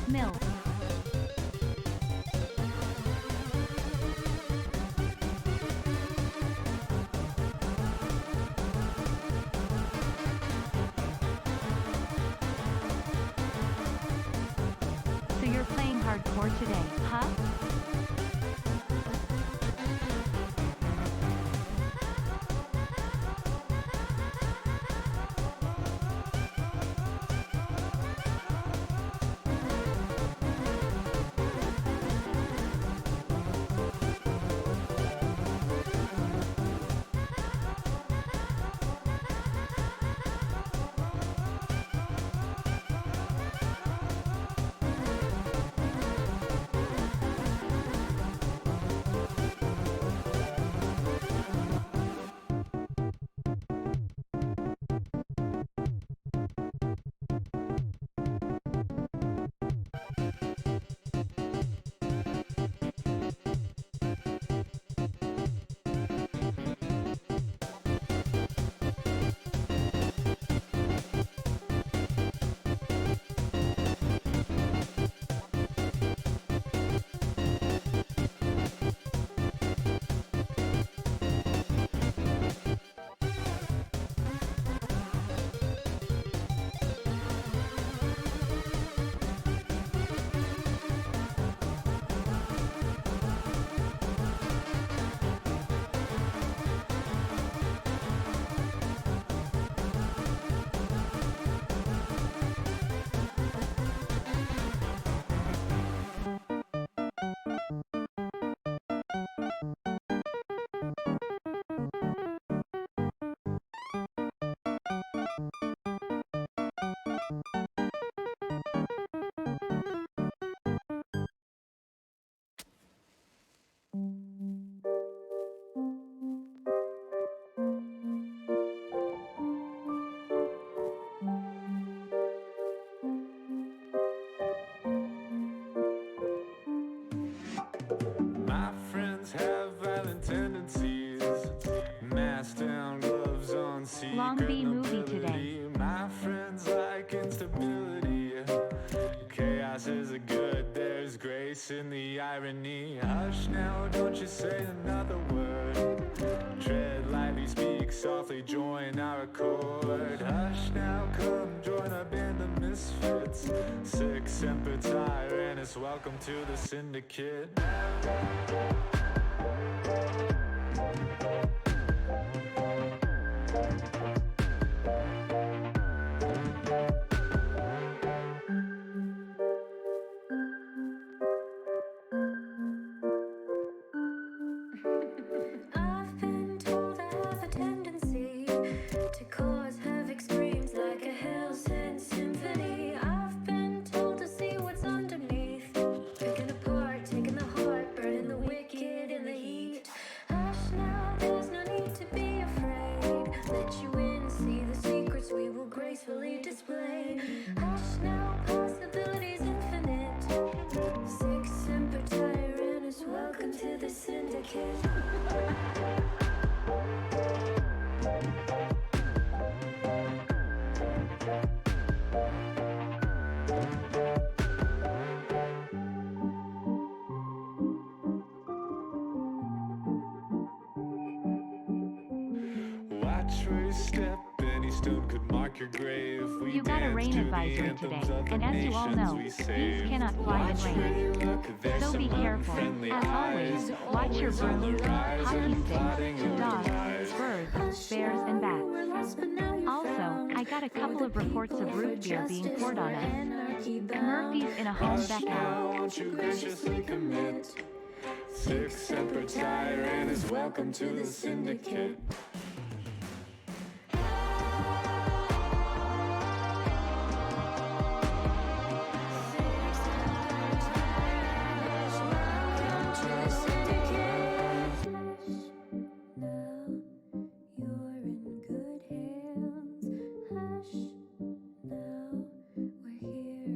Milk. So you're playing hardcore today, huh? My friends have violent tendencies. Mask down, gloves on, secret Long B movie today. nobility. My friends like instability. Chaos is a good, there's grace in the irony. Hush now, don't you say another word. Tread lightly, speak softly, join our accord. Hush now, come join our band of misfits. Sic semper tyrannis, welcome to the syndicate. I've been told I have a tendency to cause havoc, screams like a hell-sent symphony. I've been told to see what's underneath, picking apart, taking the heart, burning the wicked in the heat. Hush now, there's no need to be afraid. Let you in, see the secrets we will gracefully display. Hush now, possibilities infinite. Sic semper tyrannis, welcome to the syndicate. Watch where you step, any stone could mark your grave. We You got a dance rain to the advisory anthems today, of the and as you all nations know, we bees save. cannot fly Watch in where rain. you look, there's So be some careful. unfriendly As always, eyes. watch your Always on the birds, rise hockey and plotting sticks, your dogs, demise. birds, bears, and bats. Also, I got a couple of reports of root beer being poured on us. Murphy's in a home Hush back now, out. won't you graciously commit? Sic semper tyrannis, welcome to the syndicate. We're here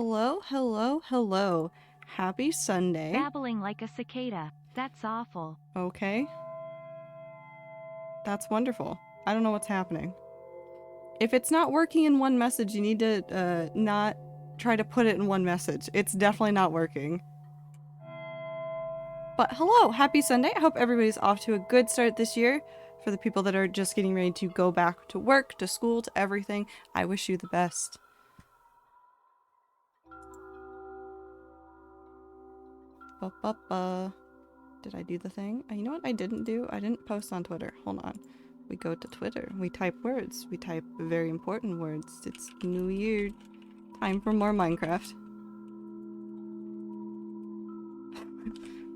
Hello, hello, hello. Happy Sunday. Babbling like a cicada. That's awful. Okay. That's wonderful. I don't know what's happening. If it's not working in one message, you need to not try to put it in one message. It's definitely not working. But hello, happy Sunday. I hope everybody's off to a good start this year. For the people that are just getting ready to go back to work, to school, to everything, I wish you the best. Ba-ba-ba. Did I do the thing? You know what I didn't do? I didn't post on Twitter. Hold on. We go to Twitter. We type words. We type very important words. It's New Year. Time for more Minecraft.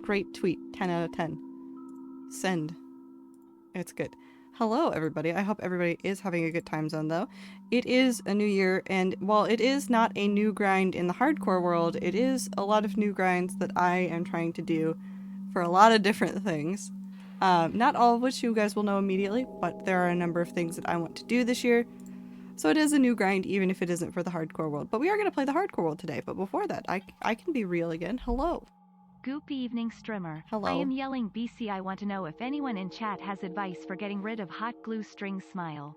Great tweet. 10 out of 10. Send. It's good. Hello, everybody. I hope everybody is having a good time zone, though. It is a new year, and while it is not a new grind in the hardcore world, it is a lot of new grinds that I am trying to do for a lot of different things. Not all of which you guys will know immediately, but there are a number of things that I want to do this year. So it is a new grind, even if it isn't for the hardcore world. But we are going to play the hardcore world today. But before that, I can be real again. Hello. Goop evening streamer. Hello. I am yelling BC. I want to know if anyone in chat has advice for getting rid of hot glue string smile.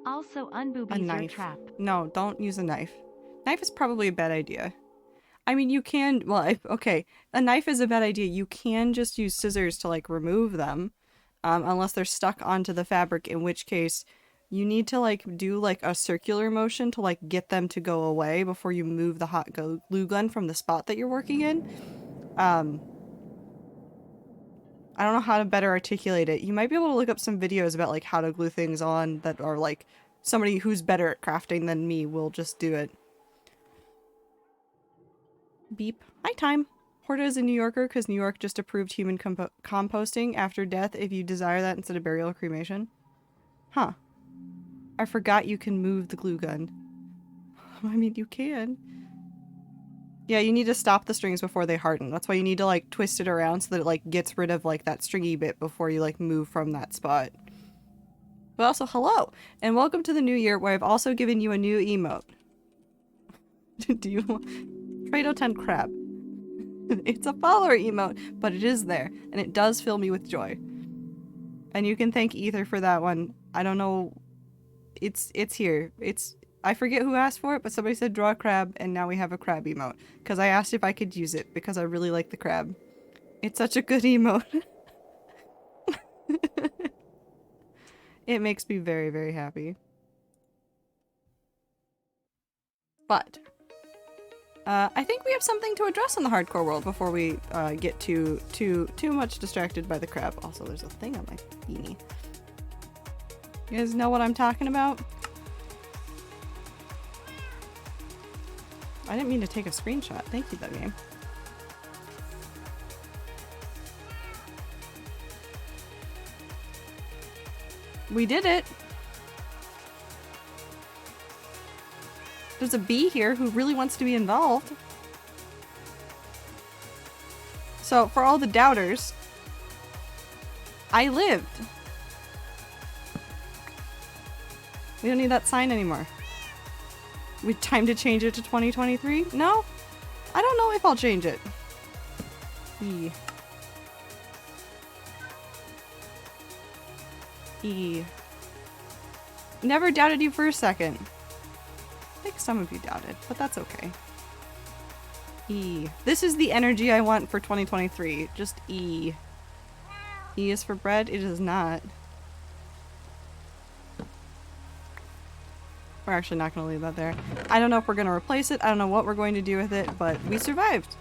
Also, unboobies your knife. trap. No, don't use a knife. Knife is probably a bad idea. I mean, you can, well, okay, a knife is a bad idea. You can just use scissors to, like, remove them, unless they're stuck onto the fabric, in which case you need to, like, do, like, a circular motion to, like, get them to go away before you move the hot glue gun from the spot that you're working in. I don't know how to better articulate it. You might be able to look up some videos about, like, how to glue things on that are, like, somebody who's better at crafting than me will just do it. Beep. Hi, time. Horta is a New Yorker because New York just approved human composting after death if you desire that instead of burial or cremation. Huh. I forgot you can move the glue gun. I mean, you can. Yeah, you need to stop the strings before they harden. That's why you need to, like, twist it around so that it, like, gets rid of, like, that stringy bit before you, like, move from that spot. But also, hello! And welcome to the new year, where I've also given you a new emote. Do you want... Trado 10 crab. It's a follower emote, but it is there, and it does fill me with joy. And you can thank Ether for that one. I don't know... It's here. I forget who asked for it, but somebody said draw a crab, and now we have a crab emote. Because I asked if I could use it, because I really like the crab. It's such a good emote. It makes me very, very happy. But, I think we have something to address in the hardcore world before we get too much distracted by the crab. Also, there's a thing on my beanie. You guys know what I'm talking about? I didn't mean to take a screenshot. Thank you, that game. We did it! There's a bee here who really wants to be involved. So, for all the doubters, I lived. We don't need that sign anymore. We time to change it to 2023? No? I don't know if I'll change it. Never doubted you for a second. I think some of you doubted, but that's okay. This is the energy I want for 2023. Just E. E is for bread? It is not. We're actually not going to leave that there. I don't know if we're going to replace it. I don't know what we're going to do with it, but we survived.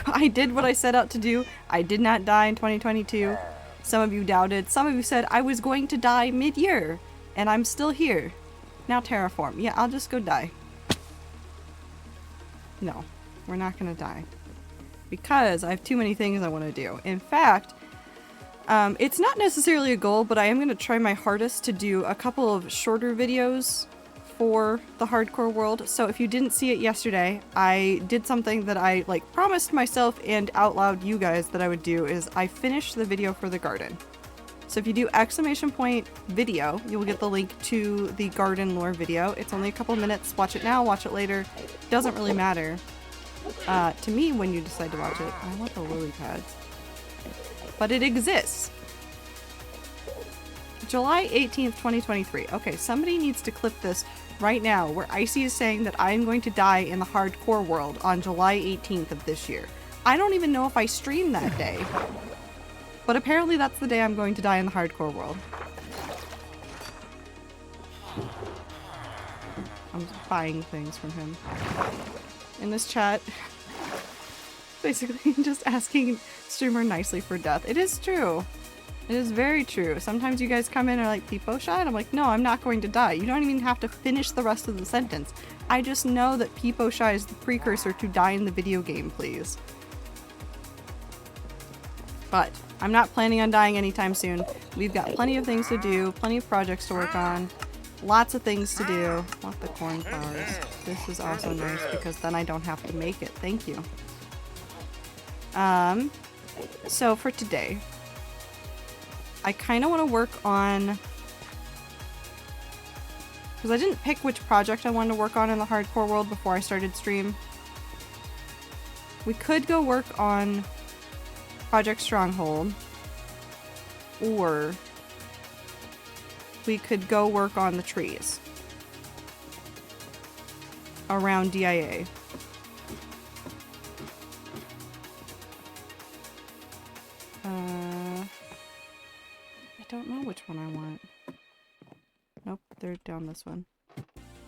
I did what I set out to do. I did not die in 2022. Some of you doubted. Some of you said I was going to die mid-year, and I'm still here. Now terraform. Yeah, I'll just go die. No, we're not going to die. Because I have too many things I want to do. In fact... it's not necessarily a goal, but I am going to try my hardest to do a couple of shorter videos for the hardcore world. So if you didn't see it yesterday, I did something that I like promised myself and out loud you guys that I would do is I finished the video for the garden. So if you do !video, you will get the link to the garden lore video. It's only a couple minutes. Watch it now, watch it later. Doesn't really matter to me when you decide to watch it. I want the lily pads. But it exists. July 18th, 2023. Okay, somebody needs to clip this right now where Icy is saying that I am going to die in the hardcore world on July 18th of this year. I don't even know if I stream that day. But apparently that's the day I'm going to die in the hardcore world. I'm buying things from him. In this chat, basically just asking streamer nicely for death. It is true. It is very true. Sometimes you guys come in and are like, Peepo shy? And I'm like, no, I'm not going to die. You don't even have to finish the rest of the sentence. I just know that Peepo shy is the precursor to die in the video game, please. But I'm not planning on dying anytime soon. We've got plenty of things to do, plenty of projects to work on, lots of things to do. I want the cornflowers. This is also nice because then I don't have to make it. Thank you. So for today, I kind of want to work on, because I didn't pick which project I wanted to work on in the hardcore world before I started stream. We could go work on Project Stronghold, or we could go work on the trees around DIA. I don't know which one I want. Nope, they're down this one.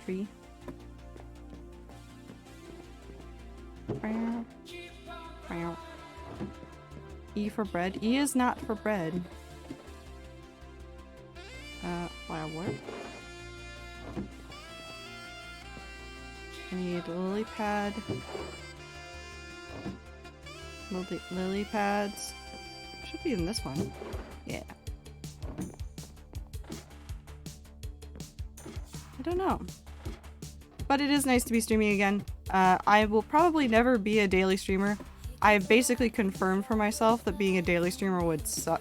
Tree. E for bread. E is not for bread. Flower. I need lily pad. Lily pads. Should be in this one. Yeah. I don't know. But it is nice to be streaming again. I will probably never be a daily streamer. I've basically confirmed for myself that being a daily streamer would suck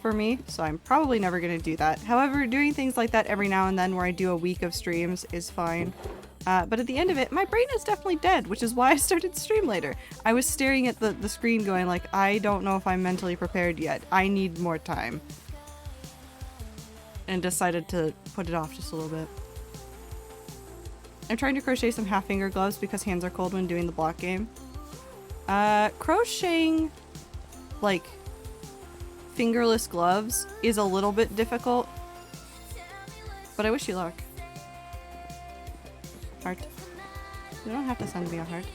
for me, so I'm probably never going to do that. However, doing things like that every now and then where I do a week of streams is fine. But at the end of it, my brain is definitely dead, which is why I started to stream later. I was staring at the screen going like, I don't know if I'm mentally prepared yet. I need more time. And decided to put it off just a little bit. I'm trying to crochet some half-finger gloves because hands are cold when doing the block game. Crocheting, like, fingerless gloves is a little bit difficult. But I wish you luck. Heart. You don't have to send me a heart.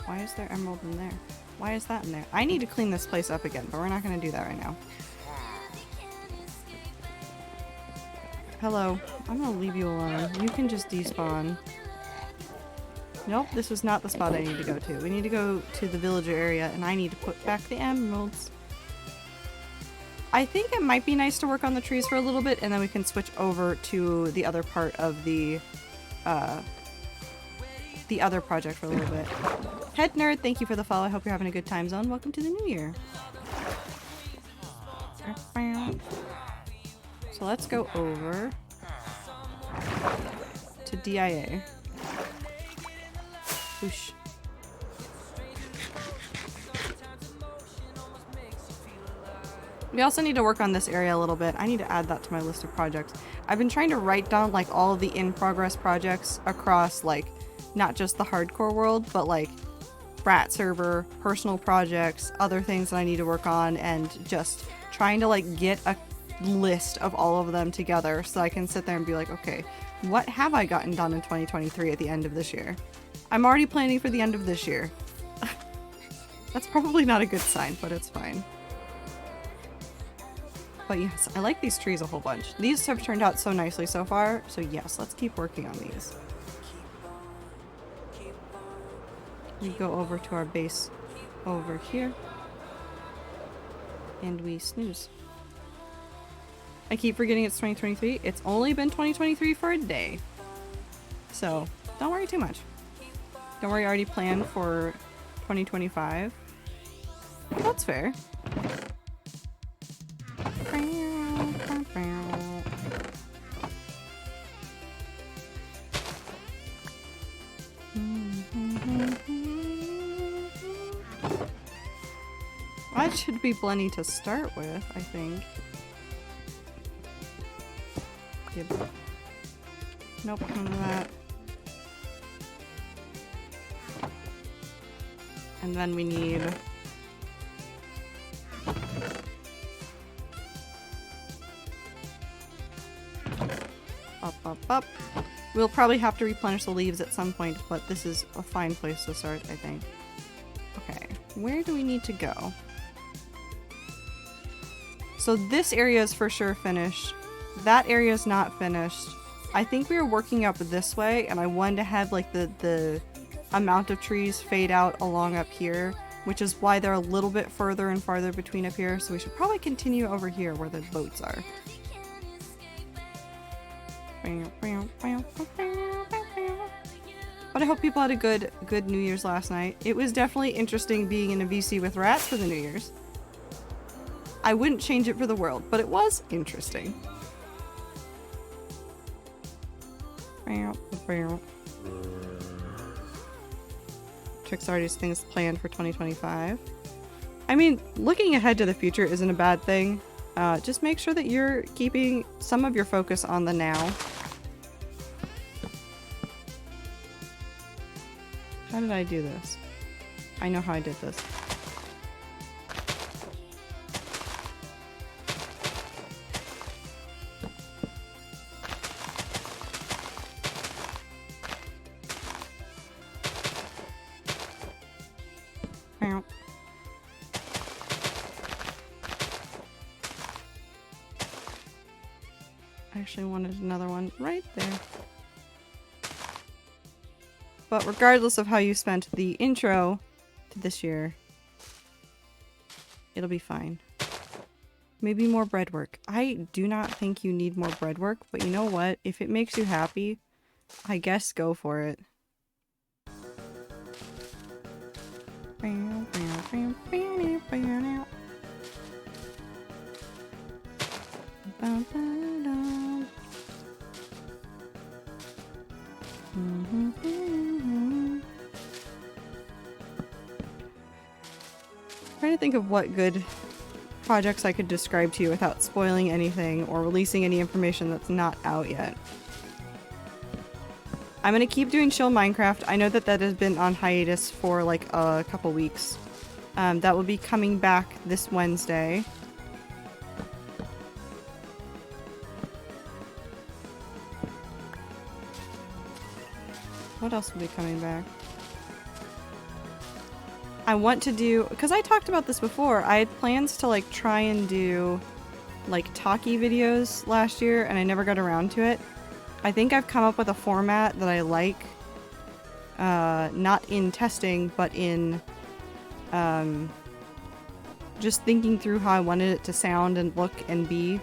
Why is there emerald in there? Why is that in there? I need to clean this place up again, but we're not going to do that right now. Hello. I'm going to leave you alone. You can just despawn. Nope, this is not the spot I need to go to. We need to go to the villager area, and I need to put back the emeralds. I think it might be nice to work on the trees for a little bit, and then we can switch over to the other part of the other project for a little bit. Head Nerd, thank you for the follow. I hope you're having a good time zone. Welcome to the new year. So let's go over to DIA. Whoosh. We also need to work on this area a little bit. I need to add that to my list of projects. I've been trying to write down like all of the in-progress projects across like not just the hardcore world, but like Brat server, personal projects, other things that I need to work on, and just trying to like get a list of all of them together so I can sit there and be like, okay, what have I gotten done in 2023 at the end of this year? I'm already planning for the end of this year. That's probably not a good sign, but it's fine. But yes, I like these trees a whole bunch. These have turned out so nicely so far, so yes, let's keep working on these. We go over to our base over here. And we snooze. I keep forgetting it's 2023. It's only been 2023 for a day. So, don't worry too much. Don't worry, I already planned for 2025. That's fair. That should be plenty to start with, I think. Yep. Nope, none of that. And then we need... Up. We'll probably have to replenish the leaves at some point, but this is a fine place to start, I think. Okay, where do we need to go? So this area is for sure finished. That area is not finished. I think we were working up this way, and I wanted to have like the amount of trees fade out along up here, which is why they're a little bit further and farther between up here. So we should probably continue over here where the boats are. But I hope people had a good New Year's last night. It was definitely interesting being in a VC with rats for the New Year's. I wouldn't change it for the world, but it was interesting. Trix already has things planned for 2025. I mean, looking ahead to the future isn't a bad thing. Just make sure that you're keeping some of your focus on the now. How did I do this? I know how I did this. I actually wanted another one right there. But regardless of how you spent the intro to this year, it'll be fine. Maybe more bread work. I do not think you need more bread work, but you know what? If it makes you happy, I guess go for it. Trying to think of what good projects I could describe to you without spoiling anything or releasing any information that's not out yet. I'm gonna keep doing Chill Minecraft. I know that that has been on hiatus for like a couple weeks. That will be coming back this Wednesday. What else will be coming back? I want to do, because I talked about this before, I had plans to like try and do like talkie videos last year and I never got around to it. I think I've come up with a format that I like, not in testing, but in just thinking through how I wanted it to sound and look and be.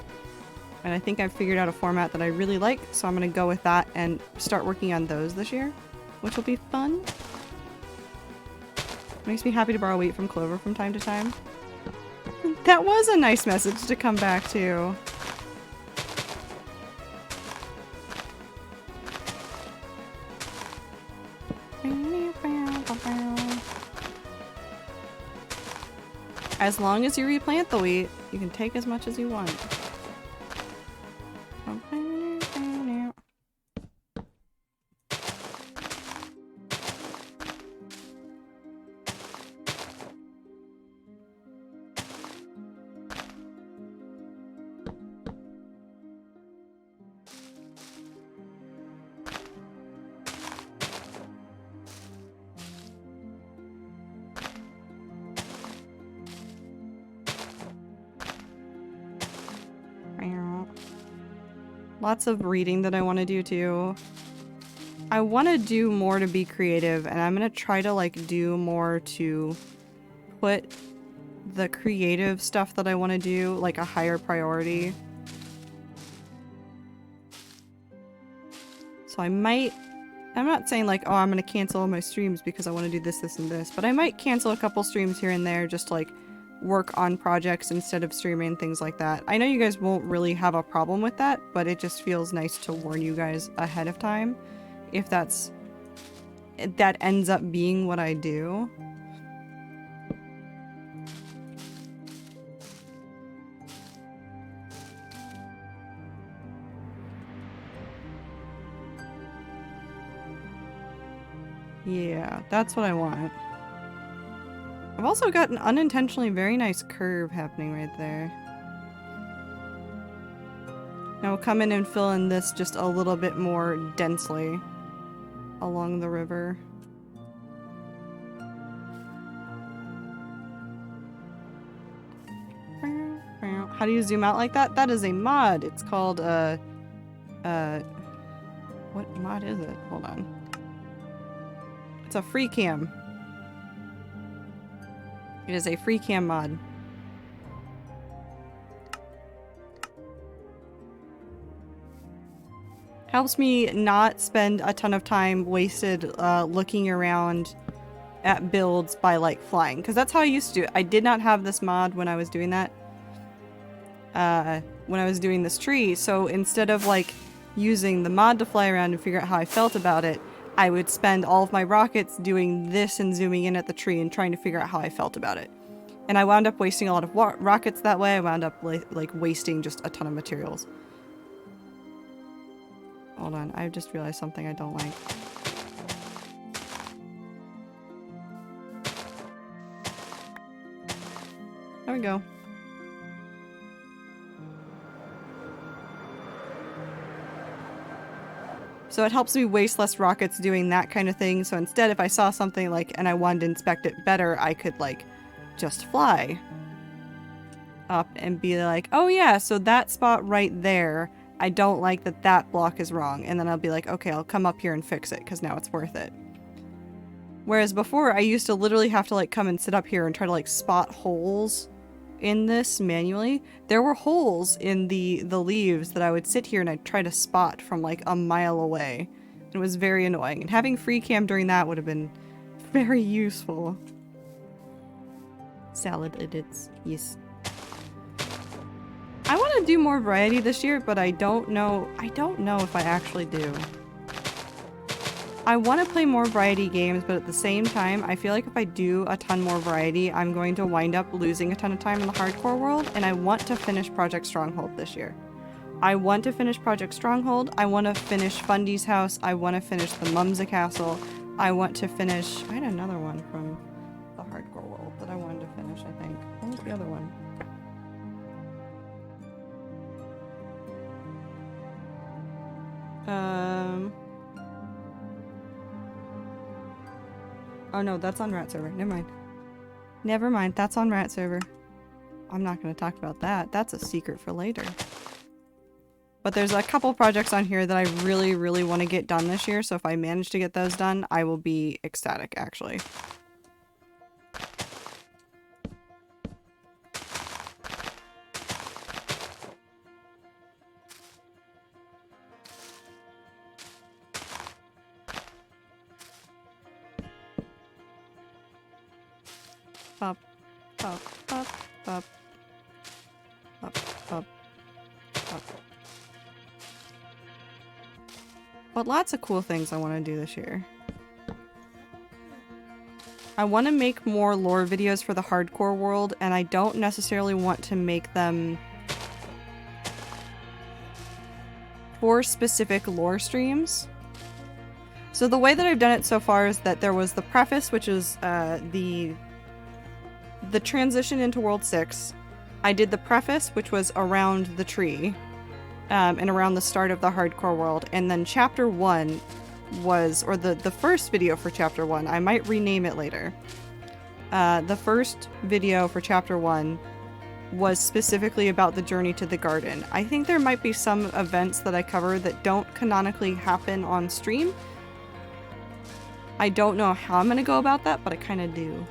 And I think I've figured out a format that I really like, so I'm going to go with that and start working on those this year, which will be fun. Makes me happy to borrow wheat from Clover from time to time. That was a nice message to come back to. As long as you replant the wheat, you can take as much as you want. Lots of reading that I want to do too. I want to do more to be creative, and I'm going to try to like do more to put the creative stuff that I want to do like a higher priority. So I might, I'm not saying like, oh, I'm going to cancel all my streams because I want to do this, this, and this, but I might cancel a couple streams here and there just to like work on projects instead of streaming and things like that. I know you guys won't really have a problem with that, but it just feels nice to warn you guys ahead of time if that ends up being what I do. Yeah, that's what I want. I've also got an unintentionally very nice curve happening right there. Now we'll come in and fill in this just a little bit more densely along the river. How do you zoom out like that? That is a mod. It's called, what mod is it? Hold on. It's a free cam. It is a free cam mod. Helps me not spend a ton of time wasted looking around at builds by like flying, because that's how I used to do it. I did not have this mod when I was doing that. When I was doing this tree, so instead of like using the mod to fly around and figure out how I felt about it, I would spend all of my rockets doing this and zooming in at the tree and trying to figure out how I felt about it. And I wound up wasting a lot of rockets that way. I wound up like wasting just a ton of materials. Hold on, I just realized something I don't like. There we go. So it helps me waste less rockets doing that kind of thing. So instead, if I saw something like, and I wanted to inspect it better, I could like just fly up and be like, oh yeah, so that spot right there, I don't like that that block is wrong. And then I'll be like, okay, I'll come up here and fix it because now it's worth it. Whereas before, I used to literally have to like come and sit up here and try to like spot holes in this manually. There were holes in the leaves that I would sit here and I'd try to spot from like a mile away. It was very annoying, and having free cam during that would have been very useful. Salad edits, yes. I want to do more variety this year, but I don't know if I actually do. I want to play more variety games, but at the same time, I feel like if I do a ton more variety, I'm going to wind up losing a ton of time in the hardcore world, and I want to finish Project Stronghold this year. I want to finish Project Stronghold, I want to finish Fundy's House, I want to finish the Mumsa Castle, I want to finish... I had another one from the hardcore world that I wanted to finish, I think. What was the other one? Oh no, that's on Rat Server. Never mind. Never mind, that's on Rat Server. I'm not going to talk about that. That's a secret for later. But there's a couple projects on here that I really, really want to get done this year, so if I manage to get those done, I will be ecstatic, actually. Up, up, up, up, up, up, up. But lots of cool things I want to do this year. I want to make more lore videos for the hardcore world, and I don't necessarily want to make them for specific lore streams. So the way that I've done it so far is that there was the preface, which is the transition into World 6. I did the preface, which was around the tree, and around the start of the hardcore world, and then Chapter 1 was, or the first video for Chapter 1, I might rename it later. The first video for Chapter 1 was specifically about the journey to the garden. I think there might be some events that I cover that don't canonically happen on stream. I don't know how I'm going to go about that, but I kind of do.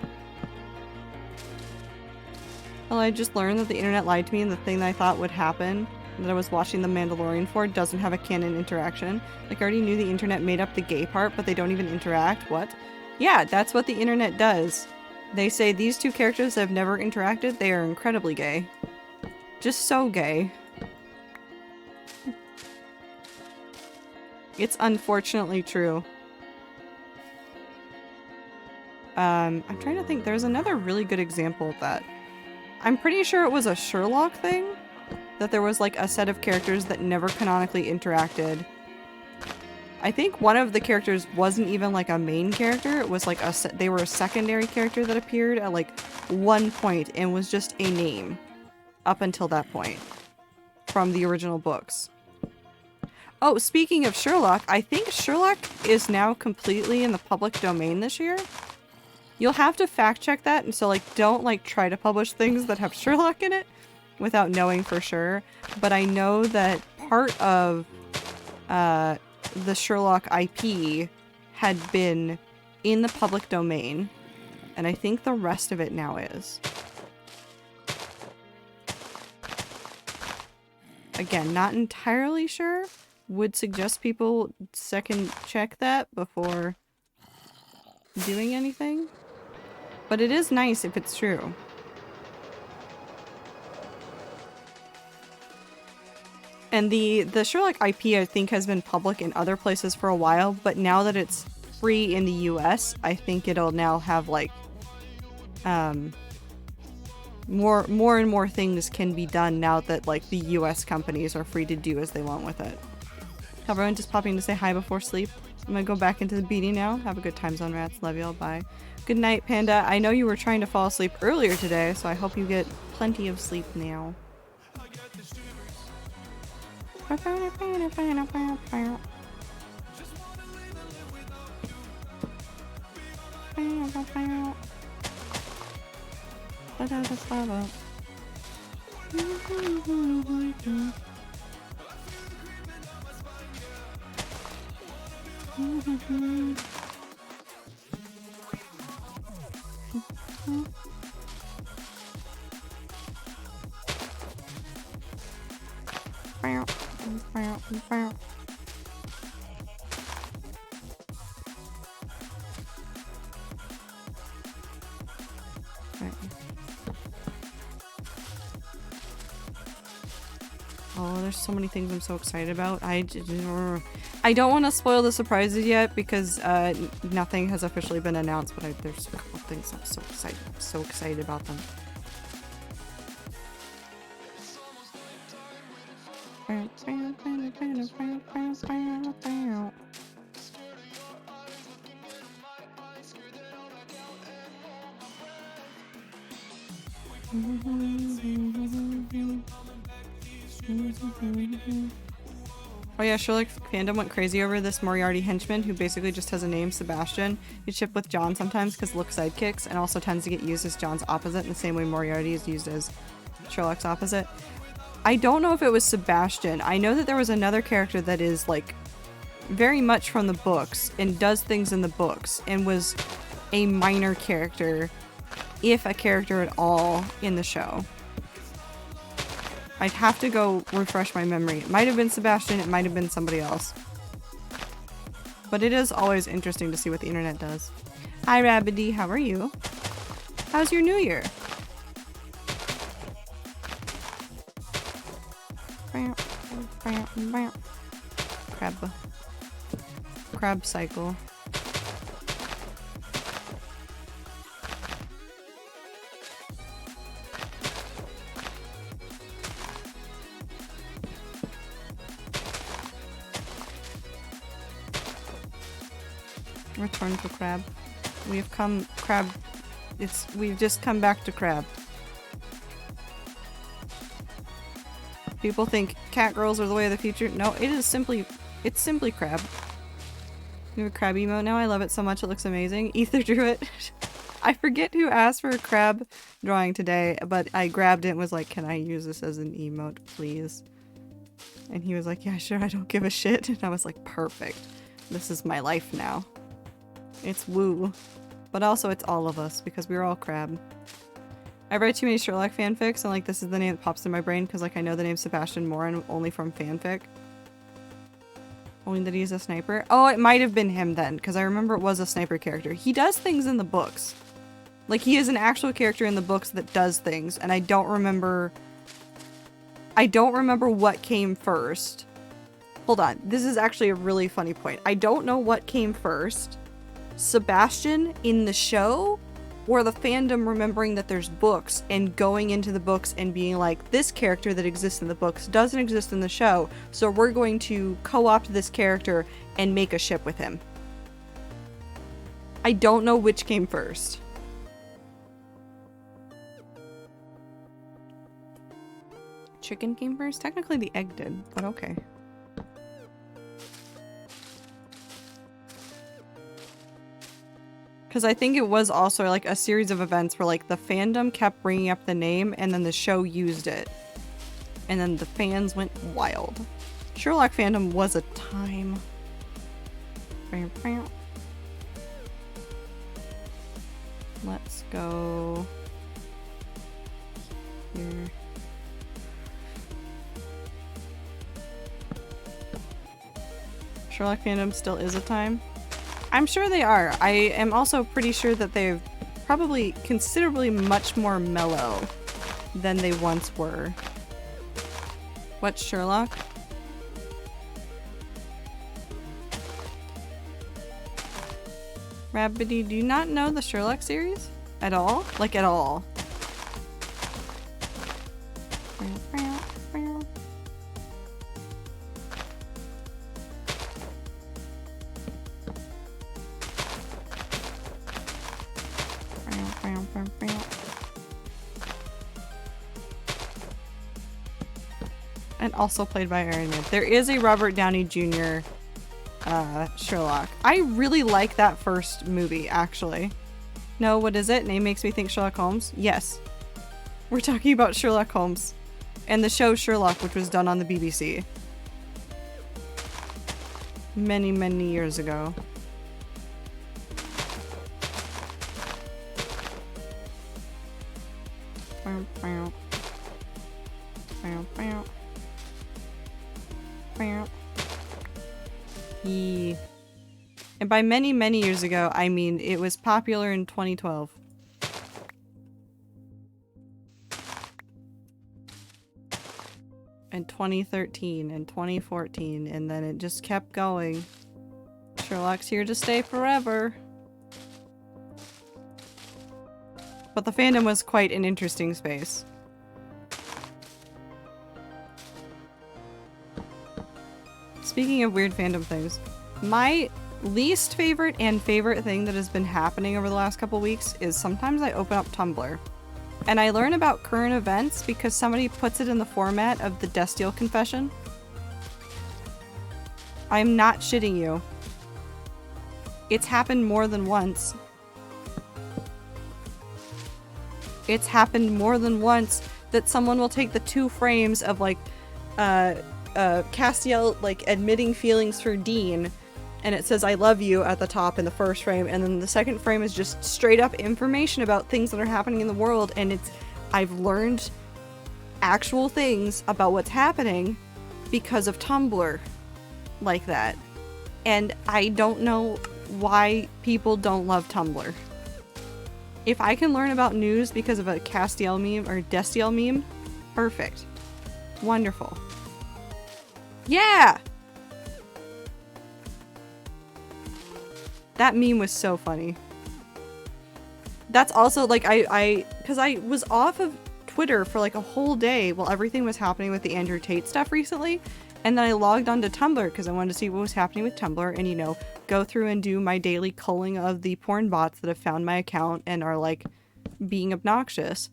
Well, I just learned that the internet lied to me, and the thing that I thought would happen, that I was watching The Mandalorian for, doesn't have a canon interaction. Like, I already knew the internet made up the gay part, but they don't even interact. What? Yeah, that's what the internet does. They say these two characters have never interacted, they are incredibly gay. Just so gay. It's unfortunately true. I'm trying to think, there's another really good example of that. I'm pretty sure it was a Sherlock thing, that there was like a set of characters that never canonically interacted, I think one of the characters wasn't even like a main character. It was like they were a secondary character that appeared at like one point and was just a name up until that point from the original books. Oh, speaking of Sherlock, I think Sherlock is now completely in the public domain this year. You'll have to fact check that, and so like don't like try to publish things that have Sherlock in it without knowing for sure. But I know that part of the Sherlock IP had been in the public domain, and I think the rest of it now is. Again, not entirely sure. Would suggest people second check that before doing anything. But it is nice if it's true. And the Sherlock IP, I think, has been public in other places for a while, but now that it's free in the US, I think it'll now have, like, more and more things can be done now that, like, the US companies are free to do as they want with it. Everyone just popping to say hi before sleep. I'm gonna go back into the beating now. Have a good time, Zone Rats. Love y'all. Bye. Good night, Panda. I know you were trying to fall asleep earlier today, so I hope you get plenty of sleep now. Oh, there's so many things I'm so excited about. I don't want to spoil the surprises yet because nothing has officially been announced, but there's a couple things I'm so excited. I'm so excited about them. Oh yeah, Sherlock fandom went crazy over this Moriarty henchman who basically just has a name, Sebastian. He's shipped with John sometimes because looks sidekicks and also tends to get used as John's opposite in the same way Moriarty is used as Sherlock's opposite. I don't know if it was Sebastian. I know that there was another character that is like very much from the books and does things in the books and was a minor character, if a character at all, in the show. I'd have to go refresh my memory. It might have been Sebastian, it might have been somebody else. But it is always interesting to see what the internet does. Hi Rabbity, how are you? How's your new year? Crab cycle. Return to crab. We've just come back to crab. People think cat girls are the way of the future. No, it's simply crab. We have a crab emote now. I love it so much. It looks amazing. Ether drew it. I forget who asked for a crab drawing today, but I grabbed it and was like, can I use this as an emote, please? And he was like, yeah, sure, I don't give a shit. And I was like, perfect. This is my life now. It's woo. But also it's all of us, because we're all crab. I read too many Sherlock fanfics, and like this is the name that pops in my brain, because like I know the name Sebastian Morin only from fanfic. Only that he's a sniper. Oh, it might have been him then, because I remember it was a sniper character. He does things in the books. Like, he is an actual character in the books that does things, and I don't remember what came first. Hold on, this is actually a really funny point. I don't know what came first. Sebastian in the show or the fandom remembering that there's books and going into the books and being like, this character that exists in the books doesn't exist in the show, so we're going to co-opt this character and make a ship with him. I don't know which came first. Chicken came first? Technically the egg did, but okay. Because I think it was also like a series of events where like the fandom kept bringing up the name and then the show used it. And then the fans went wild. Sherlock fandom was a time. Let's go here. Sherlock fandom still is a time. I'm sure they are. I am also pretty sure that they've probably considerably much more mellow than they once were. What's Sherlock? Rabbity, do you not know the Sherlock series? At all? Like, at all? And also played by Iron Man. There is a Robert Downey Jr. Sherlock. I really like that first movie, actually. No, what is it? Name makes me think Sherlock Holmes? Yes. We're talking about Sherlock Holmes. And the show Sherlock, which was done on the BBC. Many, many years ago. And by many, many years ago, I mean it was popular in 2012. And 2013 and 2014, and then it just kept going. Sherlock's here to stay forever. But the fandom was quite an interesting space. Speaking of weird fandom things, my least favorite and favorite thing that has been happening over the last couple weeks is sometimes I open up Tumblr and I learn about current events because somebody puts it in the format of the Destiel confession. I'm not shitting you. It's happened more than once. It's happened more than once that someone will take the 2 frames of like Castiel like admitting feelings for Dean, and it says I love you at the top in the first frame, and then the second frame is just straight up information about things that are happening in the world, and it's I've learned actual things about what's happening because of Tumblr like that. And I don't know why people don't love Tumblr. If I can learn about news because of a Castiel meme or Destiel meme, perfect. Wonderful. Yeah! That meme was so funny. That's also like because I was off of Twitter for like a whole day while everything was happening with the Andrew Tate stuff recently, and then I logged onto Tumblr because I wanted to see what was happening with Tumblr and, you know, go through and do my daily culling of the porn bots that have found my account and are like being obnoxious.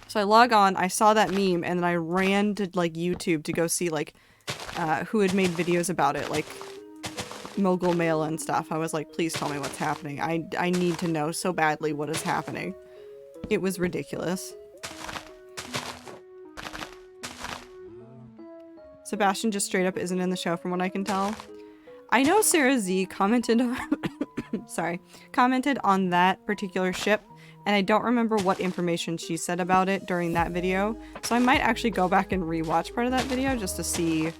So I log on, I saw that meme, and then I ran to like YouTube to go see like who had made videos about it, like Mogul Mail and stuff. I was like, please tell me what's happening. I need to know so badly what is happening. It was ridiculous. Sebastian just straight up isn't in the show from what I can tell. I know Sarah Z commented on commented on that particular ship, and I don't remember what information she said about it during that video, so I might actually go back and rewatch part of that video just to see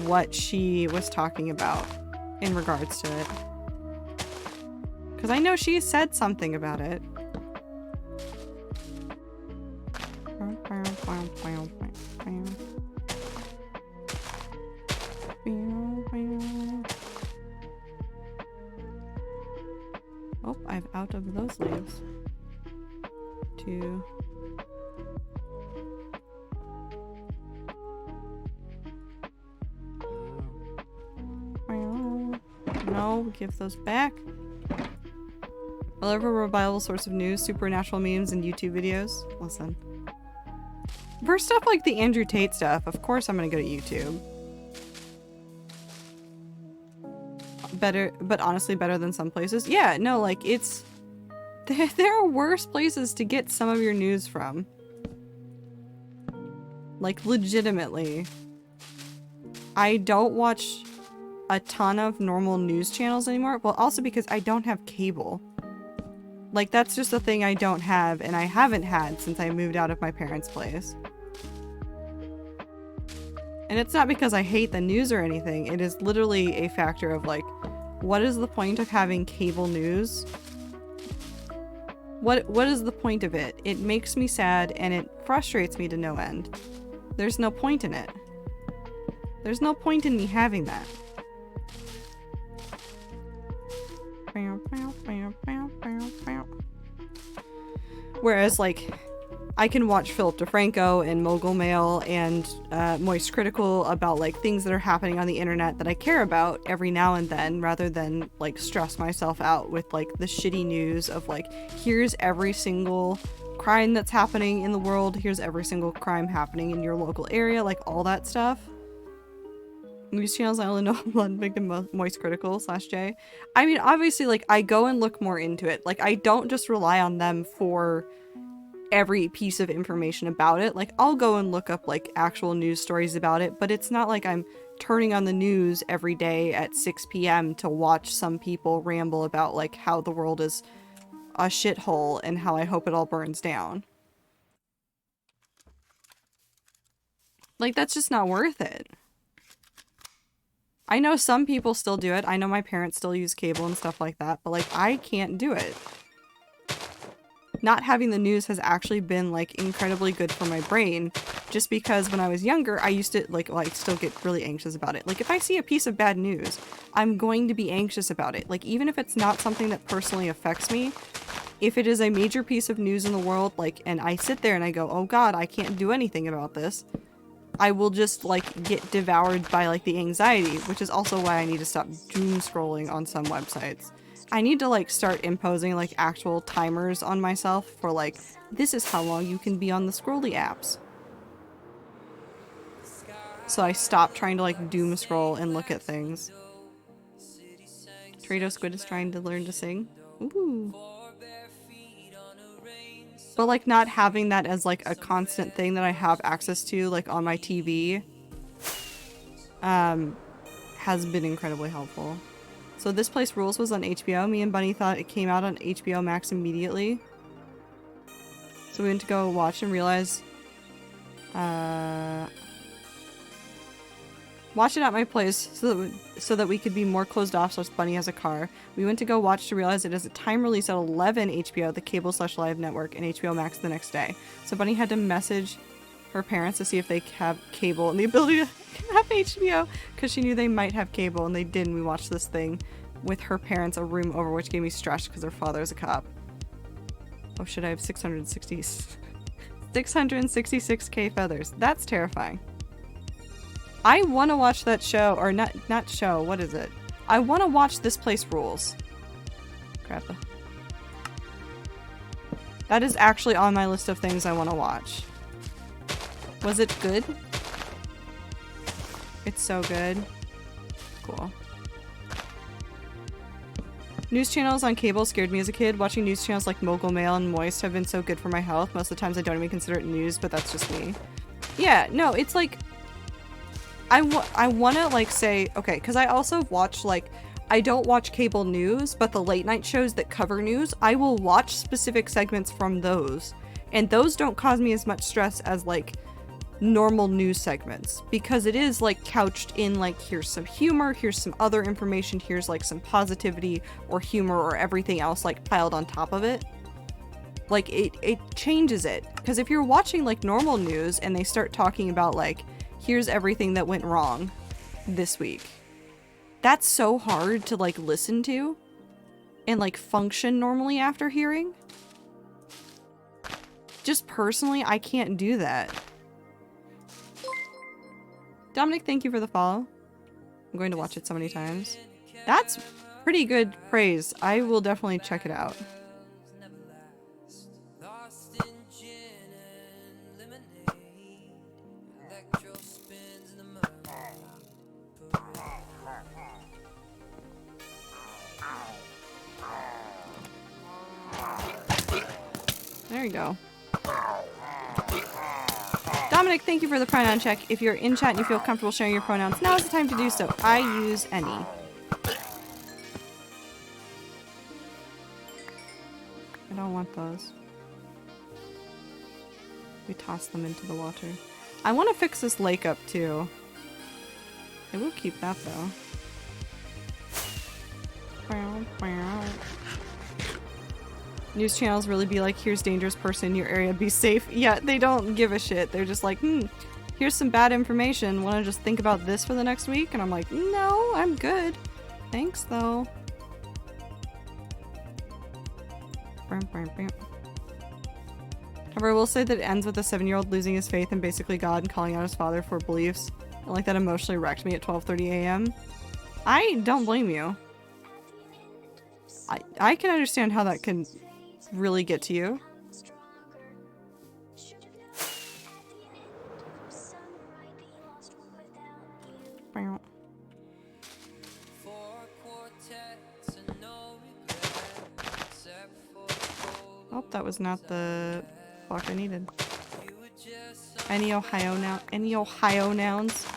what she was talking about in regards to it. Because I know she said something about it. Oh, I've out of those leaves to no, give those back. I love a reliable source of news, supernatural memes, and YouTube videos. Listen. For stuff like the Andrew Tate stuff, of course I'm gonna go to YouTube. Better, but honestly better than some places. Yeah, no, like it's... There are worse places to get some of your news from. Like, legitimately. I don't watch a ton of normal news channels anymore. Well, also because I don't have cable. Like, that's just a thing I don't have, and I haven't had since I moved out of my parents' place. And it's not because I hate the news or anything. It is literally a factor of, like, what is the point of having cable news? What is the point of it? It makes me sad, and it frustrates me to no end. There's no point in it. There's no point in me having that. Whereas, like, I can watch Philip DeFranco and Mogul Mail and Moist Critical about, like, things that are happening on the internet that I care about every now and then, rather than, like, stress myself out with, like, the shitty news of, like, here's every single crime that's happening in the world, here's every single crime happening in your local area, like, all that stuff. News channels I only know one victim, Moist Critical /J. I mean, obviously, like, I go and look more into it. Like, I don't just rely on them for every piece of information about it. Like, I'll go and look up, like, actual news stories about it, but it's not like I'm turning on the news every day at 6 p.m. to watch some people ramble about, like, how the world is a shithole and how I hope it all burns down. Like, that's just not worth it. I know some people still do it. I know my parents still use cable and stuff like that, but, like, I can't do it. Not having the news has actually been, like, incredibly good for my brain, just because when I was younger, I used to, like, well, I still get really anxious about it. Like, if I see a piece of bad news, I'm going to be anxious about it. Like, even if it's not something that personally affects me, if it is a major piece of news in the world, like, and I sit there and I go, oh god, I can't do anything about this, I will just, like, get devoured by, like, the anxiety, which is also why I need to stop doom scrolling on some websites. I need to, like, start imposing, like, actual timers on myself for, like, this is how long you can be on the scrolly apps. So I stop trying to, like, doom scroll and look at things. Trado Squid is trying to learn to sing. Ooh. But, like, not having that as, like, a constant thing that I have access to, like, on my TV, has been incredibly helpful. So This Place Rules was on HBO. Me and Bunny thought it came out on HBO Max immediately. So we went to go watch and realize, watch it at my place so that we could be more closed off so Bunny has a car. We went to go watch to realize it is a time release at 11 HBO, the cable/live network, and HBO Max the next day. So Bunny had to message her parents to see if they have cable and the ability to have HBO, because she knew they might have cable, and they did, and we watched this thing with her parents a room over, which gave me stress because her father is a cop. Oh shit, I have 666k feathers. That's terrifying. I want to watch that show, or not show, what is it? I want to watch This Place Rules. Crap. That is actually on my list of things I want to watch. Was it good? It's so good. Cool. News channels on cable scared me as a kid. Watching news channels like Mogul Mail and Moist have been so good for my health. Most of the times I don't even consider it news, but that's just me. Yeah, no, it's like... I want to, like, say... Okay, because I also watch, like... I don't watch cable news, but the late night shows that cover news, I will watch specific segments from those. And those don't cause me as much stress as, like, normal news segments. Because it is, like, couched in, like, here's some humor, here's some other information, here's, like, some positivity or humor or everything else, like, piled on top of it. Like, it changes it. Because if you're watching, like, normal news and they start talking about, like, here's everything that went wrong this week, that's so hard to, like, listen to. and like function normally after hearing. Just personally, I can't do that. Dominic, thank you for the follow. I'm going to watch it so many times. That's pretty good praise. I will definitely check it out. There you go. Dominic, thank you for the pronoun check. If you're in chat and you feel comfortable sharing your pronouns, now is the time to do so. I use any. I don't want those. We toss them into the water. I want to fix this lake up too. I will keep that though. News channels really be like, here's dangerous person in your area, be safe. Yeah, they don't give a shit. They're just like, here's some bad information. Want to just think about this for the next week? And I'm like, no, I'm good. Thanks, though. However, I will say that it ends with a 7-year-old losing his faith in basically God and calling out his father for beliefs. And like that emotionally wrecked me at 12:30 a.m. I don't blame you. I can understand how that can really get to you. Oh, that was not the block I needed. Any Ohio nouns?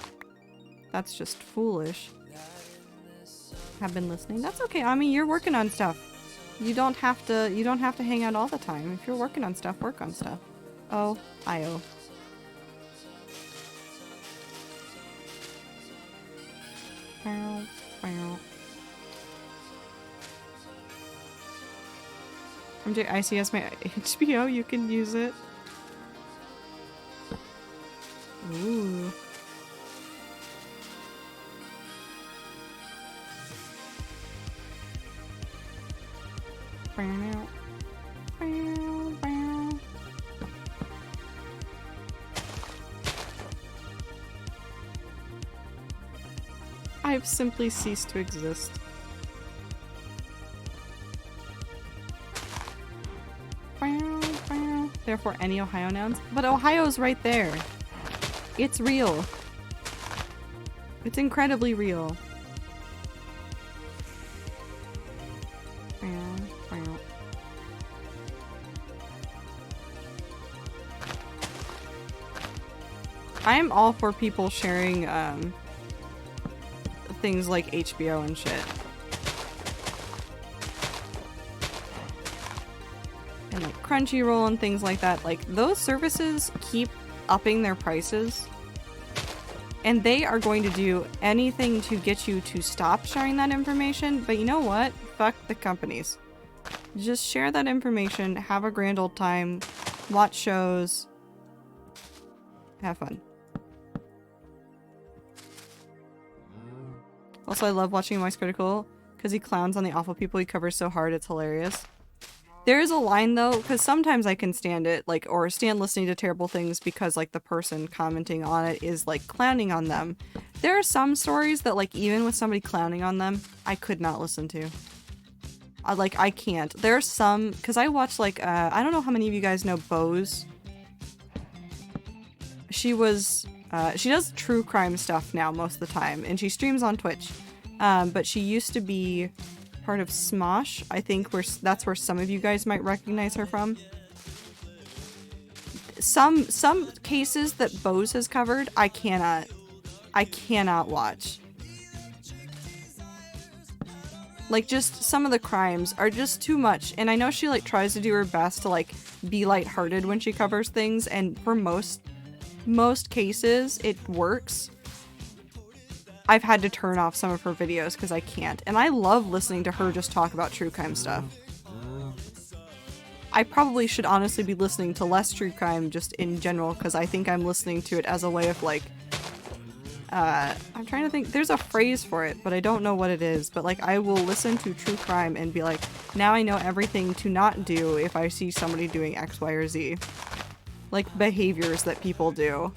That's just foolish. Have been listening. That's okay. I mean, you're working on stuff. You don't have to hang out all the time. If you're working on stuff, work on stuff. Ohio. MJ ICS my HBO, you can use it. Ooh. I've simply ceased to exist. Therefore, any Ohio nouns. But Ohio's right there. It's real. It's incredibly real. I'm all for people sharing things like HBO and shit. And like Crunchyroll and things like that. Like, those services keep upping their prices. And they are going to do anything to get you to stop sharing that information. But you know what? Fuck the companies. Just share that information, have a grand old time, watch shows, have fun. Also, I love watching Mike's Critical because he clowns on the awful people he covers so hard, it's hilarious. There is a line though, because sometimes I can stand it, like, or stand listening to terrible things because like the person commenting on it is like clowning on them. There are some stories that like even with somebody clowning on them, I could not listen to. I can't. There's some, because I watch like, I don't know how many of you guys know Bose. She does true crime stuff now most of the time, and she streams on Twitch. But she used to be part of Smosh, I think, that's where some of you guys might recognize her from. Some cases that Bose has covered, I cannot watch. Like, just some of the crimes are just too much, and I know she like tries to do her best to like be lighthearted when she covers things, and for most cases it works. I've had to turn off some of her videos because I can't, and I love listening to her just talk about true crime stuff. I probably should honestly be listening to less true crime just in general, because I think I'm listening to it as a way of like I'm trying to think. There's a phrase for it, but I don't know what it is. But like, I will listen to true crime and be like, now I know everything to not do if I see somebody doing X, Y, or Z. Like behaviors that people do.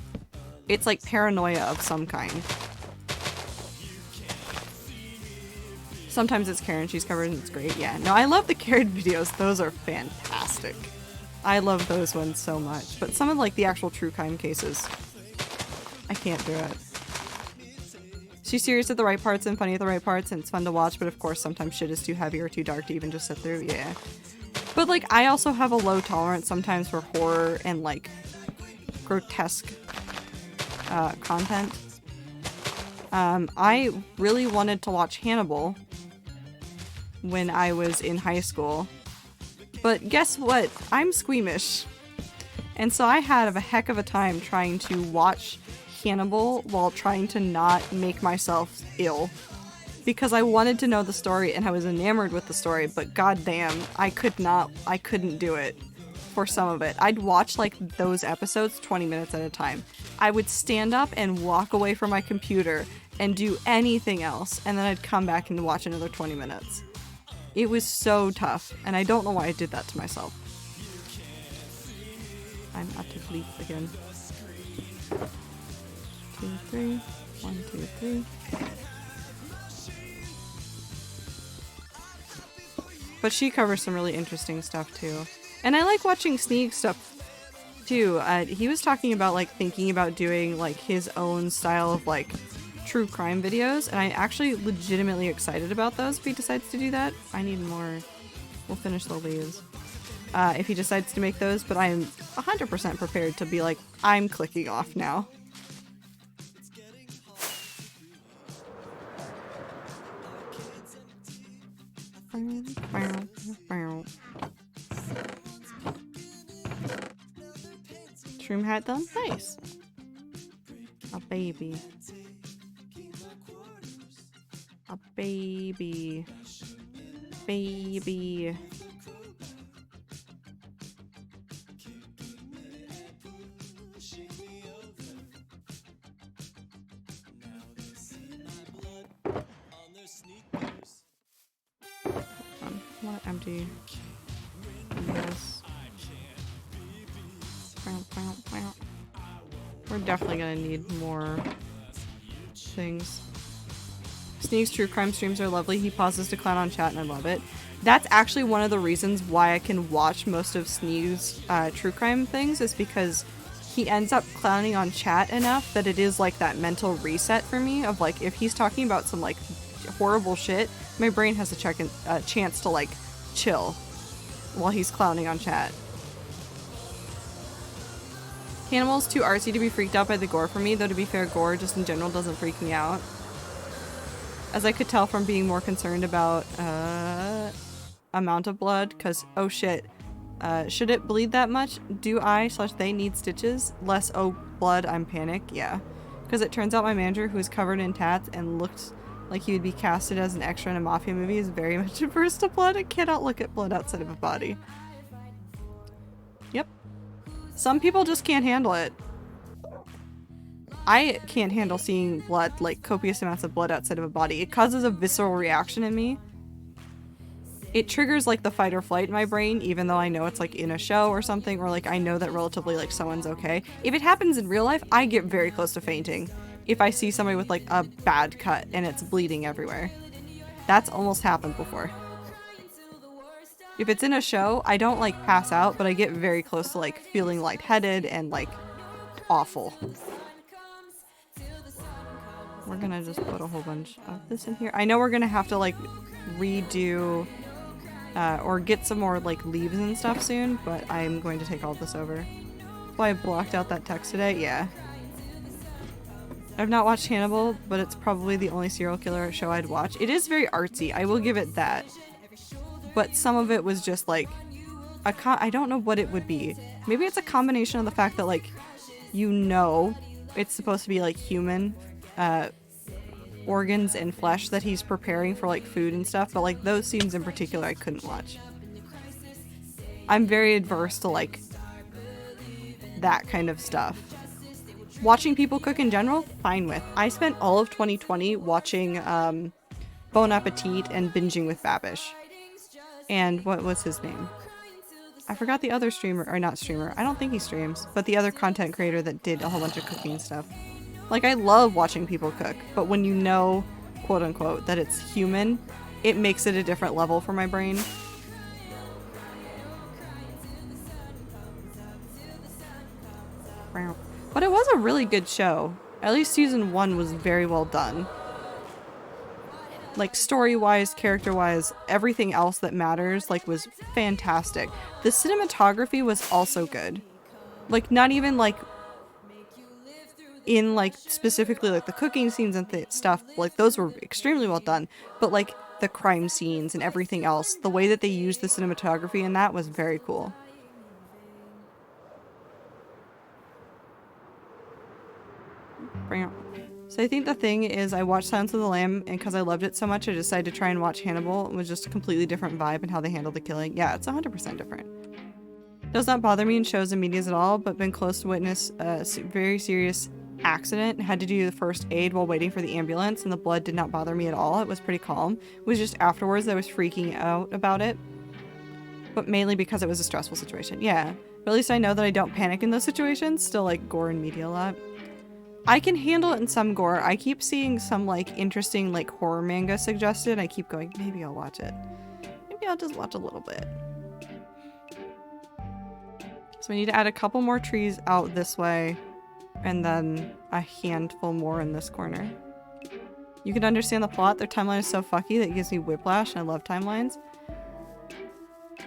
It's like paranoia of some kind. Sometimes it's Karen, she's covered and it's great. Yeah, no, I love the Karen videos. Those are fantastic. I love those ones so much. But some of like the actual true crime cases, I can't do it. She's serious at the right parts and funny at the right parts, and it's fun to watch, but of course sometimes shit is too heavy or too dark to even just sit through. Yeah. But like, I also have a low tolerance sometimes for horror and like grotesque content. I really wanted to watch Hannibal when I was in high school, but guess what? I'm squeamish. And so I had a heck of a time trying to watch Hannibal while trying to not make myself ill. Because I wanted to know the story and I was enamored with the story, but goddamn, I couldn't do it for some of it. I'd watch like those episodes 20 minutes at a time. I would stand up and walk away from my computer and do anything else, and then I'd come back and watch another 20 minutes. It was so tough, and I don't know why I did that to myself. I'm up to sleep again. 2, 3. 1, 2, 3. But she covers some really interesting stuff too. And I like watching Sneak stuff too. He was talking about like thinking about doing like his own style of like true crime videos, and I'm actually legitimately excited about those if he decides to do that. I need more. We'll finish the leaves. If he decides to make those, but I'm 100% prepared to be like, I'm clicking off now. Shroom hat done? Nice. A baby. A baby. Baby. I want to empty this. We're definitely gonna need more things. Sneak's true crime streams are lovely. He pauses to clown on chat and I love it. That's actually one of the reasons why I can watch most of Sneak's true crime things, is because he ends up clowning on chat enough that it is like that mental reset for me of like, if he's talking about some like horrible shit, my brain has a chance to like chill while he's clowning on chat. Hannibal's too artsy to be freaked out by the gore for me, though to be fair, gore just in general doesn't freak me out. As I could tell from being more concerned about amount of blood, because oh shit, should it bleed that much? Do I/they need stitches? Less oh blood, I'm panic, yeah. Because it turns out my manager, who is covered in tats and looked like he would be casted as an extra in a mafia movie, is very much averse to blood and cannot look at blood outside of a body. Yep. Some people just can't handle it. I can't handle seeing blood, like copious amounts of blood outside of a body. It causes a visceral reaction in me. It triggers like the fight or flight in my brain, even though I know it's like in a show or something, or like I know that relatively like someone's okay. If it happens in real life, I get very close to fainting. If I see somebody with like a bad cut and it's bleeding everywhere. That's almost happened before. If it's in a show, I don't like pass out, but I get very close to like feeling lightheaded and like awful. We're gonna just put a whole bunch of this in here. I know we're gonna have to like redo or get some more like leaves and stuff soon, but I'm going to take all this over. Why I blocked out that text today? Yeah. I've not watched Hannibal, but it's probably the only serial killer show I'd watch. It is very artsy, I will give it that. But some of it was just like I don't know what it would be. Maybe it's a combination of the fact that like, you know, it's supposed to be like human organs and flesh that he's preparing for like food and stuff, but like those scenes in particular I couldn't watch. I'm very adverse to like that kind of stuff. Watching people cook in general, fine with. I spent all of 2020 watching Bon Appetit and binging with Babish. And what was his name? I forgot the other streamer, or not streamer, I don't think he streams, but the other content creator that did a whole bunch of cooking stuff. Like, I love watching people cook, but when you know, quote unquote, that it's human, it makes it a different level for my brain. But it was a really good show. At least season 1 was very well done. Like, story-wise, character-wise, everything else that matters, like, was fantastic. The cinematography was also good. Like, not even, like, in, like, specifically, like, the cooking scenes and stuff, like, those were extremely well done. But, like, the crime scenes and everything else, the way that they used the cinematography in that was very cool. So I think the thing is I watched Silence of the Lamb, and because I loved it so much, I decided to try and watch Hannibal. It was just a completely different vibe and how they handled the killing. Yeah, it's 100% different. Does not bother me in shows and medias at all, but been close to witness a very serious accident. Had to do the first aid while waiting for the ambulance, and the blood did not bother me at all. It was pretty calm. It was just afterwards I was freaking out about it. But mainly because it was a stressful situation. Yeah, but at least I know that I don't panic in those situations. Still like gore and media a lot. I can handle it in some gore. I keep seeing some like interesting like horror manga suggested. I keep going, maybe I'll watch it. Maybe I'll just watch a little bit. So we need to add a couple more trees out this way and then a handful more in this corner. You can understand the plot. Their timeline is so fucky that it gives me whiplash, and I love timelines.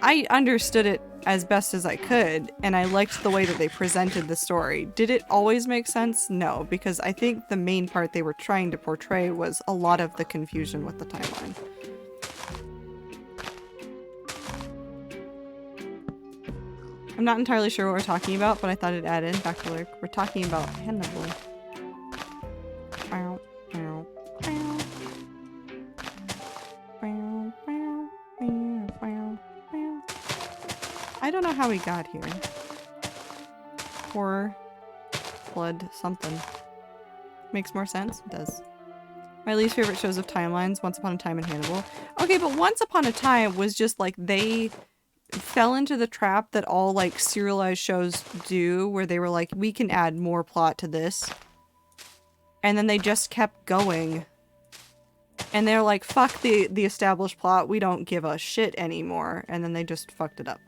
I understood it as best as I could, and I liked the way that they presented the story. Did it always make sense? No, because I think the main part they were trying to portray was a lot of the confusion with the timeline. I'm not entirely sure what we're talking about, but I thought I'd add in back to lyric. We're talking about Hannibal. Bow, bow, bow. Bow, bow, bow, bow, bow. I don't know how we got here. Horror, blood, something. Makes more sense? It does. My least favorite shows of timelines, Once Upon a Time and Hannibal. Okay, but Once Upon a Time was just like they fell into the trap that all like serialized shows do, where they were like, we can add more plot to this. And then they just kept going. And they're like, fuck the established plot, we don't give a shit anymore. And then they just fucked it up.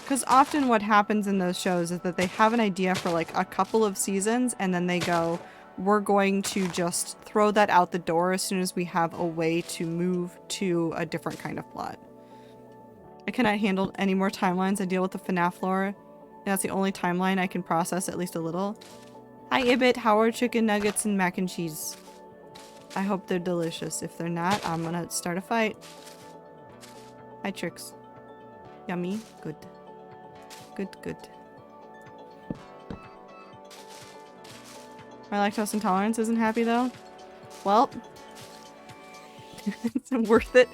Because often what happens in those shows is that they have an idea for like a couple of seasons and then they go, we're going to just throw that out the door as soon as we have a way to move to a different kind of plot. I cannot handle any more timelines. I deal with the FNAF lore, and that's the only timeline I can process at least a little. Hi Ibit, how are chicken nuggets and mac and cheese? I hope they're delicious. If they're not, I'm gonna start a fight. Hi Trix. Yummy. Good. Good, good. My lactose intolerance isn't happy though. Well, it's worth it.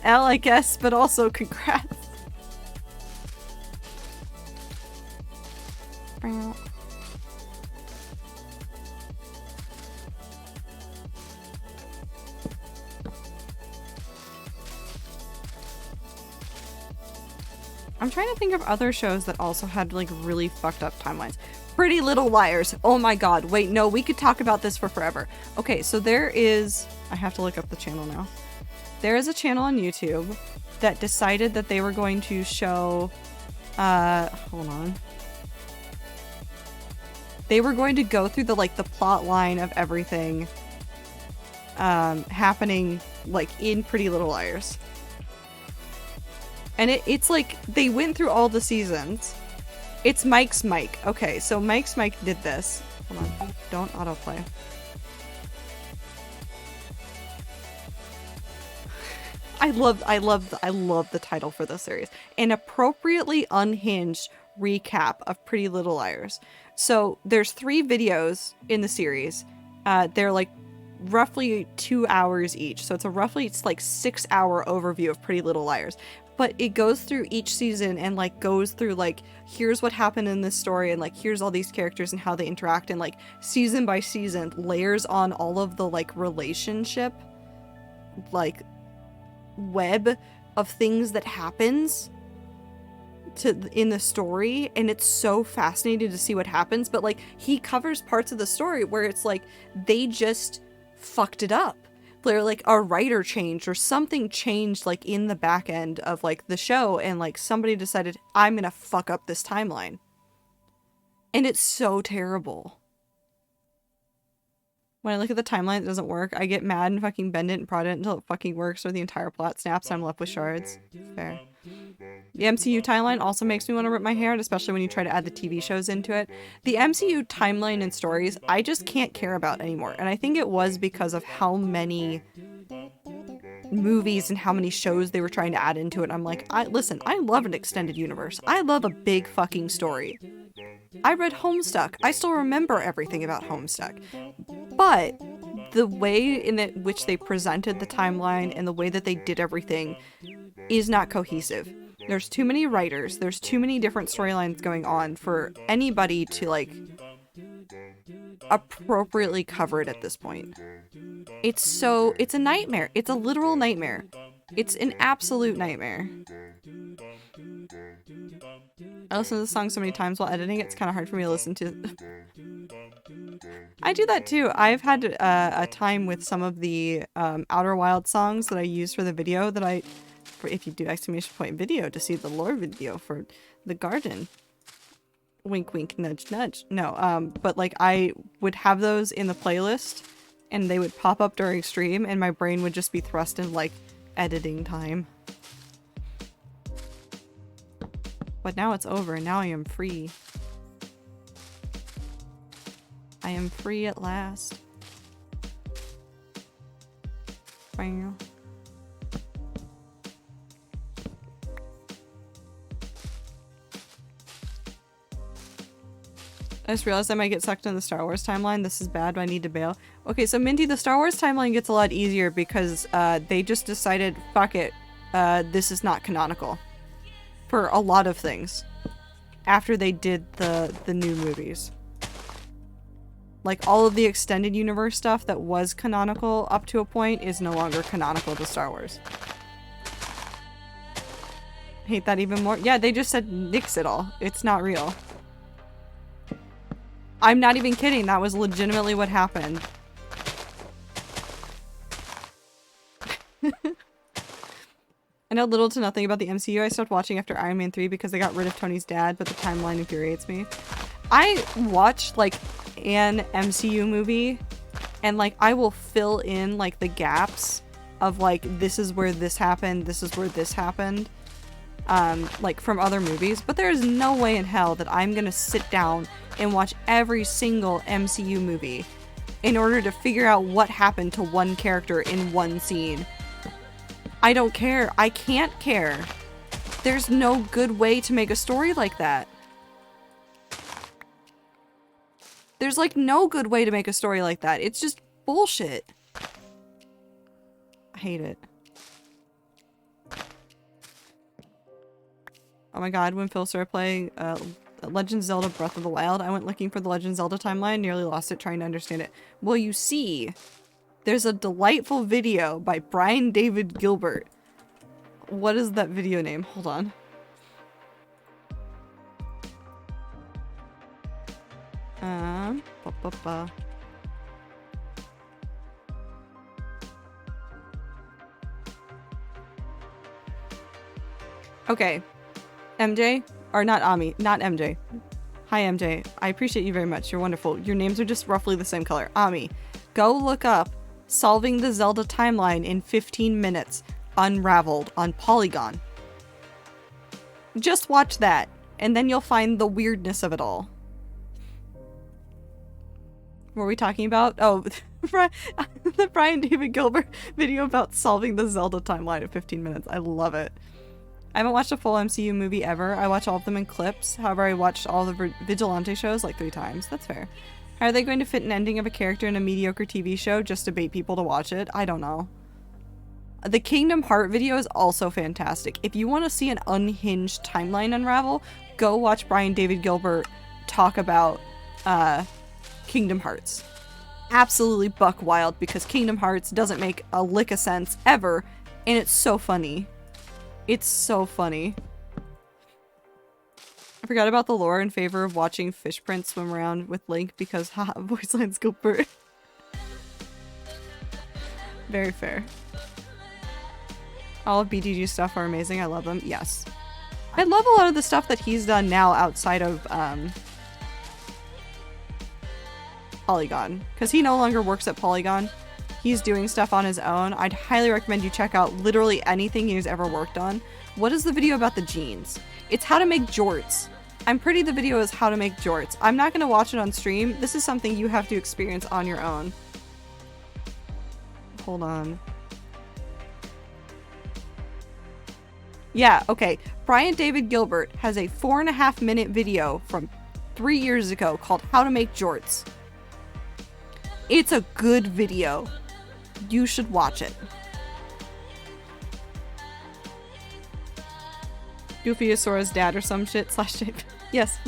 L, I guess, but also congrats. I'm trying to think of other shows that also had like really fucked up timelines. Pretty Little Liars. Oh my god. Wait, no, we could talk about this for forever. Okay, so there is... I have to look up the channel now. There is a channel on YouTube that decided that they were going to show... hold on. They were going to go through the plot line of everything happening like in Pretty Little Liars. And it's like, they went through all the seasons. It's Mike's Mike. Okay, so Mike's Mike did this. Hold on, don't autoplay. I love the title for this series. An appropriately unhinged recap of Pretty Little Liars. So there's 3 videos in the series. They're like roughly 2 hours each. So it's like 6-hour overview of Pretty Little Liars. But it goes through each season and like goes through like, here's what happened in this story and like here's all these characters and how they interact, and like season by season layers on all of the like relationship like web of things that happens in the story, and it's so fascinating to see what happens. But like he covers parts of the story where it's like they just fucked it up. They're like a writer changed or something changed like in the back end of like the show, and like somebody decided, I'm gonna fuck up this timeline, and it's so terrible. When I look at the timeline that doesn't work, I get mad and fucking bend it and prod it until it fucking works, or the entire plot snaps and I'm left with shards. Fair. The MCU timeline also makes me want to rip my hair out, especially when you try to add the TV shows into it. The MCU timeline and stories, I just can't care about anymore. And I think it was because of how many movies and how many shows they were trying to add into it. I'm like, listen, I love an extended universe. I love a big fucking story. I read Homestuck. I still remember everything about Homestuck. But the way in which they presented the timeline and the way that they did everything is not cohesive. There's too many writers. There's too many different storylines going on for anybody to like appropriately cover it at this point. It's a nightmare. It's a literal nightmare. It's an absolute nightmare. I listen to the song so many times while editing, it's kind of hard for me to listen to. I do that too. I've had a time with some of the Outer Wilds songs that I use for the video that if you do exclamation point video to see the lore video for the garden. Wink, wink, nudge, nudge. No, but like I would have those in the playlist and they would pop up during stream and my brain would just be thrust in like editing time. But now it's over and now I am free. I am free at last. Bam. I just realized I might get sucked in the Star Wars timeline. This is bad, but I need to bail. Okay, so Minty, the Star Wars timeline gets a lot easier because they just decided, fuck it, this is not canonical. For a lot of things. After they did the new movies. Like, all of the extended universe stuff that was canonical up to a point is no longer canonical to Star Wars. Hate that even more. Yeah, they just said nix it all. It's not real. I'm not even kidding. That was legitimately what happened. I know little to nothing about the MCU. I stopped watching after Iron Man 3 because they got rid of Tony's dad, but the timeline infuriates me. I watched, like, an MCU movie, and, like, I will fill in, like, the gaps of, like, this is where this happened, this is where this happened, like, from other movies, but there is no way in hell that I'm gonna sit down and watch every single MCU movie in order to figure out what happened to one character in one scene. I don't care. I can't care. There's no good way to make a story like that. There's like no good way to make a story like that. It's just bullshit. I hate it. Oh my god, when Phil started playing Legend of Zelda Breath of the Wild, I went looking for the Legend of Zelda timeline, nearly lost it trying to understand it. Well, you see, there's a delightful video by Brian David Gilbert. What is that video name? Hold on. Okay. MJ? Or not Ami. Not MJ. Hi, MJ. I appreciate you very much. You're wonderful. Your names are just roughly the same color. Ami. Go look up Solving the Zelda Timeline in 15 Minutes Unraveled on Polygon. Just watch that, and then you'll find the weirdness of it all. What were we talking about? Oh, the Brian David Gilbert video about solving the Zelda timeline in 15 minutes. I love it. I haven't watched a full MCU movie ever. I watch all of them in clips. However, I watched all the Vigilante shows like 3 times. That's fair. How are they going to fit an ending of a character in a mediocre TV show just to bait people to watch it? I don't know. The Kingdom Heart video is also fantastic. If you want to see an unhinged timeline unravel, go watch Brian David Gilbert talk about Kingdom Hearts. Absolutely buck wild because Kingdom Hearts doesn't make a lick of sense ever, and it's so funny. It's so funny. I forgot about the lore in favor of watching Fish Prince swim around with Link because haha, voice lines Gilbert. Very fair. All of BDG's stuff are amazing. I love them. Yes. I love a lot of the stuff that he's done now outside of Polygon. Because he no longer works at Polygon. He's doing stuff on his own. I'd highly recommend you check out literally anything he's ever worked on. What is the video about the jeans? It's how to make jorts. I'm pretty the video is how to make jorts. I'm not going to watch it on stream. This is something you have to experience on your own. Hold on. Yeah, okay. Brian David Gilbert has a 4.5-minute video from 3 years ago called How to Make Jorts. It's a good video. You should watch it. Goofy is Sora's dad or some shit / shape. Yes,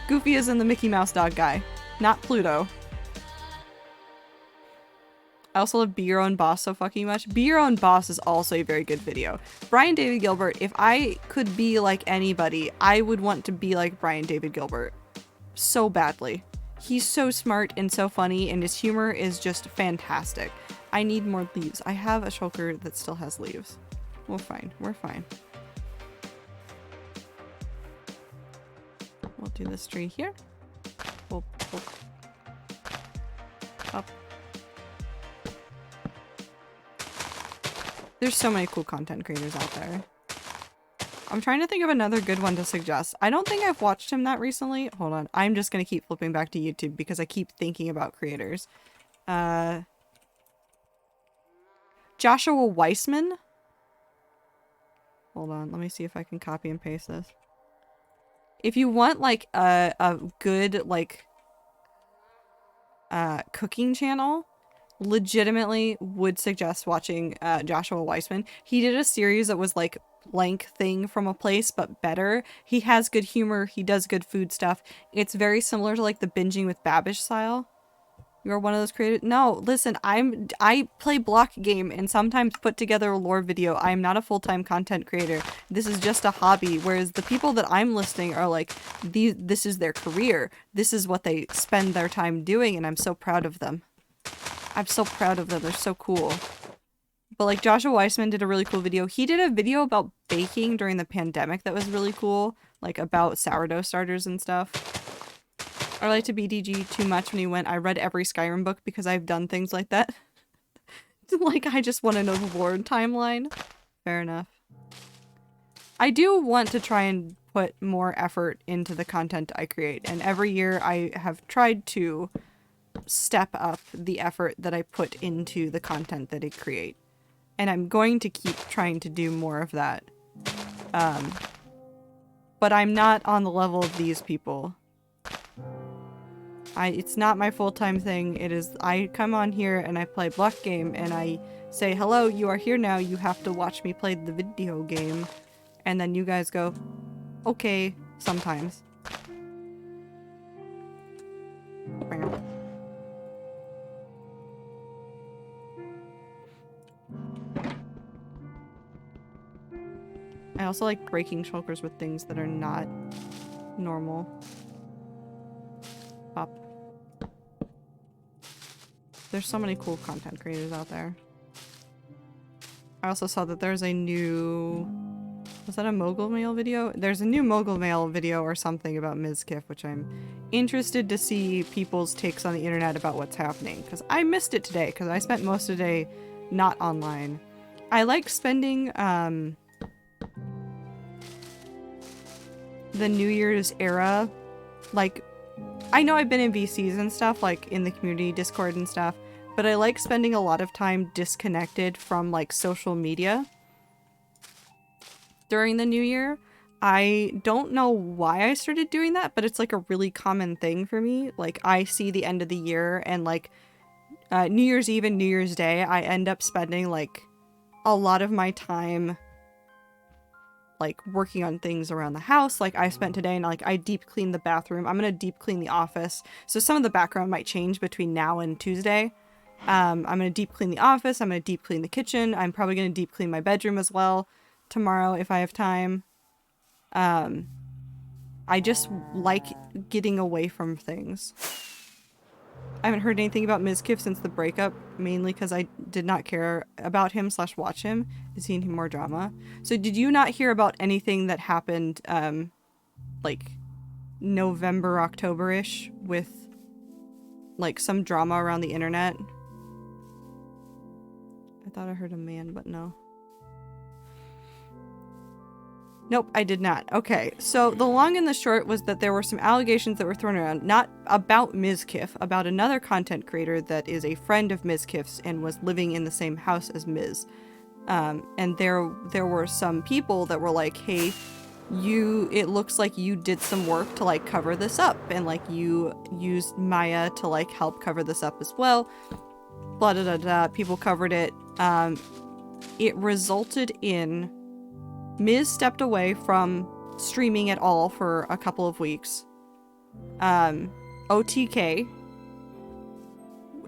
Goofy is in the Mickey Mouse dog guy, not Pluto. I also love Be Your Own Boss so fucking much. Be Your Own Boss is also a very good video. Brian David Gilbert, if I could be like anybody, I would want to be like Brian David Gilbert. So badly. He's so smart and so funny, and his humor is just fantastic. I need more leaves. I have a shulker that still has leaves. We're fine. We're fine. We'll do this tree here. We'll up. There's so many cool content creators out there. I'm trying to think of another good one to suggest. I don't think I've watched him that recently. Hold on. I'm just going to keep flipping back to YouTube because I keep thinking about creators. Joshua Weissman. Hold on. Let me see if I can copy and paste this. If you want like a good like cooking channel, legitimately would suggest watching Joshua Weissman. He did a series that was like blank thing from a place but better. He has good humor, he does good food stuff. It's very similar to like the Binging with Babish style. You're one of those creators. No, listen, I play block game and sometimes put together a lore video. I am not a full-time content creator. This is just a hobby, whereas the people that I'm listing are like this is their career. This is what they spend their time doing, and I'm so proud of them. I'm so proud of them. They're so cool. But like Joshua Weissman did a really cool video. He did a video about baking during the pandemic that was really cool, like about sourdough starters and stuff. I like to BDG too much when he went, I read every Skyrim book because I've done things like that. Like, I just want to know the lore timeline. Fair enough. I do want to try and put more effort into the content I create, and every year I have tried to step up the effort that I put into the content that I create. And I'm going to keep trying to do more of that. But I'm not on the level of these people. It's not my full-time thing. It is, I come on here and I play block game and I say, hello, you are here now. You have to watch me play the video game. And then you guys go, okay, sometimes. I also like breaking shulkers with things that are not normal. Pop. There's so many cool content creators out there. I also saw that there's a new... Was that a Mogul Mail video? There's a new Mogul Mail video or something about Mizkif, which I'm interested to see people's takes on the internet about what's happening. Because I missed it today, because I spent most of the day not online. I like spending the New Year's era, like, I know I've been in VCs and stuff, like in the community Discord and stuff, but I like spending a lot of time disconnected from like social media during the new year. I don't know why I started doing that, but it's like a really common thing for me. Like I see the end of the year and like New Year's Eve and New Year's Day, I end up spending like a lot of my time like working on things around the house. Like I spent today and like I deep cleaned the bathroom. I'm gonna deep clean the office. So some of the background might change between now and Tuesday. I'm gonna deep clean the office. I'm gonna deep clean the kitchen. I'm probably gonna deep clean my bedroom as well tomorrow if I have time. I just like getting away from things. I haven't heard anything about Mizkif since the breakup, mainly because I did not care about him / watch him. Is he any more drama? So did you not hear about anything that happened, like, November, October-ish with, like, some drama around the internet? I thought I heard a man, but no. Nope, I did not. Okay, so the long and the short was that there were some allegations that were thrown around, not about Mizkif, about another content creator that is a friend of Mizkif's and was living in the same house as Miz. And there were some people that were like, hey, it looks like you did some work to like cover this up, and like you used Maya to like help cover this up as well. Blah, da, da, da. People covered it. It resulted in Miz stepped away from streaming at all for a couple of weeks. OTK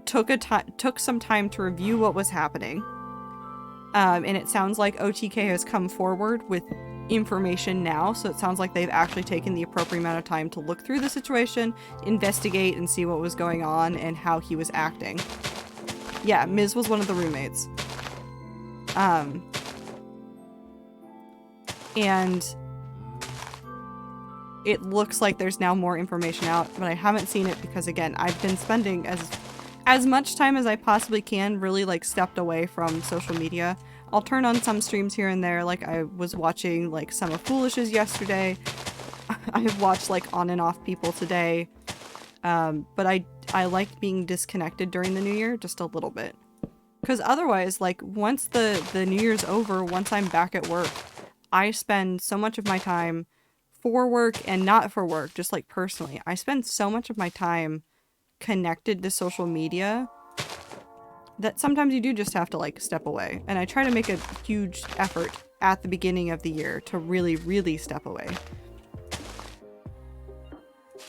took some time to review what was happening. And it sounds like OTK has come forward with information now, so it sounds like they've actually taken the appropriate amount of time to look through the situation, investigate, and see what was going on and how he was acting. Yeah, Miz was one of the roommates. And it looks like there's now more information out, but I haven't seen it because, again, I've been spending as much time as I possibly can really, like, stepped away from social media. I'll turn on some streams here and there, like I was watching, like, some of Foolish's yesterday. I've watched, like, on and off people today. But I like being disconnected during the new year just a little bit. Because otherwise, like, once the new year's over, once I'm back at work, I spend so much of my time for work and not for work, just like personally. I spend so much of my time connected to social media that sometimes you do just have to like step away. And I try to make a huge effort at the beginning of the year to really, really step away.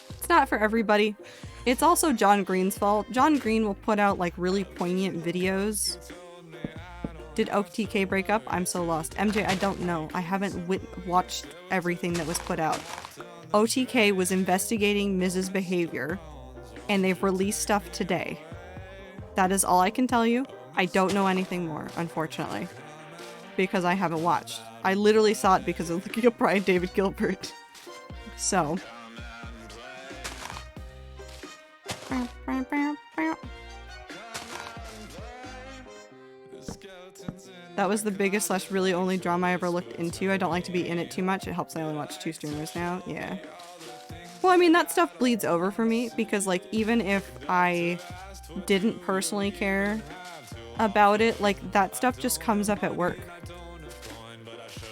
It's not for everybody. It's also John Green's fault. John Green will put out like really poignant videos. Did OTK break up? I'm so lost. MJ, I don't know. I haven't watched everything that was put out. OTK was investigating Miz's behavior, and they've released stuff today. That is all I can tell you. I don't know anything more, unfortunately, because I haven't watched. I literally saw it because of looking up Brian David Gilbert. So. That was the biggest / really only drama I ever looked into. I don't like to be in it too much. It helps I only watch 2 streamers now. Yeah. Well, I mean, that stuff bleeds over for me because, like, even if I didn't personally care about it, like, that stuff just comes up at work.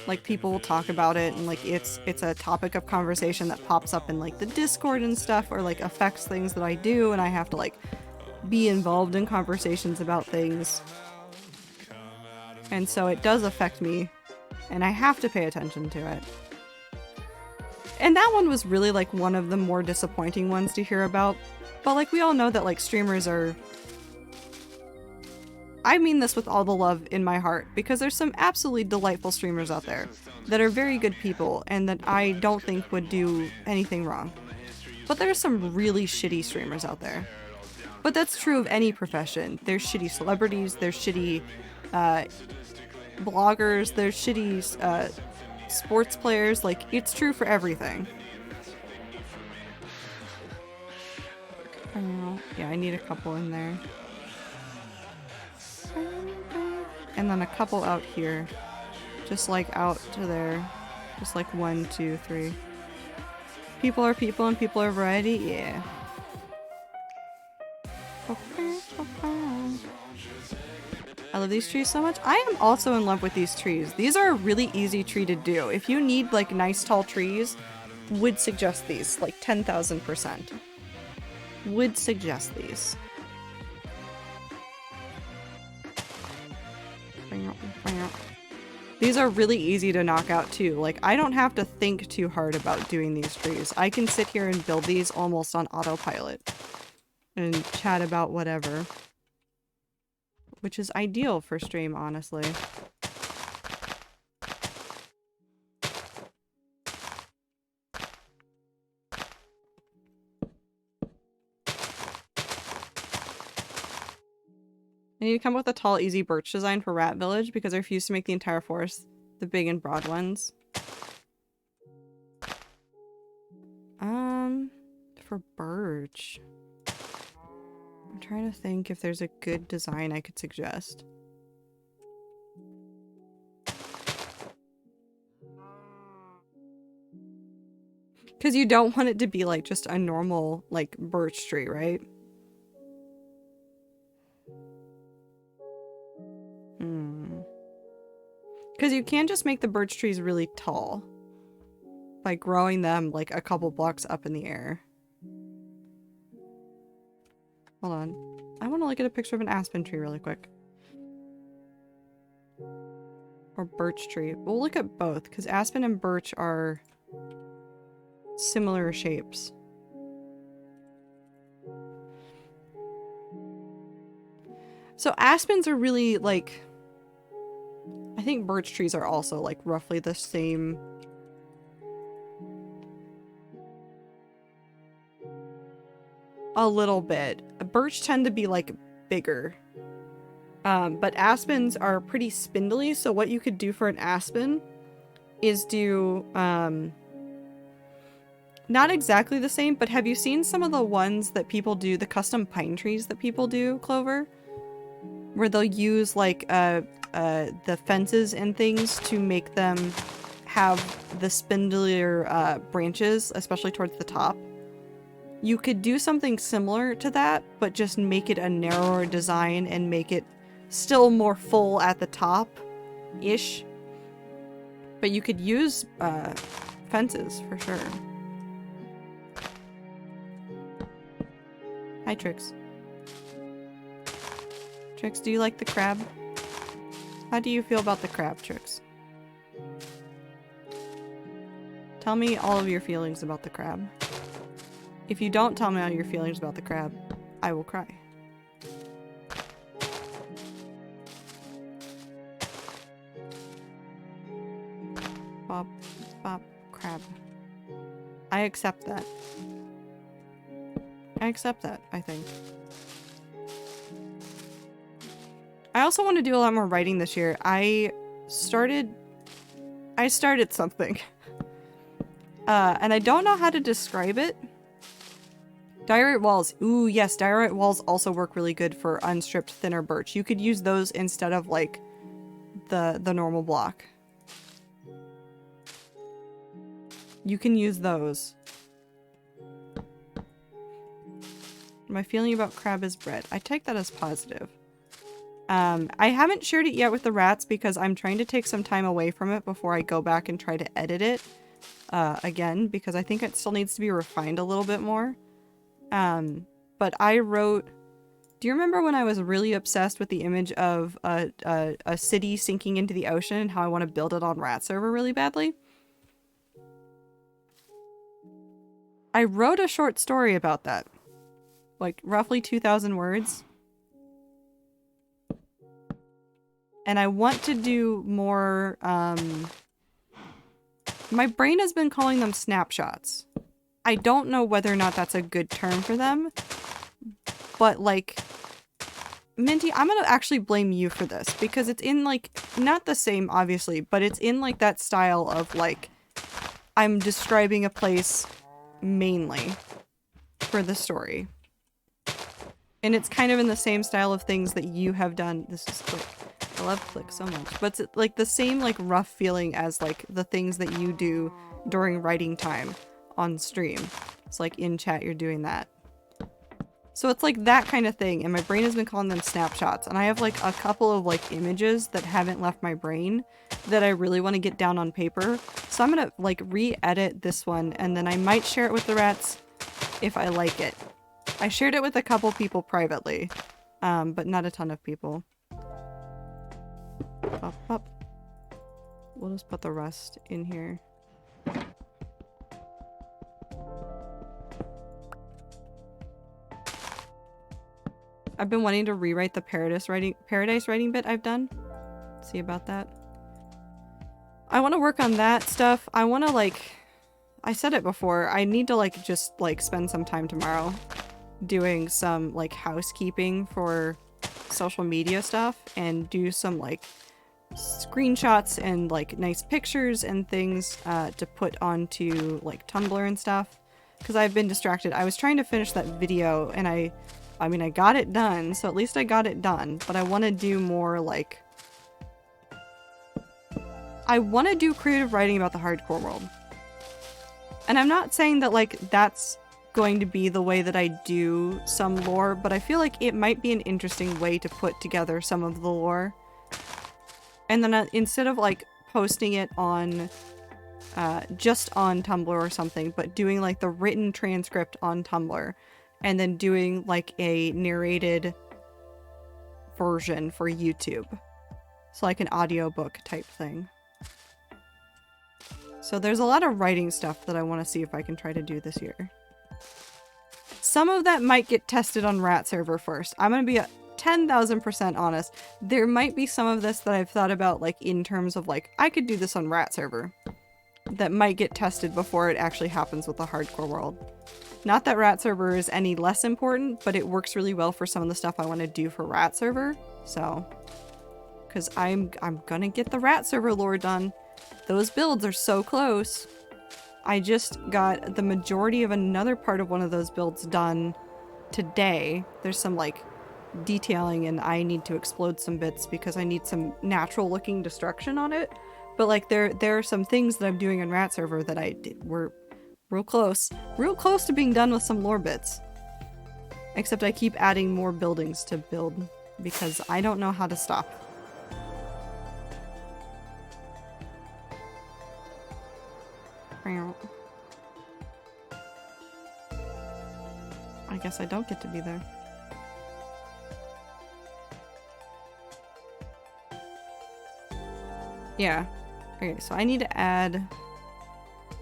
Like, people will talk about it and, like, it's a topic of conversation that pops up in, like, the Discord and stuff, or, like, affects things that I do, and I have to, like, be involved in conversations about things. And so it does affect me, and I have to pay attention to it. And that one was really, like, one of the more disappointing ones to hear about. But, like, we all know that, like, streamers are... I mean this with all the love in my heart, because there's some absolutely delightful streamers out there that are very good people and that I don't think would do anything wrong. But there's some really shitty streamers out there. But that's true of any profession. There's shitty celebrities, there's shitty bloggers, there's shitty sports players. Like, it's true for everything. Yeah, I need a couple in there. And then a couple out here. Just like out to there. Just like 1, 2, 3. People are people and people are variety? Yeah. I love these trees so much. I am also in love with these trees. These are a really easy tree to do. If you need like nice tall trees, would suggest these, like 10,000%. Would suggest these. These are really easy to knock out too. Like, I don't have to think too hard about doing these trees. I can sit here and build these almost on autopilot and chat about whatever. Which is ideal for stream, honestly. I need to come up with a tall, easy birch design for Rat Village because I refuse to make the entire forest the big and broad ones. For birch. I'm trying to think if there's a good design I could suggest. Because you don't want it to be like just a normal, like, birch tree, right? Because you can just make the birch trees really tall by growing them like a couple blocks up in the air. Hold on. I want to look at a picture of an aspen tree really quick. Or birch tree. We'll look at both because aspen and birch are similar shapes. So aspens are really like... I think birch trees are also like roughly the same. A little bit. Birch tend to be like bigger. But aspens are pretty spindly, so what you could do for an aspen is do not exactly the same, but have you seen some of the ones that people do, the custom pine trees that people do, Clover? Where they'll use like the fences and things to make them have the spindlier branches, especially towards the top. You could do something similar to that, but just make it a narrower design and make it still more full at the top-ish. But you could use fences for sure. Hi, Trix. Trix, do you like the crab? How do you feel about the crab, Trix? Tell me all of your feelings about the crab. If you don't tell me all your feelings about the crab, I will cry. Bop, bop, crab. I accept that. I accept that, I think. I also want to do a lot more writing this year. I started something. And I don't know how to describe it. Diorite walls. Ooh, yes, diorite walls also work really good for unstripped thinner birch. You could use those instead of like the normal block. You can use those. My feeling about crab is bread. I take that as positive. I haven't shared it yet with the rats because I'm trying to take some time away from it before I go back and try to edit it again, because I think it still needs to be refined a little bit more. But I wrote... Do you remember when I was really obsessed with the image of a city sinking into the ocean and how I want to build it on Rat Server really badly? I wrote a short story about that. Like, roughly 2,000 words. And I want to do more, my brain has been calling them snapshots. I don't know whether or not that's a good term for them. But, like, Minty, I'm gonna actually blame you for this. Because it's in, like, not the same, obviously, but it's in, like, that style of, like, I'm describing a place mainly for the story. And it's kind of in the same style of things that you have done. This is Click. I love Click so much. But it's like the same like rough feeling as like the things that you do during writing time on stream. It's like in chat you're doing that. So it's like that kind of thing, and my brain has been calling them snapshots, and I have like a couple of like images that haven't left my brain that I really want to get down on paper. So I'm gonna like re-edit this one, and then I might share it with the rats if I like it. I shared it with a couple people privately, but not a ton of people. Up. We'll just put the rest in here. I've been wanting to rewrite the paradise writing bit I've done. See about that. I want to work on that stuff. I want to like, I said it before, I need to like just like spend some time tomorrow doing some like housekeeping for social media stuff and do some like screenshots and like nice pictures and things to put onto like Tumblr and stuff, because I've been distracted. I was trying to finish that video and I mean, I got it done, so at least I got it done, but I want to do more, like... I want to do creative writing about the hardcore world. And I'm not saying that, like, that's going to be the way that I do some lore, but I feel like it might be an interesting way to put together some of the lore. And then instead of, like, posting it on... just on Tumblr or something, but doing, like, the written transcript on Tumblr. And then doing like a narrated version for YouTube. So like an audiobook type thing. So there's a lot of writing stuff that I want to see if I can try to do this year. Some of that might get tested on Rat Server first. I'm going to be 10,000% honest. There might be some of this that I've thought about like in terms of like, I could do this on Rat Server. That might get tested before it actually happens with the hardcore world. Not that Rat Server is any less important, but it works really well for some of the stuff I want to do for Rat Server. So, because I'm gonna get the Rat Server lore done. Those builds are so close. I just got the majority of another part of one of those builds done today. There's some like detailing and I need to explode some bits because I need some natural looking destruction on it. But like there are some things that I'm doing in Rat Server that were real close to being done with some lore bits. Except I keep adding more buildings to build because I don't know how to stop. I guess I don't get to be there. Yeah. Okay, so I need to add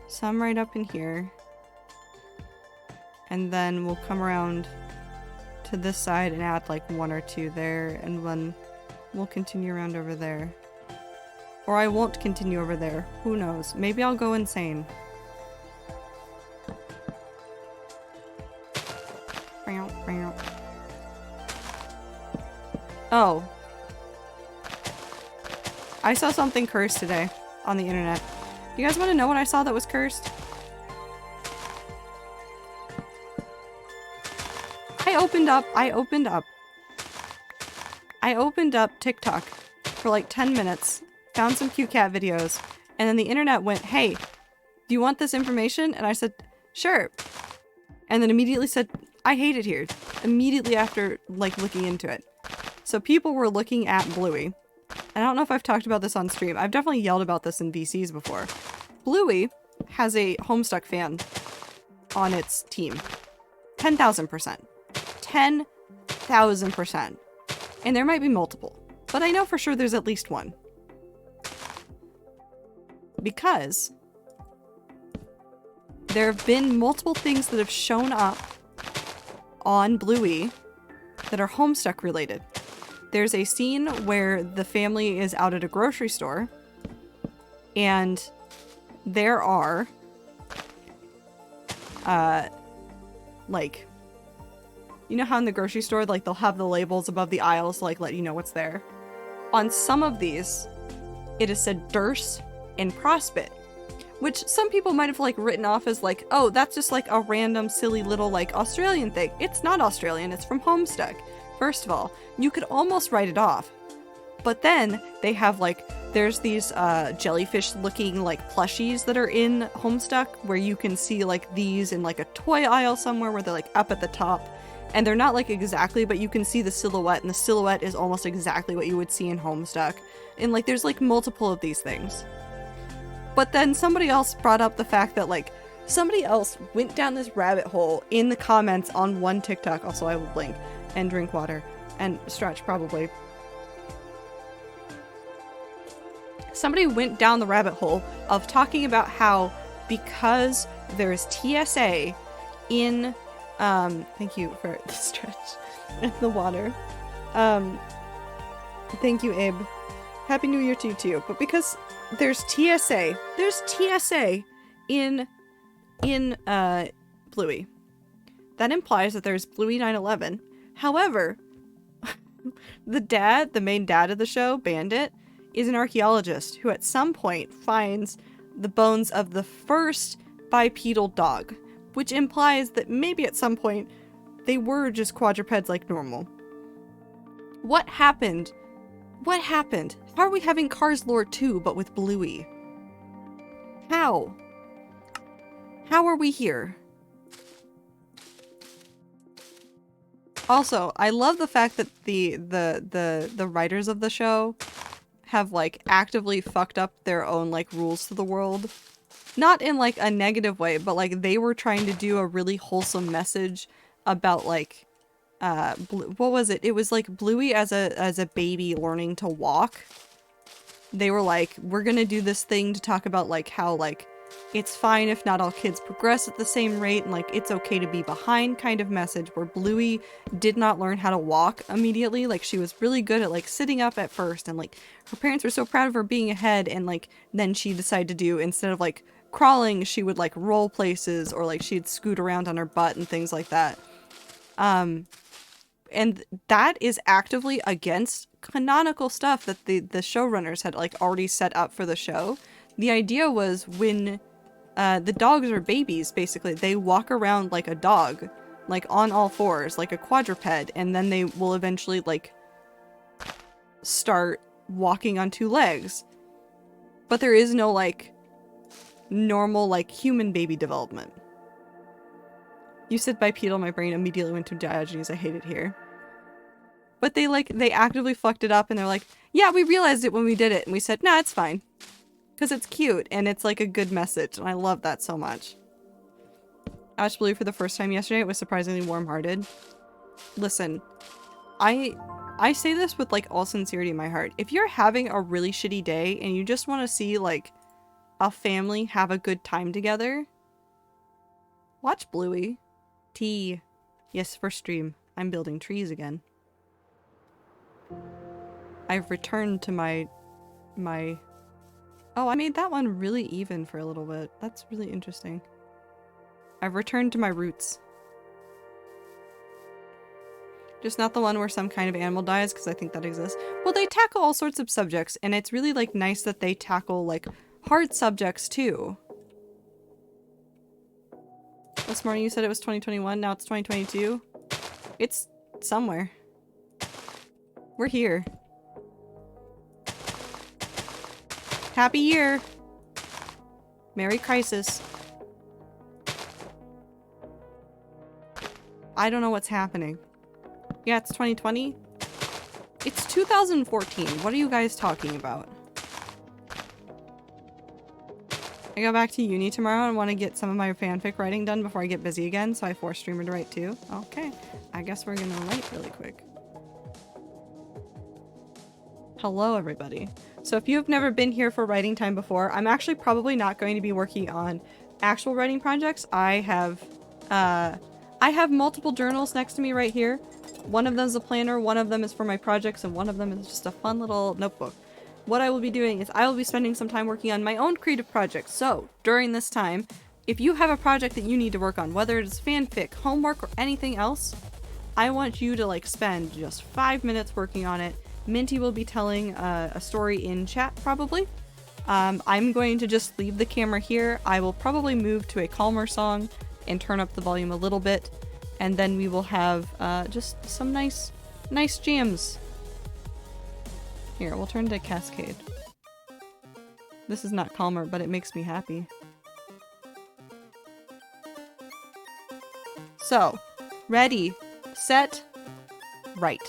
some right up in here. And then we'll come around to this side and add like one or two there, and then we'll continue around over there. Or I won't continue over there. Who knows? Maybe I'll go insane. Oh. I saw something cursed today on the internet. You guys want to know what I saw that was cursed? I opened up TikTok for like 10 minutes, found some cute cat videos, and then the internet went, "Hey, do you want this information?" And I said, "Sure." And then immediately said, "I hate it here." Immediately after like looking into it. So people were looking at Bluey. I don't know if I've talked about this on stream. I've definitely yelled about this in VCs before. Bluey has a Homestuck fan on its team. 10,000%. 10,000%. And there might be multiple, but I know for sure there's at least one. Because there have been multiple things that have shown up on Bluey that are Homestuck related. There's a scene where the family is out at a grocery store and there are like, you know how in the grocery store like they'll have the labels above the aisles to like let you know what's there? On some of these it is said Durst and Prospit, which some people might have like written off as like, oh, that's just like a random silly little like Australian thing. It's not Australian, it's from Homestuck. First of all, you could almost write it off. But then they have like, there's these jellyfish looking like plushies that are in Homestuck where you can see like these in like a toy aisle somewhere where they're like up at the top. And they're not like exactly, but you can see the silhouette, and the silhouette is almost exactly what you would see in Homestuck. And like there's like multiple of these things. But then somebody else brought up the fact that like somebody else went down this rabbit hole in the comments on one TikTok, also I will link, and drink water, and stretch probably. Somebody went down the rabbit hole of talking about how because there's TSA in, thank you for the stretch and the water. Thank you, Abe. Happy New Year to you too. But because there's TSA in Bluey. That implies that there's Bluey 9/11. However, the main dad of the show, Bandit, is an archaeologist who at some point finds the bones of the first bipedal dog, which implies that maybe at some point they were just quadrupeds like normal. What happened? What happened? How are we having Cars lore 2 but with Bluey? How? How are we here? Also, I love the fact that the writers of the show have like actively fucked up their own like rules to the world. Not in like a negative way, but like they were trying to do a really wholesome message about like what was it? It was like Bluey as a baby learning to walk. They were like, we're gonna do this thing to talk about like how like it's fine if not all kids progress at the same rate and like it's okay to be behind kind of message, where Bluey did not learn how to walk immediately. Like she was really good at like sitting up at first, and like her parents were so proud of her being ahead, and like then she decided to do, instead of like crawling, she would like roll places, or like she'd scoot around on her butt and things like that. And that is actively against canonical stuff that the showrunners had like already set up for the show. The idea was when the dogs are babies, basically, they walk around like a dog, like on all fours, like a quadruped, and then they will eventually like start walking on two legs. But there is no like normal like human baby development. You said bipedal, my brain immediately went to Diogenes. I hate it here. But they actively fucked it up, and they're like, yeah, we realized it when we did it, and we said, nah, it's fine. Because it's cute, and it's like a good message, and I love that so much. I watched Bluey for the first time yesterday. It was surprisingly warm-hearted. Listen, I say this with like all sincerity in my heart. If you're having a really shitty day, and you just want to see like a family have a good time together, watch Bluey. Tea. Yes, for stream. I'm building trees again. I've returned to my... Oh, I made that one really even for a little bit. That's really interesting. I've returned to my roots. Just not the one where some kind of animal dies, because I think that exists. Well, they tackle all sorts of subjects, and it's really like nice that they tackle like hard subjects too. This morning you said it was 2021, now it's 2022. It's somewhere. We're here. Happy year! Merry Crisis. I don't know what's happening. Yeah, it's 2020. It's 2014. What are you guys talking about? I go back to uni tomorrow and want to get some of my fanfic writing done before I get busy again, so I force streamer to write too. Okay, I guess we're gonna write really quick. Hello, everybody. So if you have never been here for writing time before, I'm actually probably not going to be working on actual writing projects. I have multiple journals next to me right here. One of them is a planner, one of them is for my projects, and one of them is just a fun little notebook. What I will be doing is I will be spending some time working on my own creative projects. So during this time, if you have a project that you need to work on, whether it's fanfic, homework, or anything else, I want you to like spend just 5 minutes working on it. Minty will be telling a story in chat probably. I'm going to just leave the camera here. I will probably move to a calmer song and turn up the volume a little bit, and then we will have just some nice jams. Here, we'll turn to Cascade. This is not calmer, but it makes me happy. So, ready, set, right.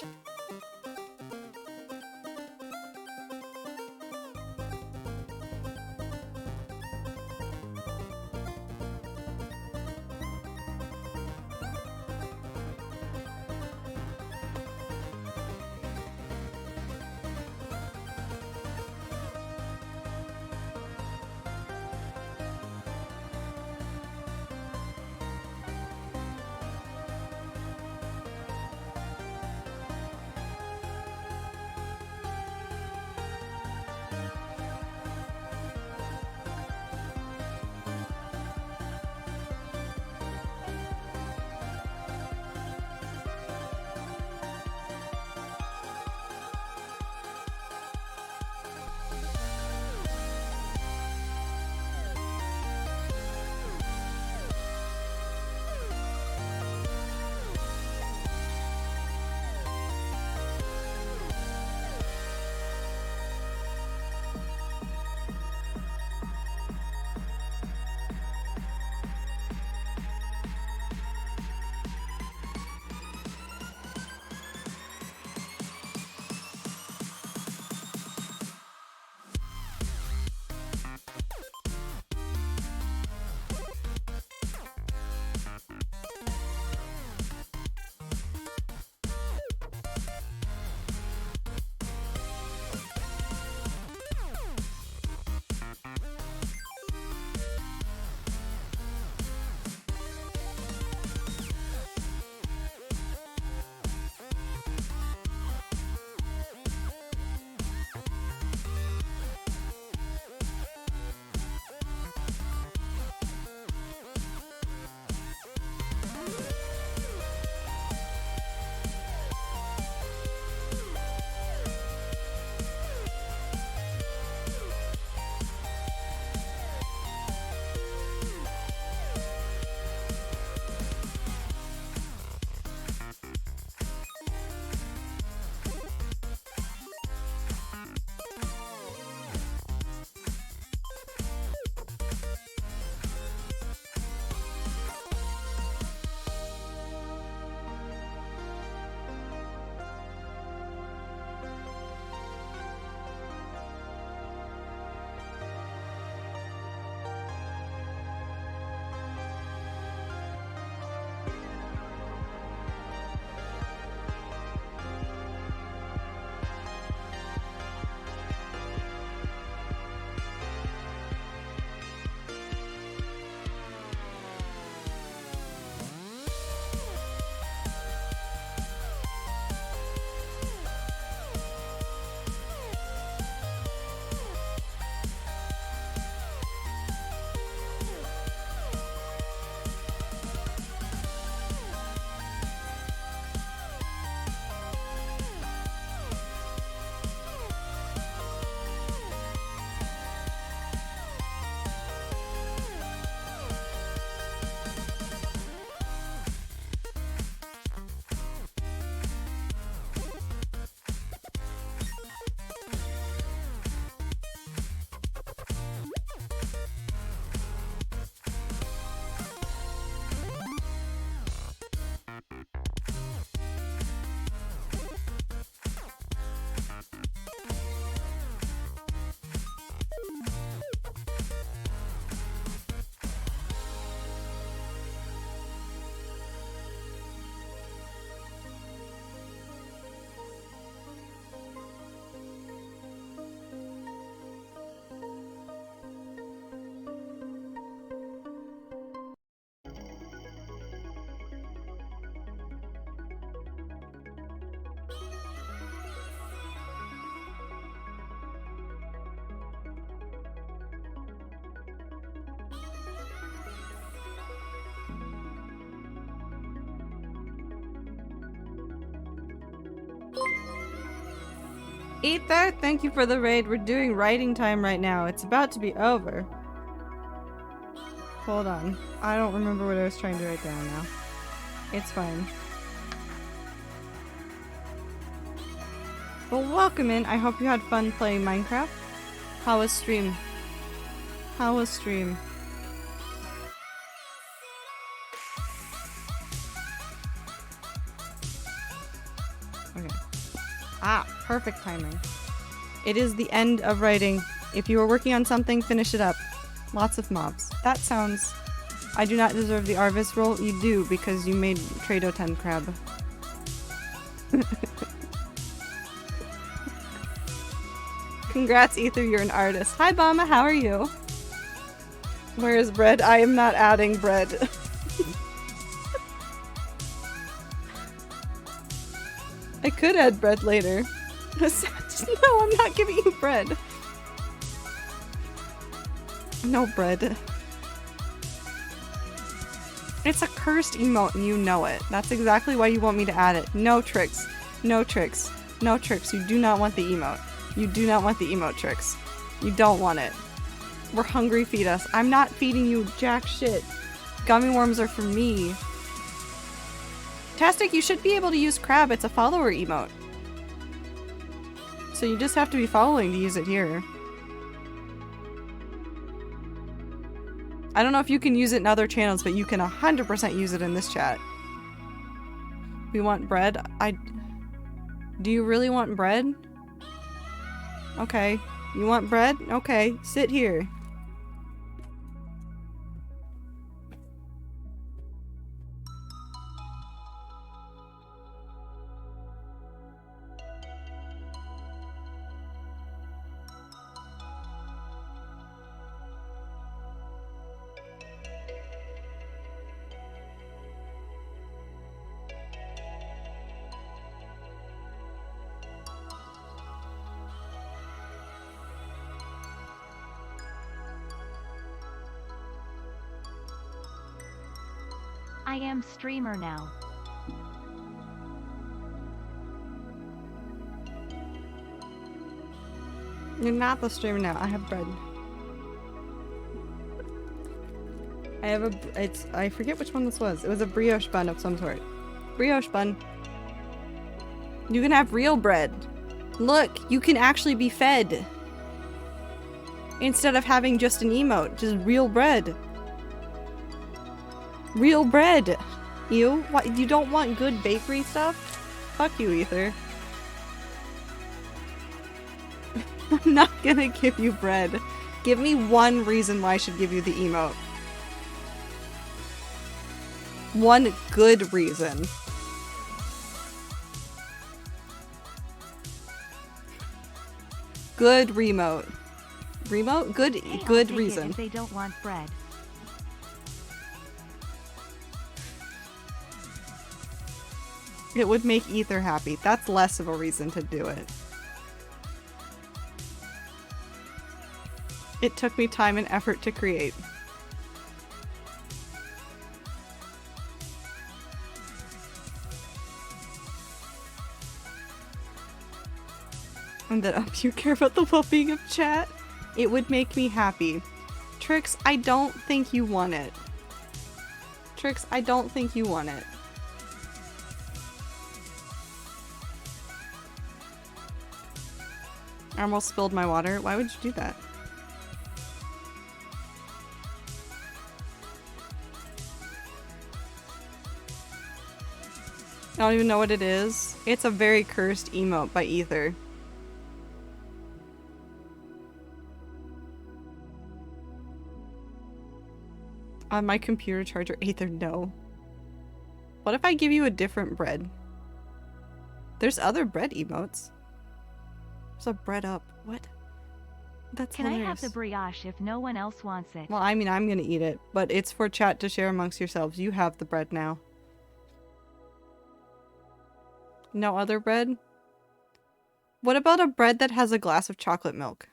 Ether, thank you for the raid. We're doing writing time right now. It's about to be over. Hold on. I don't remember what I was trying to write down now. It's fine. Well, welcome in. I hope you had fun playing Minecraft. How was stream? How was stream? Perfect timing. It is the end of writing. If you are working on something, finish it up. Lots of mobs. That sounds... I do not deserve the Arvis role. You do, because you made Trado 10 crab. Congrats, Ether, you're an artist. Hi, Bama, how are you? Where is bread? I am not adding bread. I could add bread later. No, I'm not giving you bread. No bread. It's a cursed emote and you know it. That's exactly why you want me to add it. No tricks. No tricks. No tricks. You do not want the emote. You do not want the emote tricks. You don't want it. We're hungry, feed us. I'm not feeding you jack shit. Gummy worms are for me. Tastic, you should be able to use crab. It's a follower emote. So you just have to be following to use it here. I don't know if you can use it in other channels, but you can 100% use it in this chat. We want bread? Do you really want bread? Okay. You want bread? Okay. Sit here. I am streamer now. You're not the streamer now. I have bread. I forget which one this was. It was a brioche bun of some sort. Brioche bun. You can have real bread. Look, you can actually be fed. Instead of having just an emote, just real bread. Real bread. You? What? You don't want good bakery stuff? Fuck you, Ether. I'm not gonna give you bread. Give me one reason why I should give you the emote. One good reason. Good remote. Remote? Good, Hey, good I'll take reason. It if they don't want bread. It would make Ether happy. That's less of a reason to do it. It took me time and effort to create. And that you care about the well-being of chat? It would make me happy. Trix, I don't think you want it. Trix, I don't think you want it. I almost spilled my water. Why would you do that? I don't even know what it is. It's a very cursed emote by Ether. On my computer charger, Ether, no. What if I give you a different bread? There's other bread emotes. There's a bread up. What? That's Can hilarious. I have the brioche if no one else wants it? Well, I mean, I'm gonna eat it, but it's for chat to share amongst yourselves. You have the bread now. No other bread? What about a bread that has a glass of chocolate milk?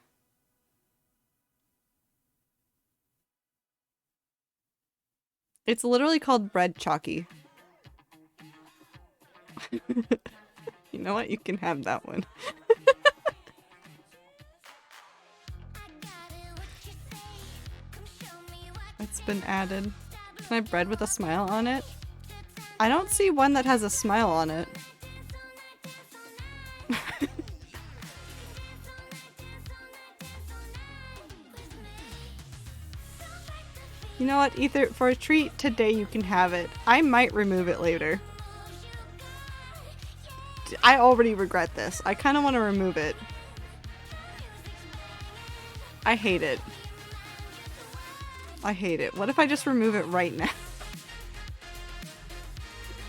It's literally called bread chalky. You know what? You can have that one. It's been added. Can I have bread with a smile on it? I don't see one that has a smile on it. You know what, Ether? For a treat today, you can have it. I might remove it later. I already regret this. I kind of want to remove it. I hate it. I hate it. What if I just remove it right now?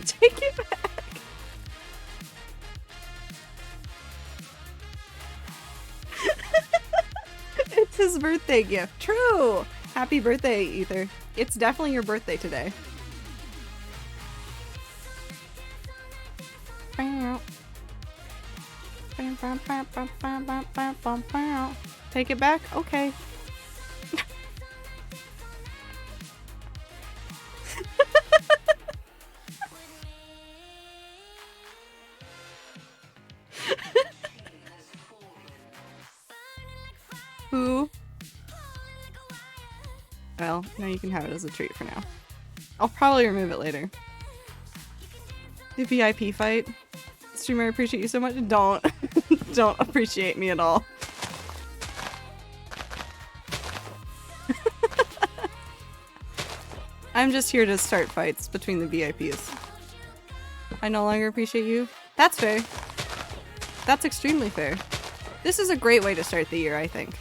Take it back. It's his birthday gift. True. Happy birthday, Ether. It's definitely your birthday today. Take it back? Okay. Who? Well, now you can have it as a treat for now. I'll probably remove it later. The VIP fight. Streamer, I appreciate you so much. Don't. Don't appreciate me at all. I'm just here to start fights between the VIPs. I no longer appreciate you. That's fair. That's extremely fair. This is a great way to start the year, I think.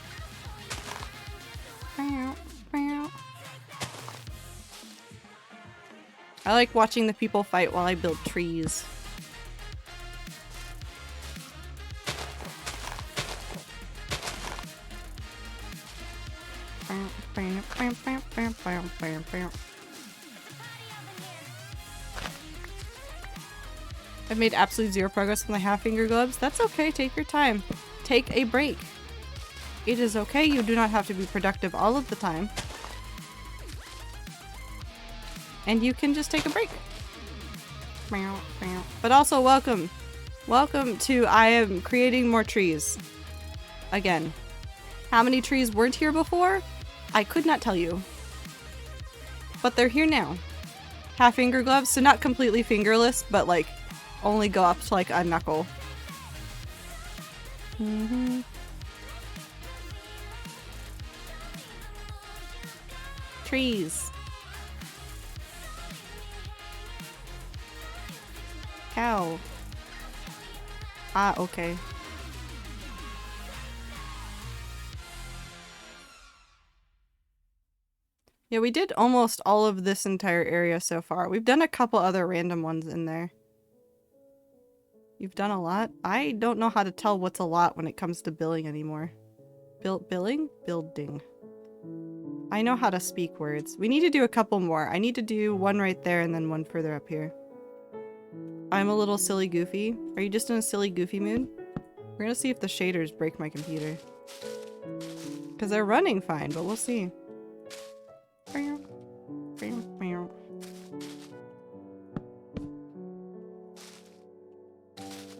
I like watching the people fight while I build trees. I've made absolute zero progress with my half-finger gloves. That's okay, take your time. Take a break. It is okay, you do not have to be productive all of the time. And you can just take a break. But also welcome. Welcome to I am creating more trees. Again. How many trees weren't here before? I could not tell you. But they're here now. Half-finger gloves, so not completely fingerless, but like only go up to like a knuckle. Trees. Cow. Ah, okay. Yeah, we did almost all of this entire area so far. We've done a couple other random ones in there. You've done a lot? I don't know how to tell what's a lot when it comes to billing anymore. Billing? Building. I know how to speak words. We need to do a couple more. I need to do one right there and then one further up here. I'm a little silly goofy. Are you just in a silly goofy mood? We're gonna see if the shaders break my computer. Because they're running fine, but we'll see.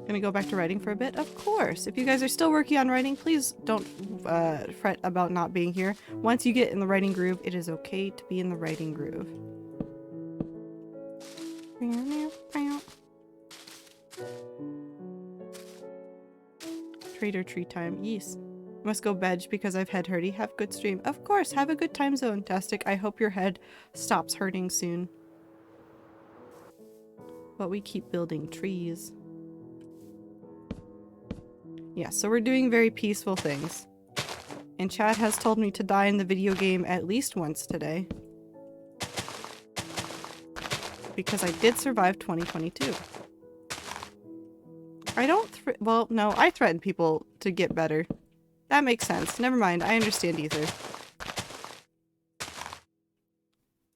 Gonna go back to writing for a bit? Of course! If you guys are still working on writing, please don't fret about not being here. Once you get in the writing groove, it is okay to be in the writing groove. Trader tree time. Yes. Must go bed because I've head hurty. Have good stream. Of course, have a good time zone, Tastic. I hope your head stops hurting soon. But we keep building trees. Yeah, so we're doing very peaceful things. And Chad has told me to die in the video game at least once today. Because I did survive 2022. I don't well, no, I threaten people to get better. That makes sense. Never mind, I understand Ether.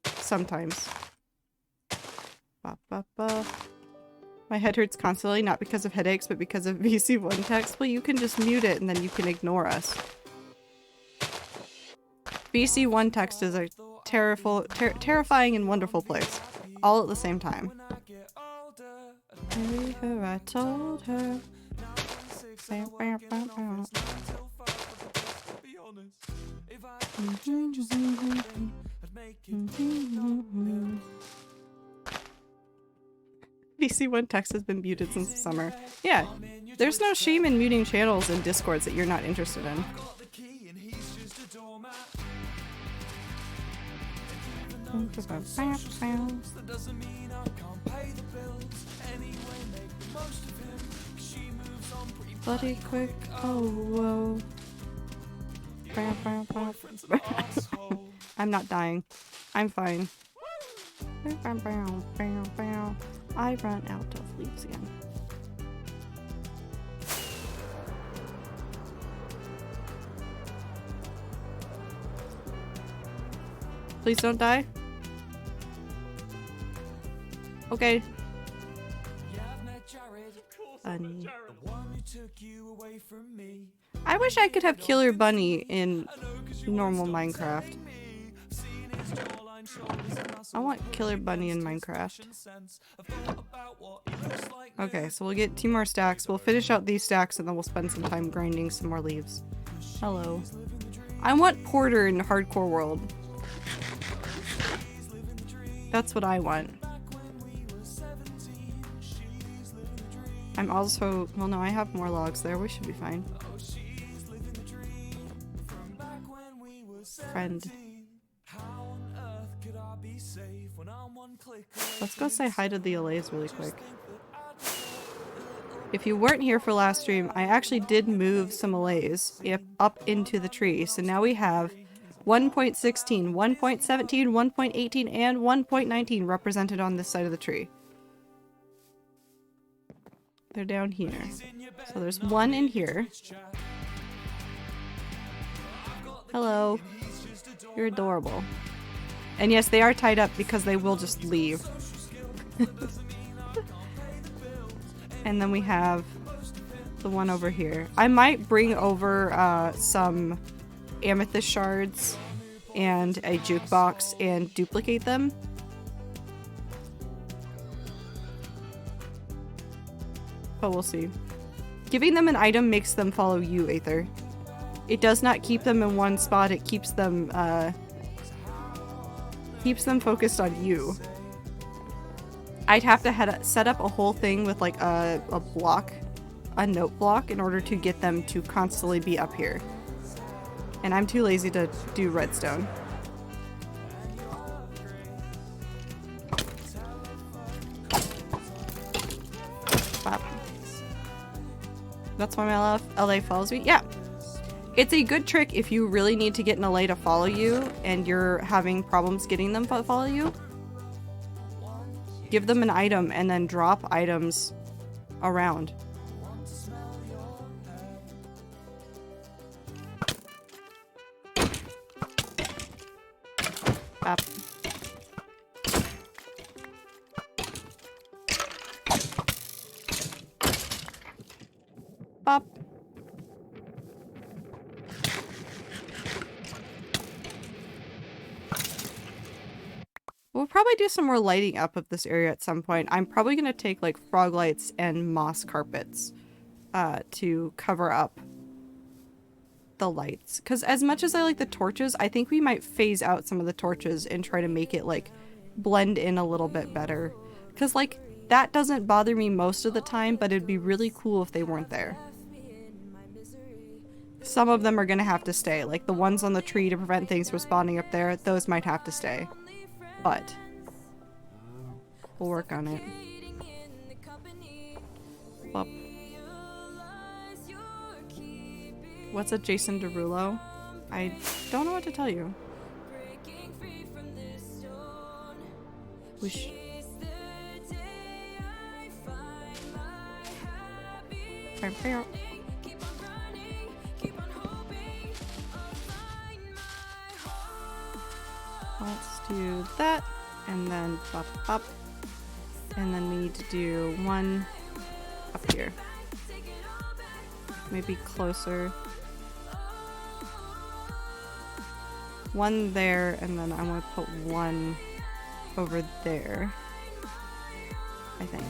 Sometimes. Ba, ba, ba. My head hurts constantly, not because of headaches, but because of VC1 text. Well, you can just mute it and then you can ignore us. VC1 text is a terrifying and wonderful place. All at the same time. I told her. VC1 text has been muted since the summer. Yeah, there's no shame in muting channels and discords that you're not interested in. Bloody quick. Oh, whoa. Bow, bow, bow. I'm not dying. I'm fine. Bow, bow, bow, bow. I run out of leaves again. Please don't die. Okay. Bunny. I wish I could have Killer Bunny in normal Minecraft. I want Killer Bunny in Minecraft. Okay, so we'll get 2 more stacks. We'll finish out these stacks and then we'll spend some time grinding some more leaves. Hello. I want Porter in Hardcore World. That's what I want. I'm also... Well, no, I have more logs there. We should be fine. Friend. Let's go say hi to the Allays really quick. If you weren't here for last stream, I actually did move some Allays up into the tree. So now we have 1.16, 1.17, 1.18, and 1.19 represented on this side of the tree. They're down here. So there's one in here. Hello. You're adorable. And yes, they are tied up because they will just leave. And then we have the one over here. I might bring over some amethyst shards and a jukebox and duplicate them. But we'll see. Giving them an item makes them follow you, Aether. It does not keep them in one spot, it keeps them focused on you. I'd have to set up a whole thing with like a block, a note block, in order to get them to constantly be up here. And I'm too lazy to do redstone. Bop. That's why my LA follows me? Yeah. It's a good trick if you really need to get an LA to follow you and you're having problems getting them to follow you. Give them an item and then drop items around. Bop. Bop. We'll probably do some more lighting up of this area at some point. I'm probably going to take like frog lights and moss carpets to cover up the lights. Because as much as I like the torches, I think we might phase out some of the torches and try to make it like blend in a little bit better. Because like that doesn't bother me most of the time, but it'd be really cool if they weren't there. Some of them are going to have to stay. Like the ones on the tree to prevent things from spawning up there, those might have to stay. But we'll work on it. Well, what's a Jason Derulo? I don't know what to tell you. We should... Let's do that, and then pop up, and then we need to do one up here. Maybe closer. One there, and then I want to put one over there, I think.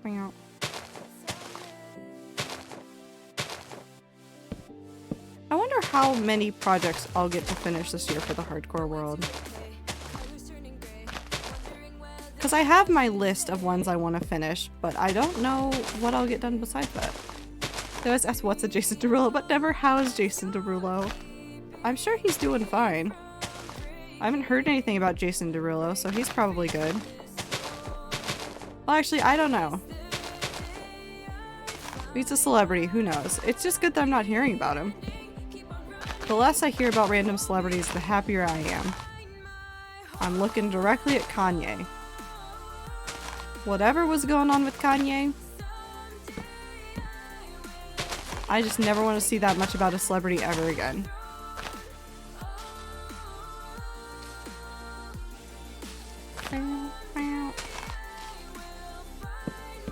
Bring out. I wonder how many projects I'll get to finish this year for the hardcore world. Because I have my list of ones I want to finish, but I don't know what I'll get done besides that. They always ask what's a Jason Derulo, but never how is Jason Derulo. I'm sure he's doing fine. I haven't heard anything about Jason Derulo, so he's probably good. Well, actually, I don't know. He's a celebrity, who knows? It's just good that I'm not hearing about him. The less I hear about random celebrities, the happier I am. I'm looking directly at Kanye. Whatever was going on with Kanye, I just never want to see that much about a celebrity ever again.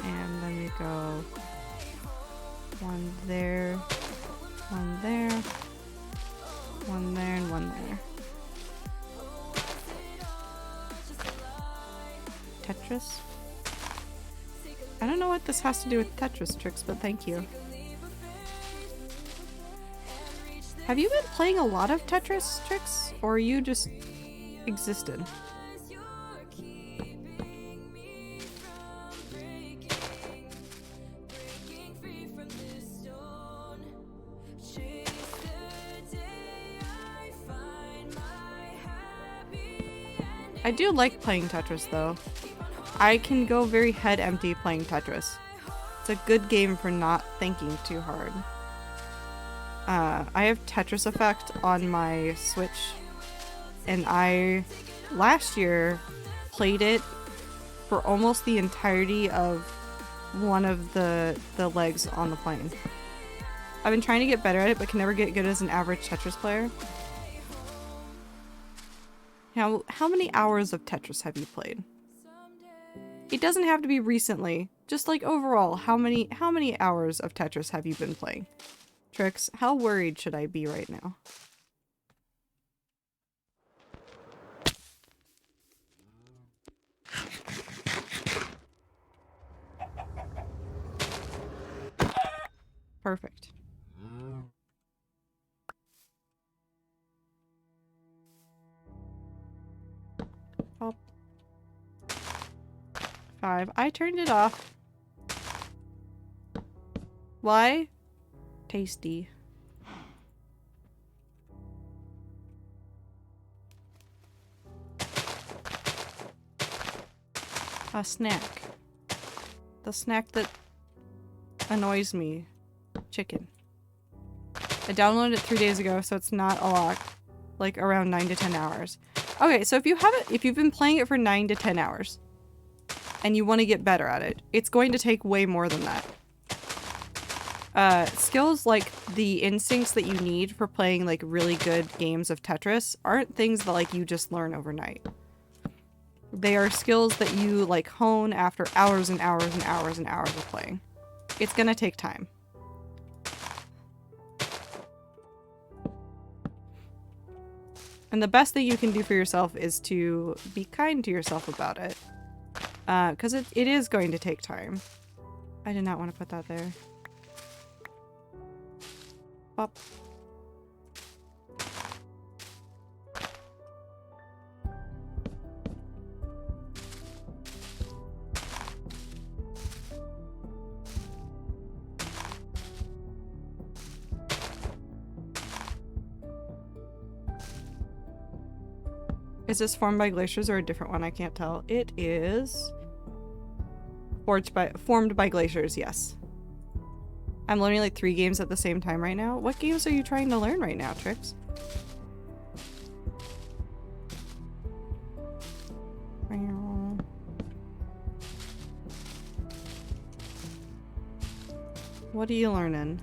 And then we go one there, one there, one there, and one there. Tetris? I don't know what this has to do with Tetris tricks, but thank you. Have you been playing a lot of Tetris tricks, or you just existed? I do like playing Tetris though. I can go very head empty playing Tetris. It's a good game for not thinking too hard. I have Tetris Effect on my Switch, and I last year played it for almost the entirety of one of the legs on the plane. I've been trying to get better at it, but can never get good as an average Tetris player. Now, how many hours of Tetris have you played? It doesn't have to be recently. Just like overall, how many hours of Tetris have you been playing? Trix, how worried should I be right now? Perfect. Oh. 5. I turned it off. Why? Tasty. A snack. The snack that annoys me. Chicken. I downloaded it 3 days ago, so it's not a lot. Like around 9 to 10 hours. Okay, so if you've been playing it for 9 to 10 hours and you want to get better at it, it's going to take way more than that. Skills like the instincts that you need for playing like really good games of Tetris aren't things that like you just learn overnight. They are skills that you like hone after hours and hours and hours and hours of playing. It's gonna take time. And the best thing you can do for yourself is to be kind to yourself about it. Because it is going to take time. I did not want to put that there. Pop. Is this formed by glaciers or a different one? I can't tell. It is formed by glaciers, yes. I'm learning like 3 games at the same time right now. What games are you trying to learn right now, Trix? What are you learning?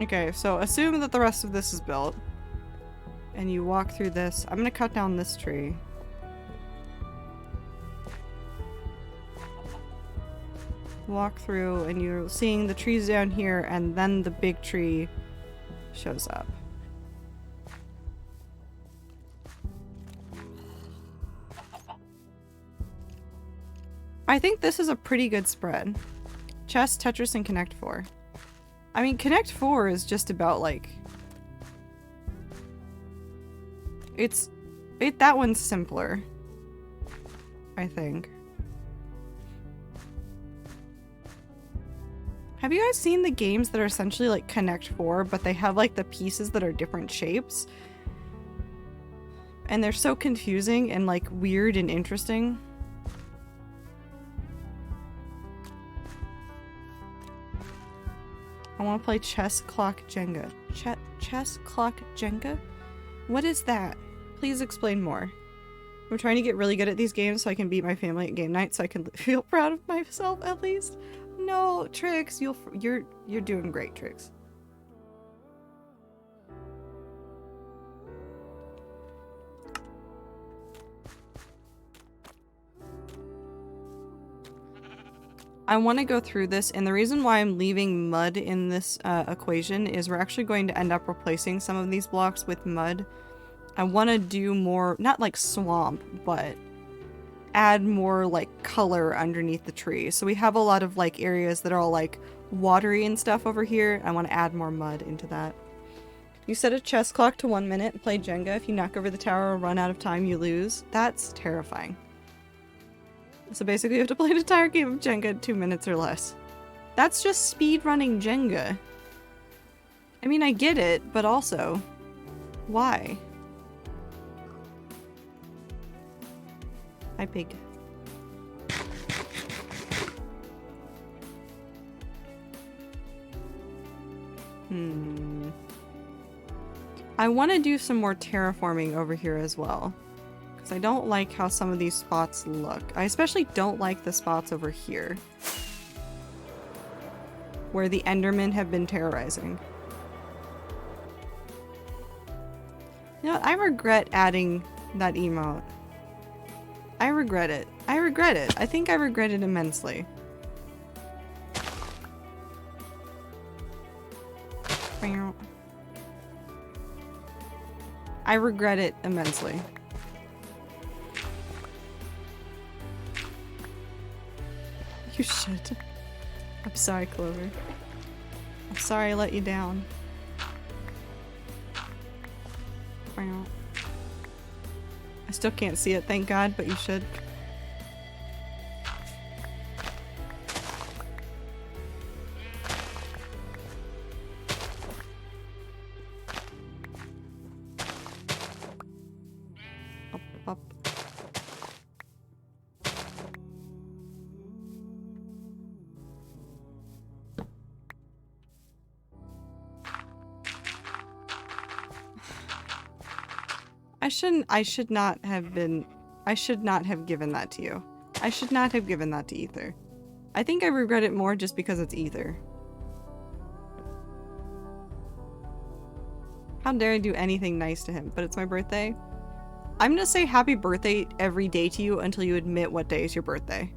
Okay, so assume that the rest of this is built. And you walk through this. I'm gonna cut down this tree. Walk through and you're seeing the trees down here and then the big tree shows up. I think this is a pretty good spread. Chess, Tetris, and Connect 4. I mean, Connect 4 is just about, like... It's That one's simpler, I think. Have you guys seen the games that are essentially like Connect 4, but they have like the pieces that are different shapes? And they're so confusing and like weird and interesting. I want to play Chess Clock Jenga. Chess Clock Jenga? What is that? Please explain more. I'm trying to get really good at these games so I can beat my family at game night so I can feel proud of myself at least. No, Trix, you're doing great, Trix. I want to go through this, and the reason why I'm leaving mud in this equation is we're actually going to end up replacing some of these blocks with mud. I want to do more, not like swamp, but add more like color underneath the tree. So we have a lot of like areas that are all like watery and stuff over here. I want to add more mud into that. You set a chess clock to 1 minute and play Jenga. If you knock over the tower or run out of time, you lose. That's terrifying. So basically you have to play an entire game of Jenga in 2 minutes or less. That's just speed running Jenga. I mean, I get it, but also, why? Hi, pig. I want to do some more terraforming over here as well. Because I don't like how some of these spots look. I especially don't like the spots over here. Where the Endermen have been terrorizing. You know what? I regret adding that emote. I regret it. I regret it. I think I regret it immensely. I regret it immensely. You should. I'm sorry, Clover. I'm sorry I let you down. I still can't see it, thank God, but you should. Up, up. I should not have given that to you. I should not have given that to Ether. I think I regret it more just because it's Ether. How dare I do anything nice to him, but it's my birthday? I'm gonna say happy birthday every day to you until you admit what day is your birthday.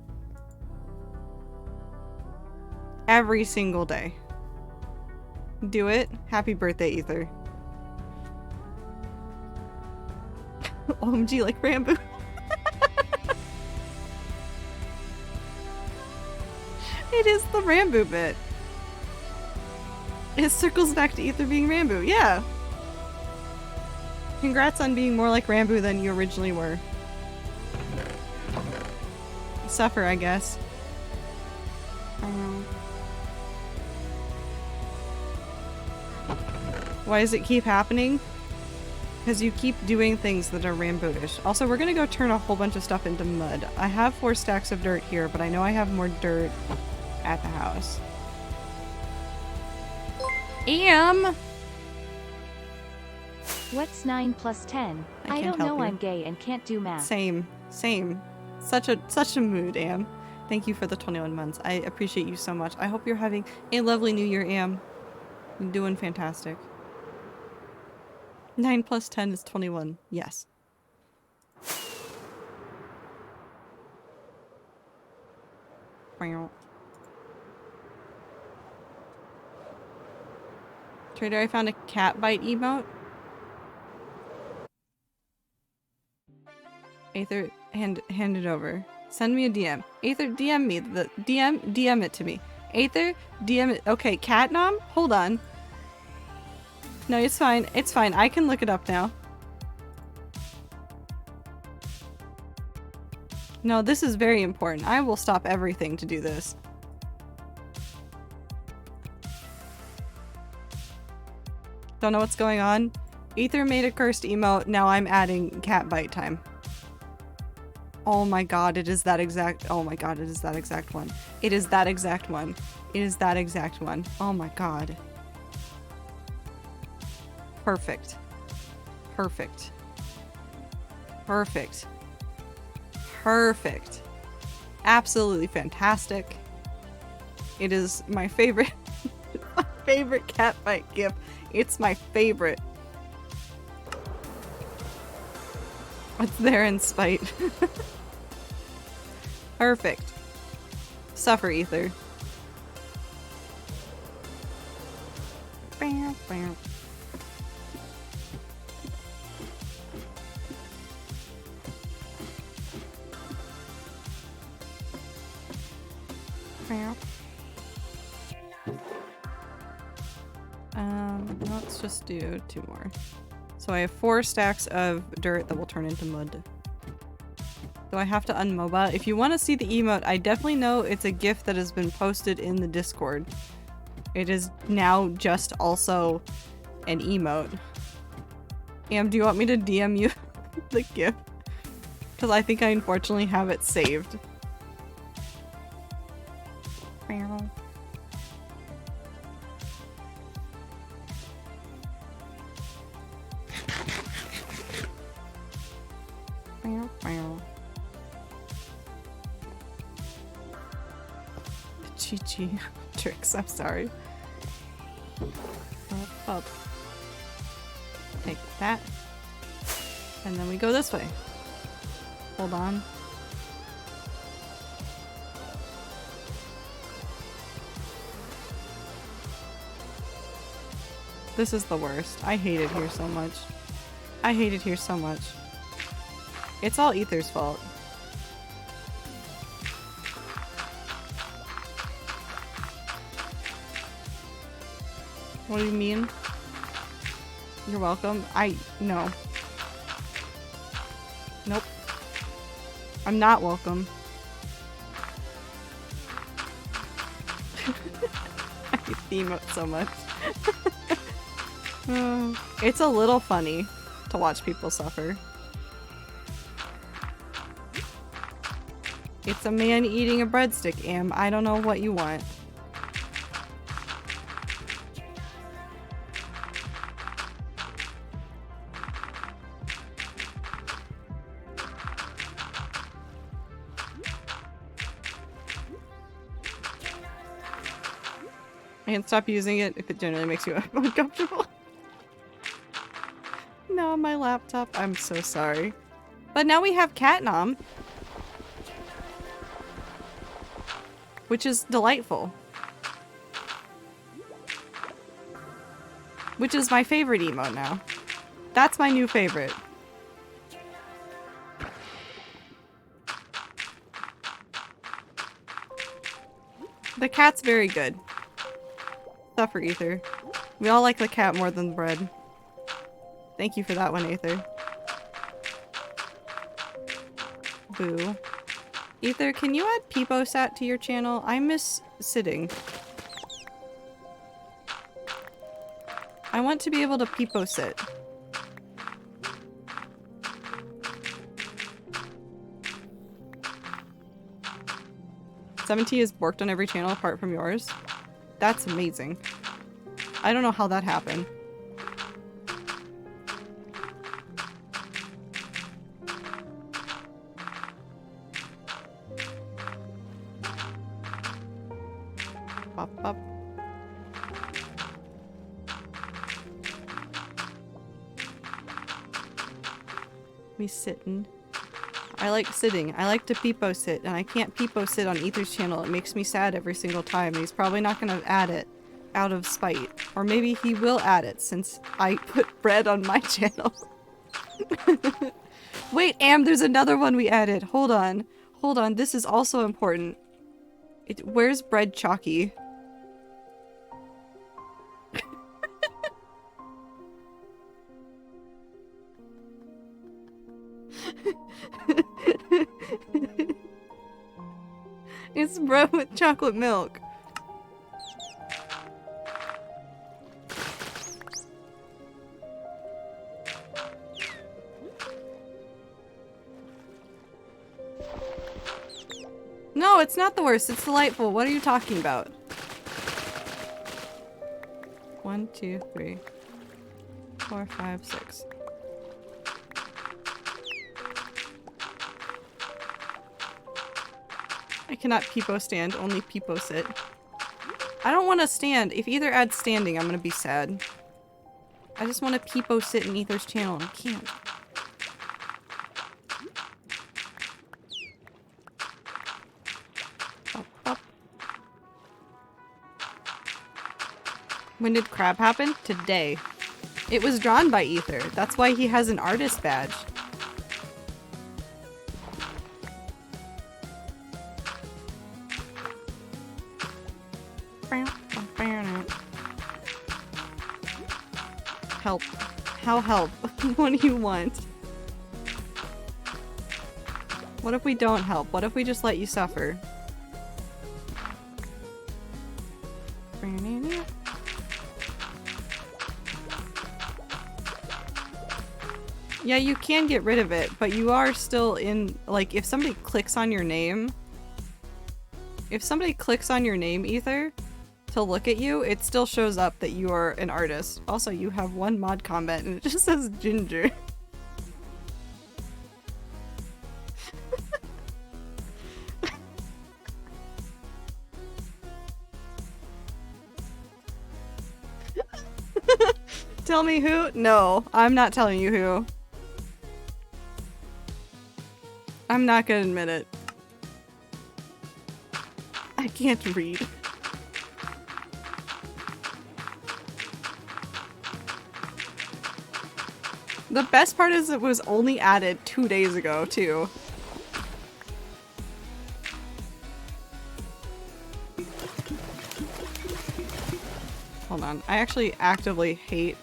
Every single day. Do it. Happy birthday, Ether. OMG, like Rambo. It is the Rambo bit. It circles back to Ether being Rambo. Yeah. Congrats on being more like Rambo than you originally were. Suffer, I guess. Why does it keep happening? Because you keep doing things that are Rambo-ish. Also, we're gonna go turn a whole bunch of stuff into mud. I have 4 stacks of dirt here, but I know I have more dirt at the house. What's 9 plus 10? I can't don't help know, you. I'm gay and can't do math. Same. Such a mood, Am. Thank you for the 21 months. I appreciate you so much. I hope you're having a lovely new year, Am. You're doing fantastic. 9 plus 10 is 21. Yes. Trader, I found a cat bite emote. Aether, hand it over. Send me a DM. Aether, DM me. DM it to me. Aether, DM it. Okay, Catnom? Hold on. No, it's fine. It's fine. I can look it up now. No, this is very important. I will stop everything to do this. Don't know what's going on. Ether made a cursed emote. Now I'm adding cat bite time. Oh my god, it is that exact. Oh my god, it is that exact one. It is that exact one. It is that exact one. Oh my god. Perfect. Perfect. Perfect. Perfect. Absolutely fantastic. It is my favorite. My favorite cat bite gif. It's my favorite. It's there in spite. Perfect. Suffer, Ether. Bam, bam. Bam. Let's just do 2 more. So I have 4 stacks of dirt that will turn into mud. So I have to unmoba. If you want to see the emote, I definitely know it's a GIF that has been posted in the Discord. It is now just also an emote. Am, do you want me to DM you the GIF? Because I think I unfortunately have it saved. Chi-chi tricks, I'm sorry. Up. Take that. And then we go this way. Hold on. This is the worst. I hate it here so much. I hate it here so much. It's all Ether's fault. What do you mean? You're welcome. No. Nope. I'm not welcome. I hate the emote so much. It's a little funny to watch people suffer. It's a man eating a breadstick, Am. I don't know what you want. I can stop using it if it generally makes you uncomfortable. No, my laptop. I'm so sorry. But now we have Catnom. Which is delightful. Which is my favorite emote now. That's my new favorite. The cat's very good. Suffer, Ether. We all like the cat more than the bread. Thank you for that one, Ether. Boo. Ether, can you add PeepoSat to your channel? I miss sitting. I want to be able to Peepo sit. Seventy is borked on every channel apart from yours. That's amazing. I don't know how that happened. Pop up. Me sitting. I like sitting. I like to Peepo sit, and I can't Peepo sit on Ether's channel. It makes me sad every single time. He's probably not gonna add it out of spite. Or maybe he will add it since I put bread on my channel. Wait, Am, there's another one we added. Hold on. Hold on, this is also important. Where's Bread Chalky? It's bread with chocolate milk. No, it's not the worst. It's delightful. What are you talking about? 1, 2, 3, 4, 5, 6. I cannot peepo stand, only peepo sit. I don't want to stand. If Ether adds standing, I'm gonna be sad. I just want to peepo sit in Ether's channel and I can't. Up, up. When did Crab happen? Today. It was drawn by Ether. That's why he has an artist badge. Help. How help? What do you want? What if we don't help? What if we just let you suffer? Yeah, you can get rid of it, but you are still in, like, if somebody clicks on your name, Ether, to look at you, it still shows up that you are an artist. Also, you have one mod comment and it just says Ginger. Tell me who? No, I'm not telling you who. I'm not gonna admit it. I can't read. The best part is it was only added 2 days ago, too. Hold on. I actually actively hate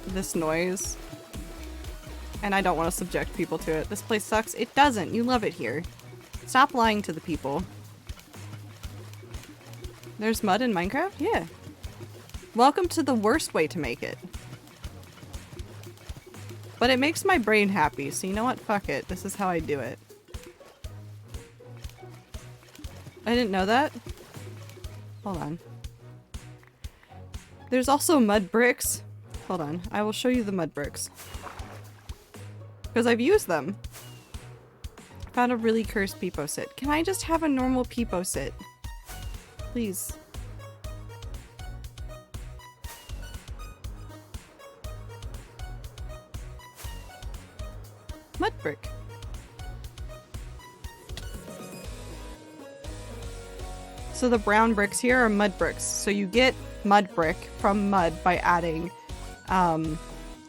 this noise. And I don't want to subject people to it. This place sucks. It doesn't. You love it here. Stop lying to the people. There's mud in Minecraft? Yeah. Welcome to the worst way to make it. But it makes my brain happy, so you know what? Fuck it. This is how I do it. I didn't know that. Hold on. There's also mud bricks. Hold on. I will show you the mud bricks. Because I've used them. Found a really cursed peepo sit. Can I just have a normal peepo sit? Please. Mud brick. So the brown bricks here are mud bricks. So you get mud brick from mud by adding,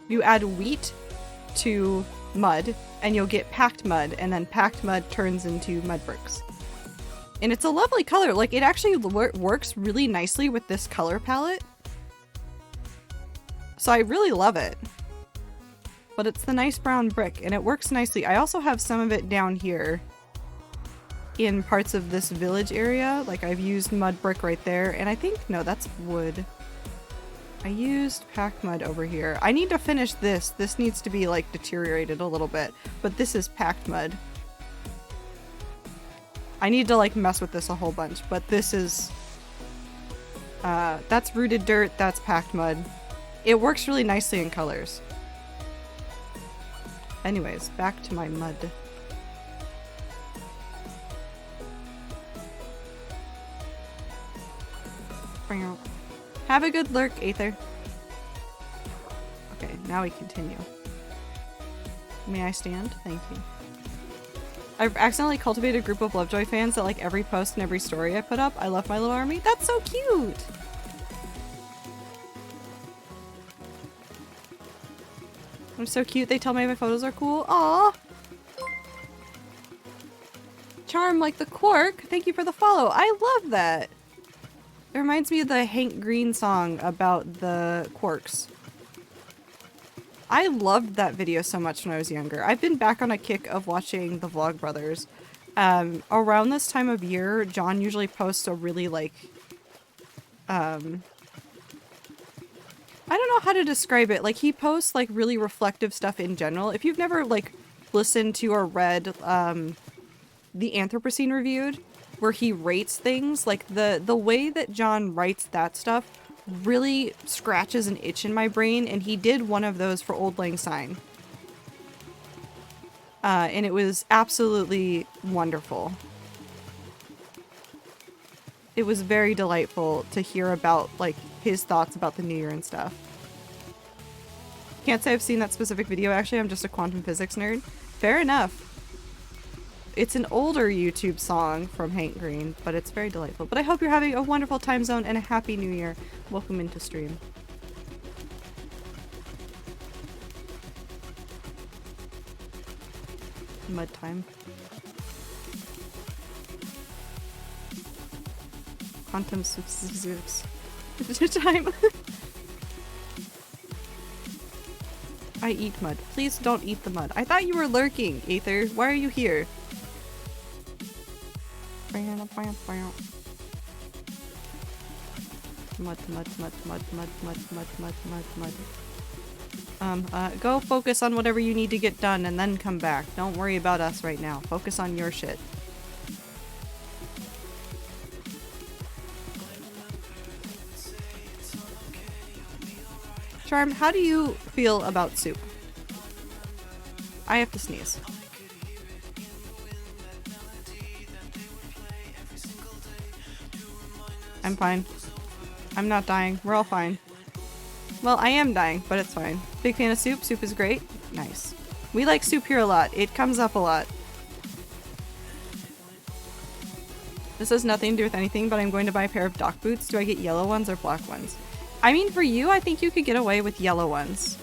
you add wheat to mud and you'll get packed mud, and then packed mud turns into mud bricks. And it's a lovely color. Like, it actually works really nicely with this color palette. So I really love it. But it's the nice brown brick, and it works nicely. I also have some of it down here in parts of this village area. Like, I've used mud brick right there, and I think, no, that's wood. I used packed mud over here. I need to finish this. This needs to be, like, deteriorated a little bit, but this is packed mud. I need to, like, mess with this a whole bunch, but this is... that's rooted dirt, that's packed mud. It works really nicely in colors. Anyways, back to my mud. Have a good lurk, Aether. Okay, now we continue. May I stand? Thank you. I've accidentally cultivated a group of Lovejoy fans that like every post and every story I put up. I love my little army. That's so cute! I'm so cute. They tell me my photos are cool. Aww! Charm like the Quark. Thank you for the follow. I love that. It reminds me of the Hank Green song about the Quarks. I loved that video so much when I was younger. I've been back on a kick of watching the Vlogbrothers. Around this time of year, John usually posts a really like, I don't know how to describe it. Like he posts like really reflective stuff in general. If you've never like listened to or read, the Anthropocene Reviewed, where he rates things, like the way that John writes that stuff really scratches an itch in my brain, and he did one of those for Auld Lang Syne. And it was absolutely wonderful. It was very delightful to hear about, like, his thoughts about the new year and stuff. Can't say I've seen that specific video, actually. I'm just a quantum physics nerd. Fair enough. It's an older YouTube song from Hank Green, but it's very delightful. But I hope you're having a wonderful time zone and a happy new year. Welcome into stream. Mud time. Quantum physics. Time. I eat mud. Please don't eat the mud. I thought you were lurking, Aether. Why are you here? Mud. Go focus on whatever you need to get done and then come back. Don't worry about us right now. Focus on your shit. Charm, how do you feel about soup? I have to sneeze. I'm fine. I'm not dying. We're all fine. Well, I am dying, but it's fine. Big fan of soup. Soup is great. Nice. We like soup here a lot. It comes up a lot. This has nothing to do with anything, but I'm going to buy a pair of dock boots. Do I get yellow ones or black ones? I mean, for you, I think you could get away with yellow ones.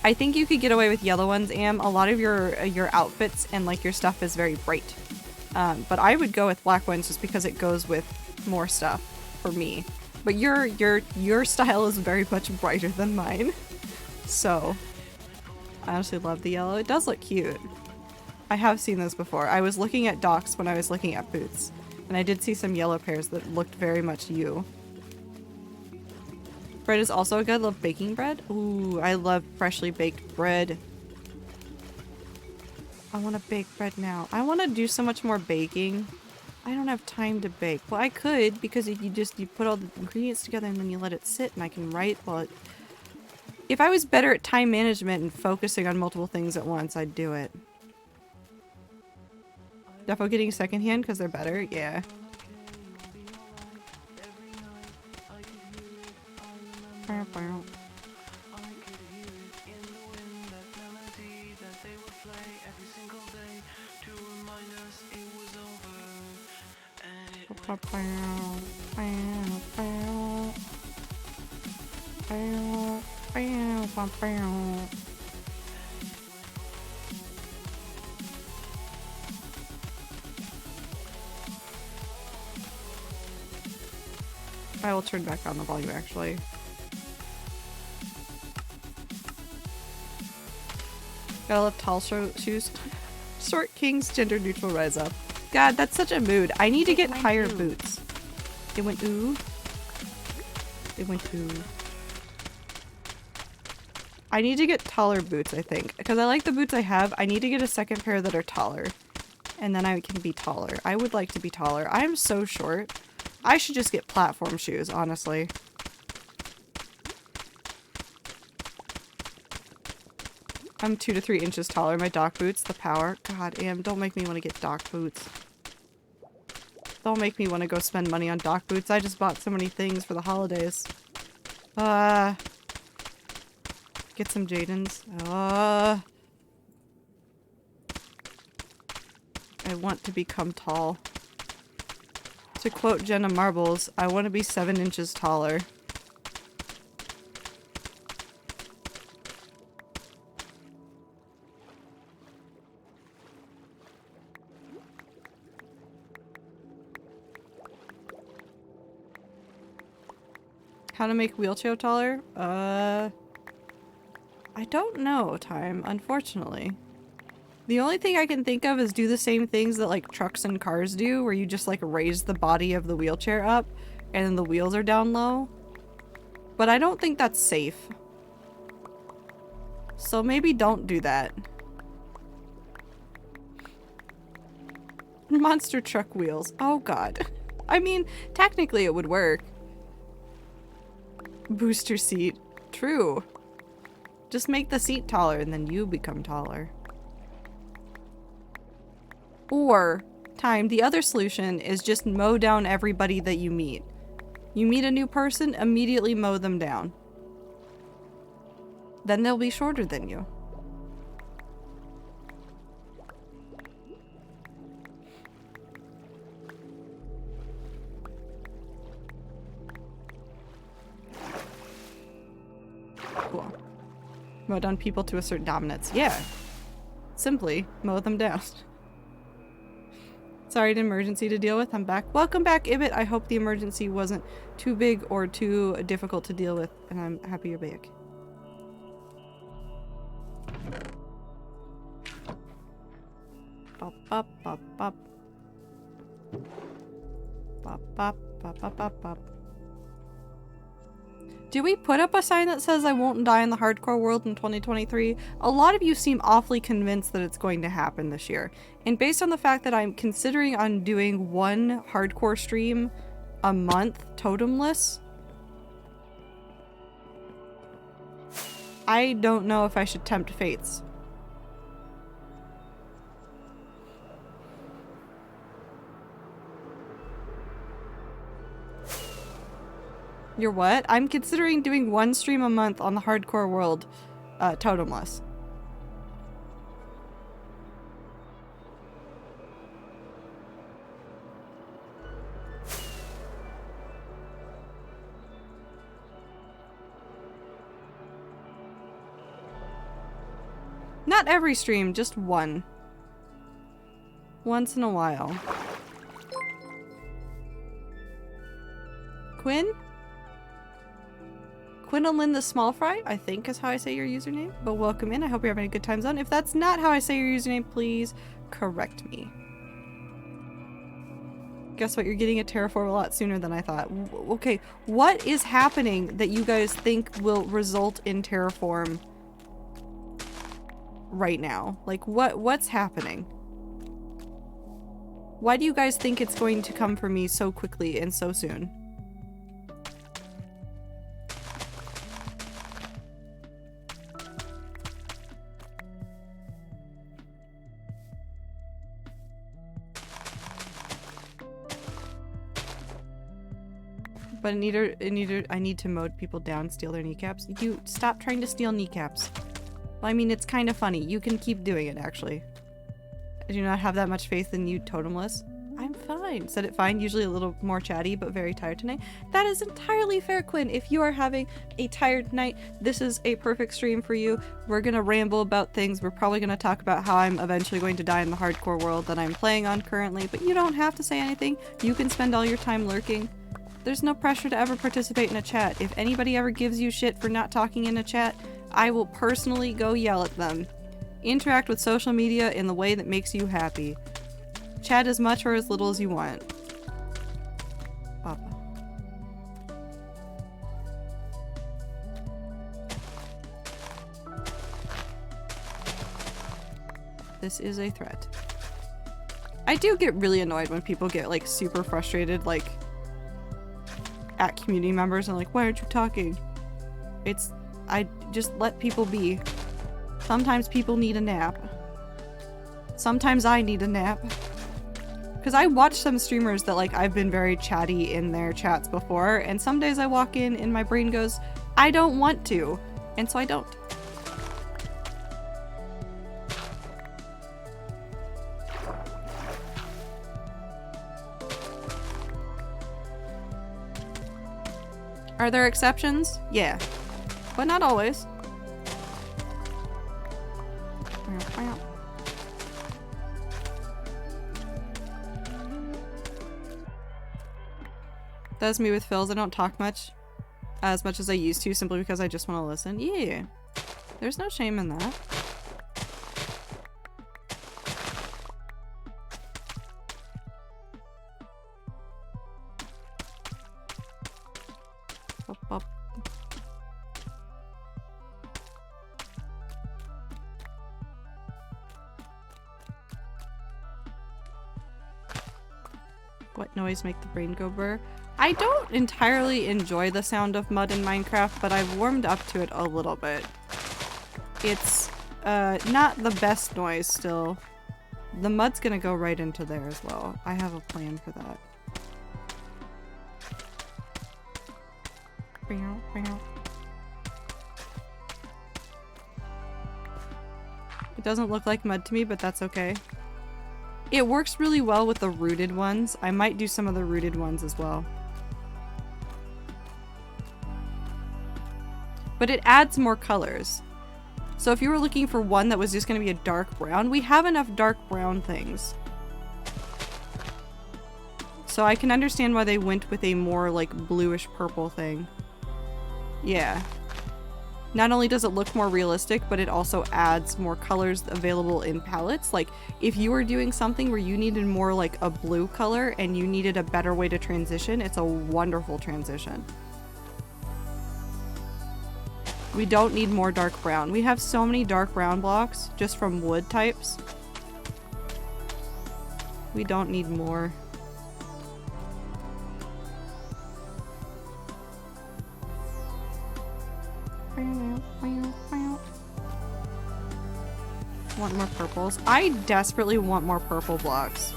I think you could get away with yellow ones, Am. A lot of your outfits and like your stuff is very bright. But I would go with black ones just because it goes with more stuff for me. But your style is very much brighter than mine. So, I honestly love the yellow. It does look cute. I have seen those before. I was looking at docks when I was looking at boots. And I did see some yellow pairs that looked very much you. Bread is also good. I love baking bread. Ooh, I love freshly baked bread. I want to bake bread now. I want to do so much more baking. I don't have time to bake. Well, I could, because if you put all the ingredients together and then you let it sit and I can write while it... If I was better at time management and focusing on multiple things at once, I'd do it. Defo getting secondhand because they're better? Yeah. I will turn back on the volume actually. Gotta love tall shoes. Short kings, gender neutral, rise up. God, that's such a mood. I need to get higher boots. It went ooh. It went ooh. I need to get taller boots, I think. Because I like the boots I have. I need to get a second pair that are taller. And then I can be taller. I would like to be taller. I'm so short. I should just get platform shoes, honestly. I'm 2 to 3 inches taller. My dock boots, the power. God, Am, don't make me want to get dock boots. Don't make me want to go spend money on dock boots. I just bought so many things for the holidays. Get some Jadens. I want to become tall. To quote Jenna Marbles, I want to be 7 inches taller. How to make wheelchair taller? I don't know, Time, unfortunately. The only thing I can think of is do the same things that like trucks and cars do, where you just like raise the body of the wheelchair up and then the wheels are down low. But I don't think that's safe. So maybe don't do that. Monster truck wheels. Oh god. I mean, technically it would work. Booster seat. True. Just make the seat taller and then you become taller. Or, the other solution is just mow down everybody that you meet. You meet a new person, immediately mow them down. Then they'll be shorter than you. Cool. Mow down people to assert dominance. Yeah. Simply mow them down. Sorry, an emergency to deal with. I'm back. Welcome back, Ibit. I hope the emergency wasn't too big or too difficult to deal with, and I'm happy you're back. Bop, bop, bop, bop. Bop, bop, bop, bop, bop, bop. Do we put up a sign that says I won't die in the hardcore world in 2023? A lot of you seem awfully convinced that it's going to happen this year. And based on the fact that I'm considering on doing one hardcore stream a month totemless, I don't know if I should tempt fates. You're what? I'm considering doing one stream a month on the hardcore world, totemless. Not every stream, just one. Once in a while. Quinn? Quinolin the Small Fry, I think is how I say your username. But welcome in. I hope you're having a good time zone. If that's not how I say your username, please correct me. Guess what? You're getting a terraform a lot sooner than I thought. Okay, what is happening that you guys think will result in terraform right now? Like, what's happening? Why do you guys think it's going to come for me so quickly and so soon? But I need to mow people down, steal their kneecaps. You stop trying to steal kneecaps. Well, I mean, it's kind of funny. You can keep doing it, actually. I do not have that much faith in you, totemless. I'm fine. Said it fine. Usually a little more chatty, but very tired tonight. That is entirely fair, Quinn. If you are having a tired night, this is a perfect stream for you. We're gonna ramble about things. We're probably gonna talk about how I'm eventually going to die in the hardcore world that I'm playing on currently, but you don't have to say anything. You can spend all your time lurking. There's no pressure to ever participate in a chat. If anybody ever gives you shit for not talking in a chat, I will personally go yell at them. Interact with social media in the way that makes you happy. Chat as much or as little as you want. Papa. This is a threat. I do get really annoyed when people get like super frustrated, like at community members and like, why aren't you talking? I just let people be. Sometimes people need a nap. Sometimes I need a nap. Because I watch some streamers that like I've been very chatty in their chats before, and some days I walk in and my brain goes, I don't want to, and so I don't. Are there exceptions? Yeah. But not always. That's me with fills. I don't talk as much as I used to, simply because I just want to listen. Yeah. There's no shame in that. What noise make the brain go burr? I don't entirely enjoy the sound of mud in Minecraft, but I've warmed up to it a little bit. It's not the best noise still. The mud's gonna go right into there as well. I have a plan for that. It doesn't look like mud to me, but that's okay. It works really well with the rooted ones. I might do some of the rooted ones as well. But it adds more colors. So if you were looking for one that was just going to be a dark brown, we have enough dark brown things. So I can understand why they went with a more like bluish purple thing. Yeah. Not only does it look more realistic, but it also adds more colors available in palettes. Like, if you were doing something where you needed more like a blue color and you needed a better way to transition, it's a wonderful transition. We don't need more dark brown. We have so many dark brown blocks just from wood types. We don't need more. Want more purples? I desperately want more purple blocks.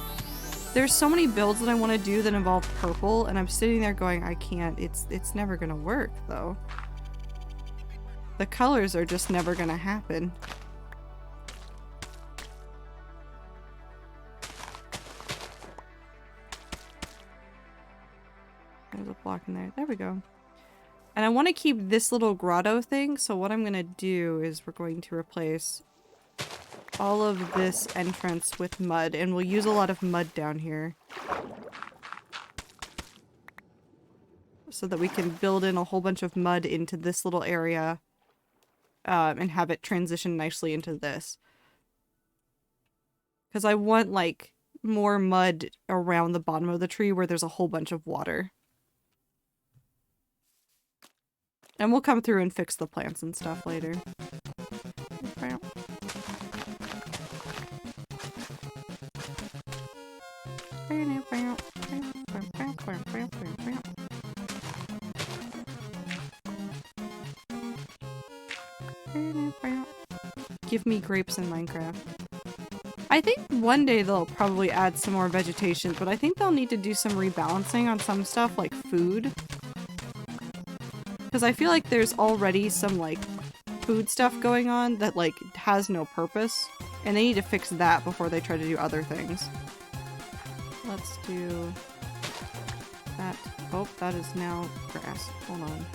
There's so many builds that I want to do that involve purple, and I'm sitting there going, I can't. It's never gonna work, though. The colors are just never gonna happen. There's a block in there. There we go. And I want to keep this little grotto thing, so what I'm gonna do is we're going to replace all of this entrance with mud, and we'll use a lot of mud down here. So that we can build in a whole bunch of mud into this little area. And have it transition nicely into this. Because I want, like, more mud around the bottom of the tree where there's a whole bunch of water. And we'll come through and fix the plants and stuff later. Give me grapes in Minecraft. I think one day they'll probably add some more vegetation, but I think they'll need to do some rebalancing on some stuff like food. Because I feel like there's already some like food stuff going on that like has no purpose, and they need to fix that before they try to do other things. Let's do that. Oh, that is now grass. Hold on.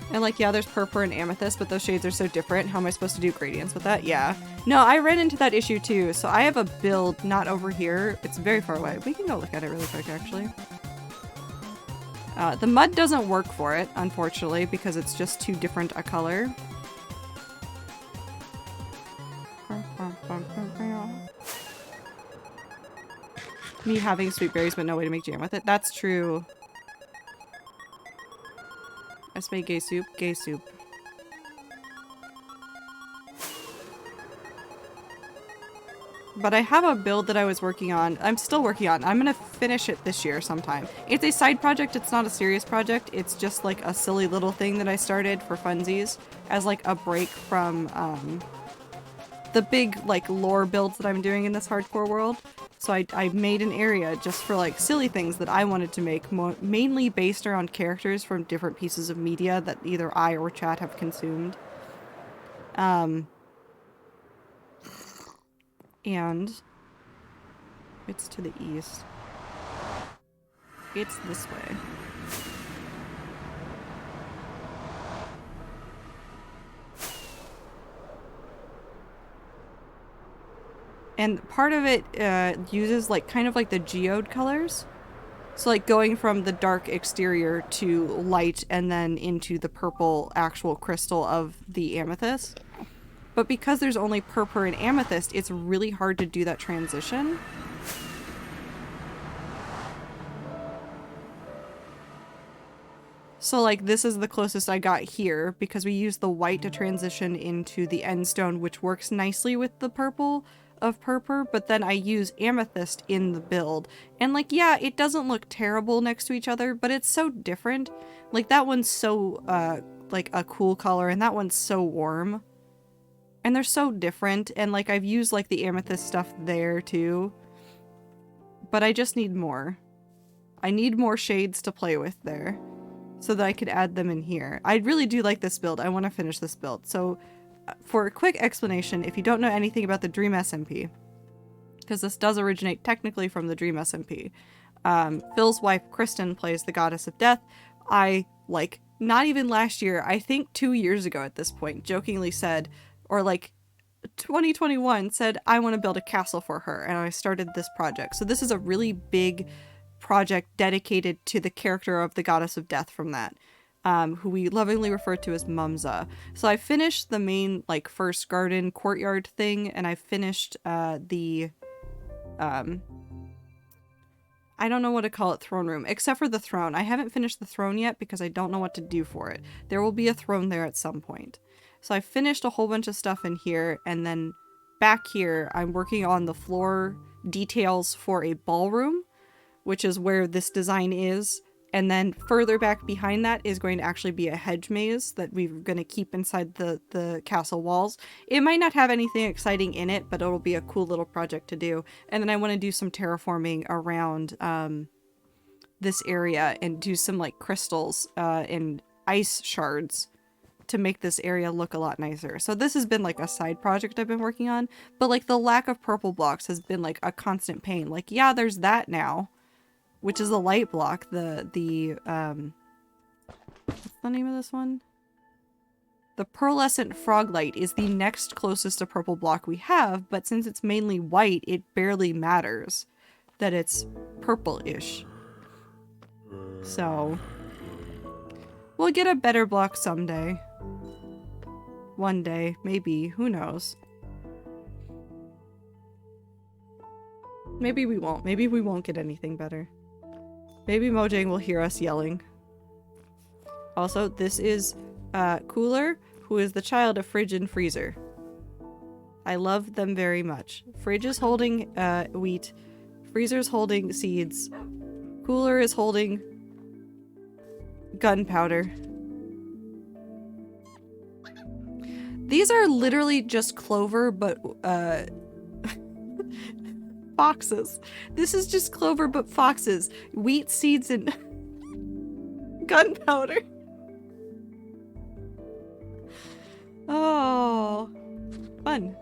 And like, yeah, there's purple and amethyst, but those shades are so different. How am I supposed to do gradients with that? Yeah. No, I ran into that issue too. So I have a build not over here. It's very far away. We can go look at it really quick, actually. The mud doesn't work for it, unfortunately, because it's just too different a color. Me having sweet berries, but no way to make jam with it. That's true. Esme gay soup, gay soup. But I have a build that I was working on. I'm still working on. I'm gonna finish it this year sometime. It's a side project. It's not a serious project. It's just like a silly little thing that I started for funsies as like a break from the big like lore builds that I'm doing in this hardcore world. So I made an area just for like silly things that I wanted to make, mainly based around characters from different pieces of media that either I or chat have consumed. And it's to the east. It's this way. And part of it uses like kind of like the geode colors. So like going from the dark exterior to light and then into the purple actual crystal of the amethyst. But because there's only purple and amethyst, it's really hard to do that transition. So like this is the closest I got here because we use the white to transition into the end stone, which works nicely with the purple. of purple, but then I use amethyst in the build. And like, yeah, it doesn't look terrible next to each other, but it's so different. Like that one's so like a cool color and that one's so warm. And they're so different, and like I've used like the amethyst stuff there too. But I just need more. I need more shades to play with there so that I could add them in here. I really do like this build. I want to finish this build. So for a quick explanation, if you don't know anything about the Dream SMP, because this does originate technically from the Dream SMP, Phil's wife Kristen plays the Goddess of Death. I, like, not even last year, I think 2 years ago at this point, jokingly said, or like 2021 said, I want to build a castle for her, and I started this project. So this is a really big project dedicated to the character of the Goddess of Death from that, who we lovingly refer to as Mumza. So I finished the main, like, first garden courtyard thing, and I finished the I don't know what to call it, throne room, except for the throne. I haven't finished the throne yet because I don't know what to do for it. There will be a throne there at some point. So I finished a whole bunch of stuff in here, and then back here I'm working on the floor details for a ballroom, which is where this design is. And then further back behind that is going to actually be a hedge maze that we're going to keep inside the castle walls. It might not have anything exciting in it, but it'll be a cool little project to do. And then I want to do some terraforming around this area and do some like crystals and ice shards to make this area look a lot nicer. So this has been like a side project I've been working on, but like the lack of purple blocks has been like a constant pain. Like, yeah, there's that now, which is a light block. What's the name of this one? The Pearlescent Froglight is the next closest to purple block we have, but since it's mainly white, it barely matters that it's purple-ish. So we'll get a better block someday. One day, maybe, who knows? Maybe we won't. Maybe we won't get anything better. Maybe Mojang will hear us yelling. Also, this is Cooler, who is the child of Fridge and Freezer. I love them very much. Fridge is holding wheat. Freezer's holding seeds. Cooler is holding gunpowder. These are literally just clover, but foxes. This is just clover, but foxes. Wheat, seeds, and gunpowder. Oh, fun.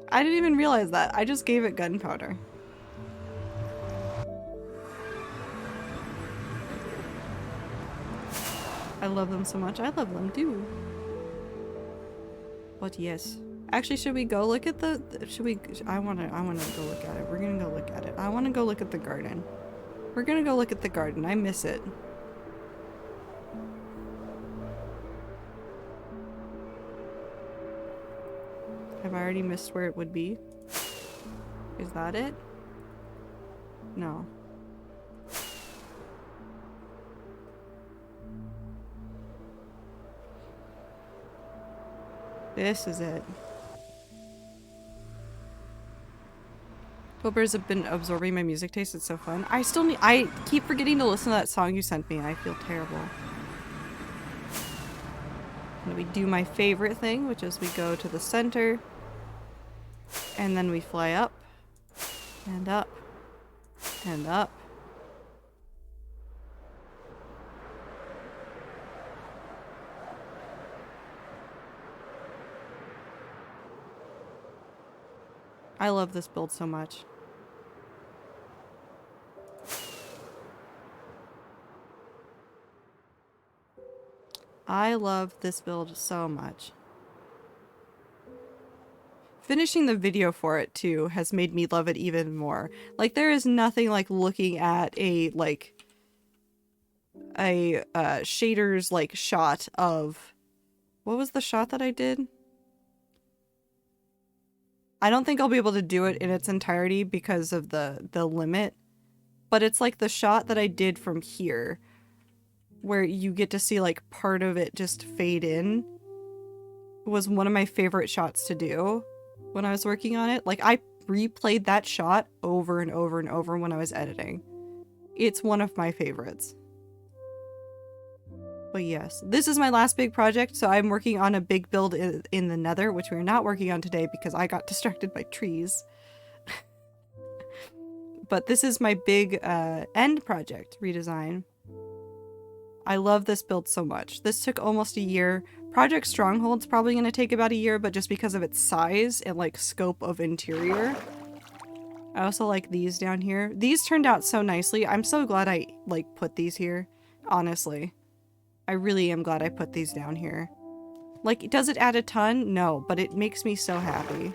I didn't even realize that. I just gave it gunpowder. I love them so much. I love them too. But yes. Actually, should we go look at the I wanna go look at it. We're gonna go look at it. I wanna go look at the garden. We're gonna go look at the garden. I miss it. Have I already missed where it would be? Is that it? No. This is it. Hoppers have been absorbing my music taste. It's so fun. I keep forgetting to listen to that song you sent me. I feel terrible. And we do my favorite thing, which is we go to the center, and then we fly up, and up, and up. I love this build so much. I love this build so much. Finishing the video for it too has made me love it even more. Like, there is nothing like looking at a shaders like shot of, what was the shot that I did? I don't think I'll be able to do it in its entirety because of the limit, but it's like the shot that I did from here, where you get to see like part of it just fade in. was one of my favorite shots to do when I was working on it. Like, I replayed that shot over and over and over when I was editing. It's one of my favorites. But yes, this is my last big project, so I'm working on a big build in the Nether, which we're not working on today because I got distracted by trees. But this is my big end project redesign. I love this build so much. This took almost a year. Project Stronghold's probably going to take about a year, but just because of its size and like scope of interior. I also like these down here. These turned out so nicely. I'm so glad I like put these here, honestly. I really am glad I put these down here. Like, does it add a ton? No, but it makes me so happy.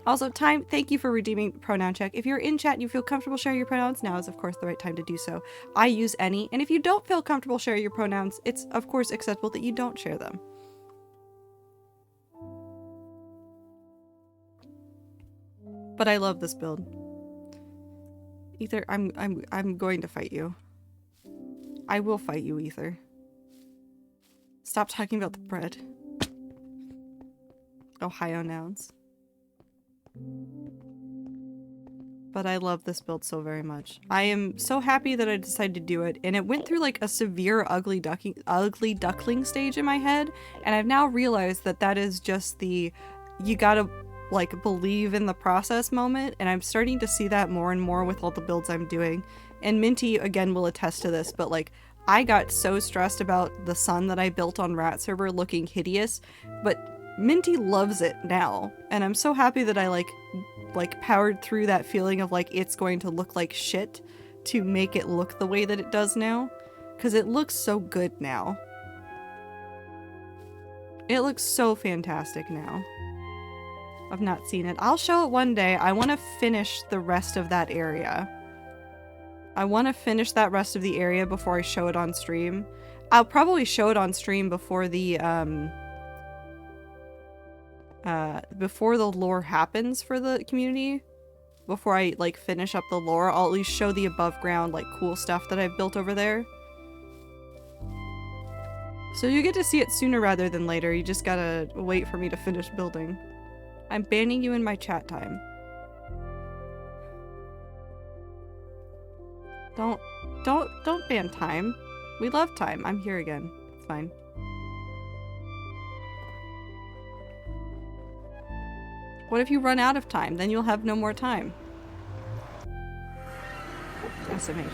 Also, Time, thank you for redeeming pronoun check. If you're in chat and you feel comfortable sharing your pronouns, now is of course the right time to do so. I use any, and if you don't feel comfortable sharing your pronouns, it's of course acceptable that you don't share them. But I love this build. Ether, I'm going to fight you. I will fight you, Ether. Stop talking about the bread. Ohio nouns. But I love this build so very much. I am so happy that I decided to do it, and it went through like a severe ugly duckling stage in my head, and I've now realized that that is just the you gotta like believe in the process moment, and I'm starting to see that more and more with all the builds I'm doing. And Minty again will attest to this, but like I got so stressed about the sun that I built on Rat Server looking hideous, but Minty loves it now, and I'm so happy that I like powered through that feeling of like it's going to look like shit to make it look the way that it does now, because it looks so good now. It looks so fantastic now. I've not seen it. I'll show it one day. I want to finish the rest of that area. I want to finish that rest of the area before I show it on stream. I'll probably show it on stream before the lore happens for the community. Before I like finish up the lore, I'll at least show the above ground like cool stuff that I've built over there. So you get to see it sooner rather than later. You just gotta wait for me to finish building. I'm banning you in my chat, Time. Don't ban Time. We love Time. I'm here again. It's fine. What if you run out of time? Then you'll have no more time. SMH.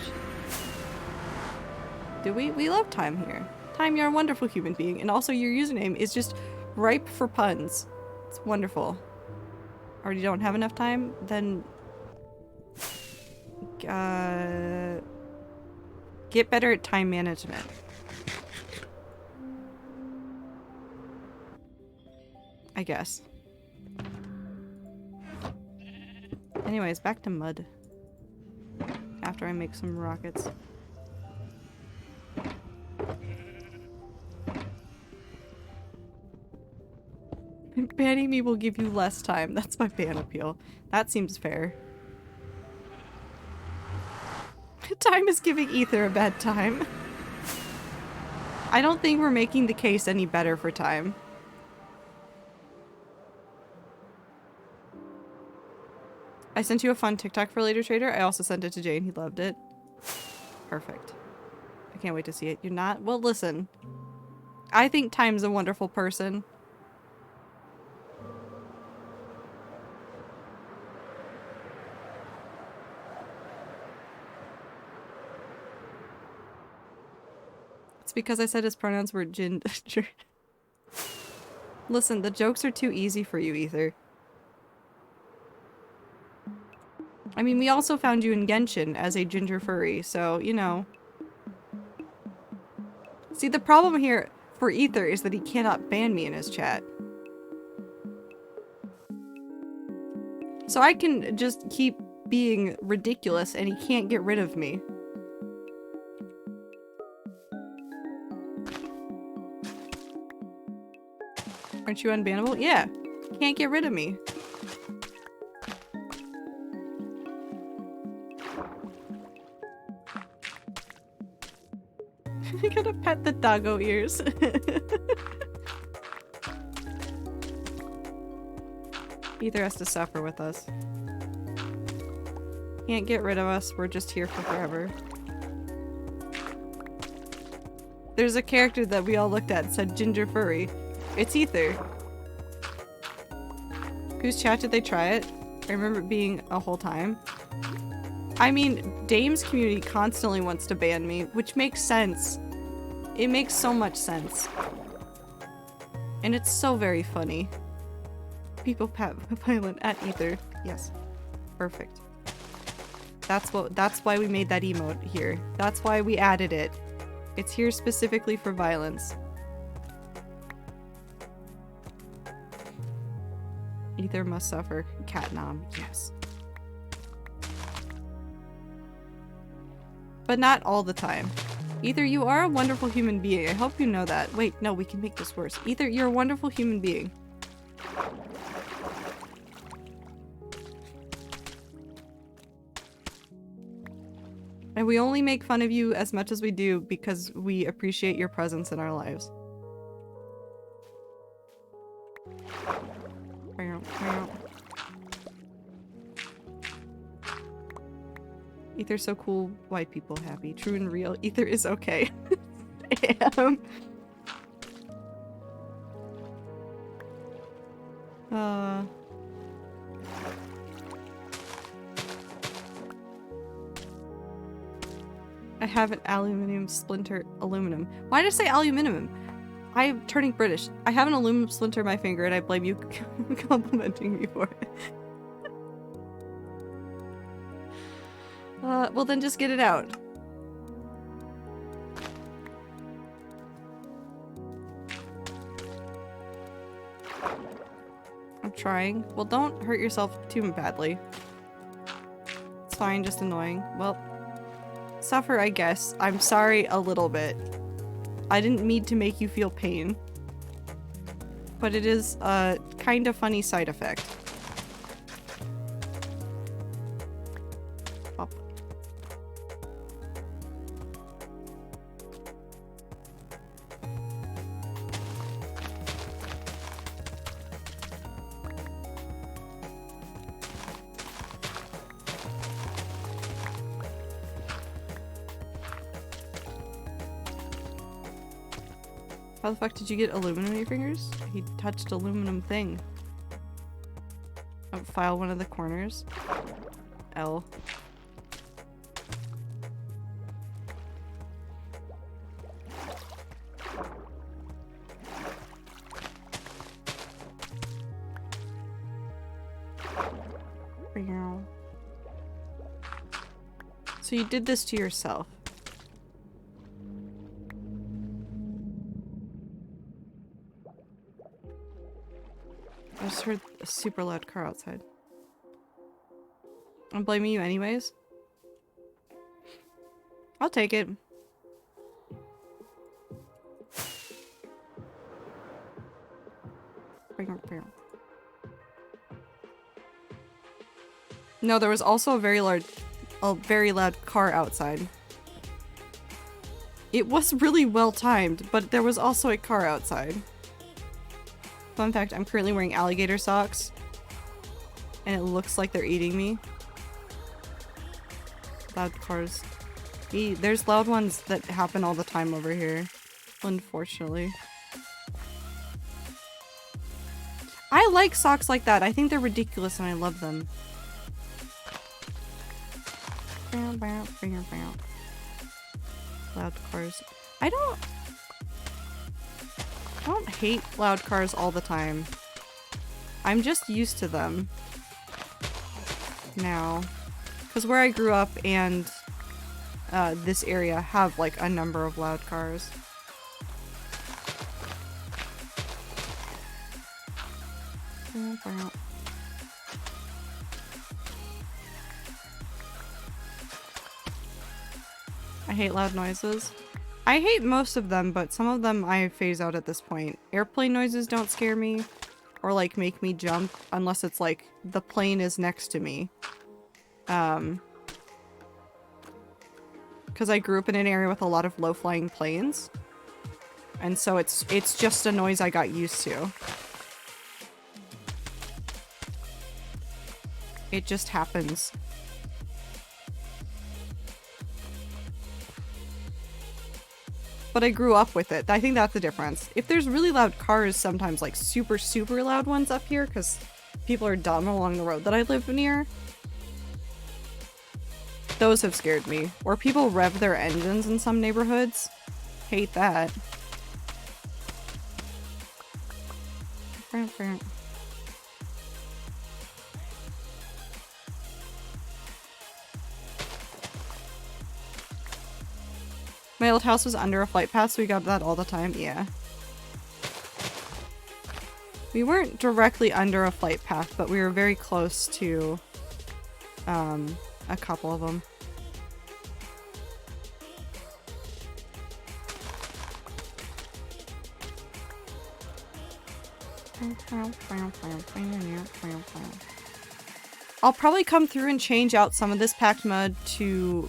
Do we? We love Time here. Time, you're a wonderful human being, and also your username is just ripe for puns. It's wonderful. Already don't have enough time? Then get better at time management. I guess. Anyways, back to mud. After I make some rockets. Banning me will give you less time. That's my ban appeal. That seems fair. Time is giving Ether a bad time. I don't think we're making the case any better for Time. I sent you a fun TikTok for later, Trader. I also sent it to Jane. He loved it. Perfect. I can't wait to see it. You're not? Well, listen. I think Time's a wonderful person. It's because I said his pronouns were ginger. Listen, the jokes are too easy for you, Ether. I mean, we also found you in Genshin as a ginger furry, so, you know. See, the problem here for Ether is that he cannot ban me in his chat. So I can just keep being ridiculous and he can't get rid of me. Aren't you unbannable? Yeah. Can't get rid of me. I gotta pet the doggo ears. Ether has to suffer with us. Can't get rid of us, we're just here for forever. There's a character that we all looked at and said Ginger Furry. It's Ether. Whose chat did they try it? I remember it being a whole time. I mean, Dame's community constantly wants to ban me, which makes sense. It makes so much sense. And it's so very funny. People pat violent at Ether. Yes. Perfect. That's why we made that emote here. That's why we added it. It's here specifically for violence. Ether must suffer. Cat nom. Yes. But not all the time. Ether, you are a wonderful human being. I hope you know that. Wait, no, we can make this worse. Ether, you're a wonderful human being. And we only make fun of you as much as we do because we appreciate your presence in our lives. Ether's so cool, white people happy. True and real. Ether is okay. Damn. I have an aluminum splinter. Aluminum. Why did I say aluminum? I'm turning British. I have an aluminum splinter in my finger and I blame you complimenting me for it. Well then just get it out. I'm trying. Well, don't hurt yourself too badly. It's fine, just annoying. Well, suffer, I guess. I'm sorry a little bit. I didn't mean to make you feel pain. But it is a kind of funny side effect. Up. How the fuck did you get aluminum in your fingers? He touched aluminum thing. File one of the corners. L. So you did this to yourself. I just heard a super loud car outside. I'm blaming you anyways. I'll take it. No, there was also a very loud car outside. It was really well timed, but there was also a car outside. Fun fact, I'm currently wearing alligator socks. And it looks like they're eating me. Loud cars. There's loud ones that happen all the time over here. Unfortunately. I like socks like that. I think they're ridiculous and I love them. Loud cars. I don't hate loud cars all the time. I'm just used to them now. Because where I grew up and this area have like a number of loud cars. I hate loud noises. I hate most of them, but some of them I phase out at this point. Airplane noises don't scare me or like make me jump unless it's like the plane is next to me. Because I grew up in an area with a lot of low-flying planes. And so it's just a noise I got used to. It just happens. But I grew up with it. I think that's the difference. If there's really loud cars, sometimes like super, super loud ones up here, because people are dumb along the road that I live near, those have scared me. Or people rev their engines in some neighborhoods. Hate that. My old house was under a flight path, so we got that all the time. Yeah. We weren't directly under a flight path, but we were very close to a couple of them. I'll probably come through and change out some of this packed mud to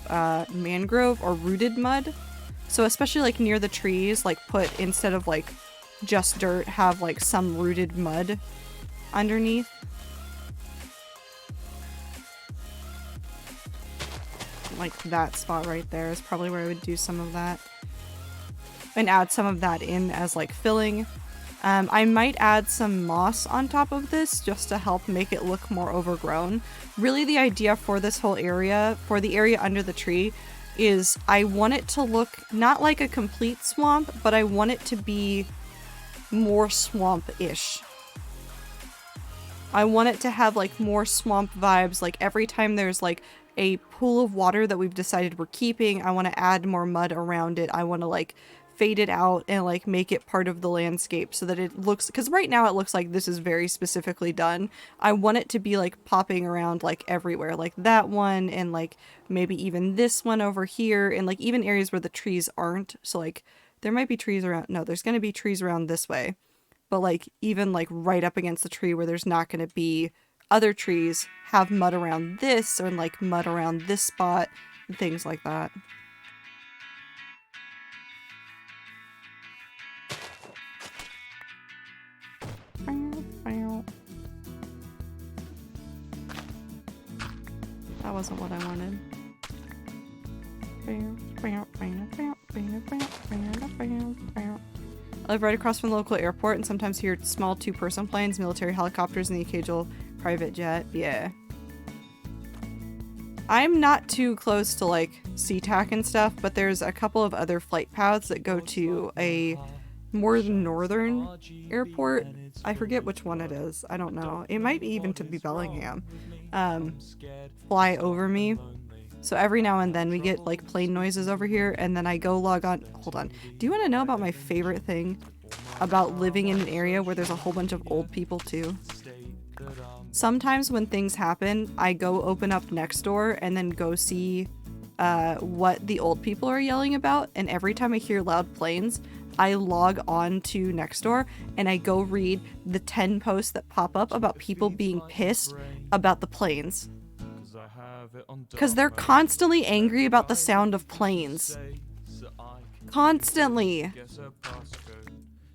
mangrove or rooted mud. So especially like near the trees, like put, instead of like just dirt, have like some rooted mud underneath. Like that spot right there is probably where I would do some of that. And add some of that in as like filling. I might add some moss on top of this just to help make it look more overgrown. Really the idea for this whole area, for the area under the tree, is I want it to look not like a complete swamp, but I want it to be more swamp-ish. I want it to have like more swamp vibes, like every time there's like a pool of water that we've decided we're keeping, I want to add more mud around it. I want to like fade it out and like make it part of the landscape so that it looks, because right now it looks like this is very specifically done. I want it to be like popping around like everywhere, like that one, and like maybe even this one over here, and like even areas where the trees aren't. So like there might be trees around, no, there's going to be trees around this way, but like even like right up against the tree where there's not going to be other trees, have mud around this, or like mud around this spot and things like that. That wasn't what I wanted. I live right across from the local airport and sometimes hear small two-person planes, military helicopters, and the occasional private jet. Yeah. I'm not too close to like SeaTac and stuff, but there's a couple of other flight paths that go to a more northern airport. I forget which one it is. I don't know. It might be even to be Bellingham. Fly over me. So every now and then we get like plane noises over here, and then I go log on. Hold on. Do you want to know about my favorite thing about living in an area where there's a whole bunch of old people too? Sometimes when things happen, I go open up Nextdoor and then go see what the old people are yelling about, and every time I hear loud planes, I log on to Nextdoor and I go read the 10 posts that pop up about people being pissed about the planes. Because they're constantly angry about the sound of planes. Constantly.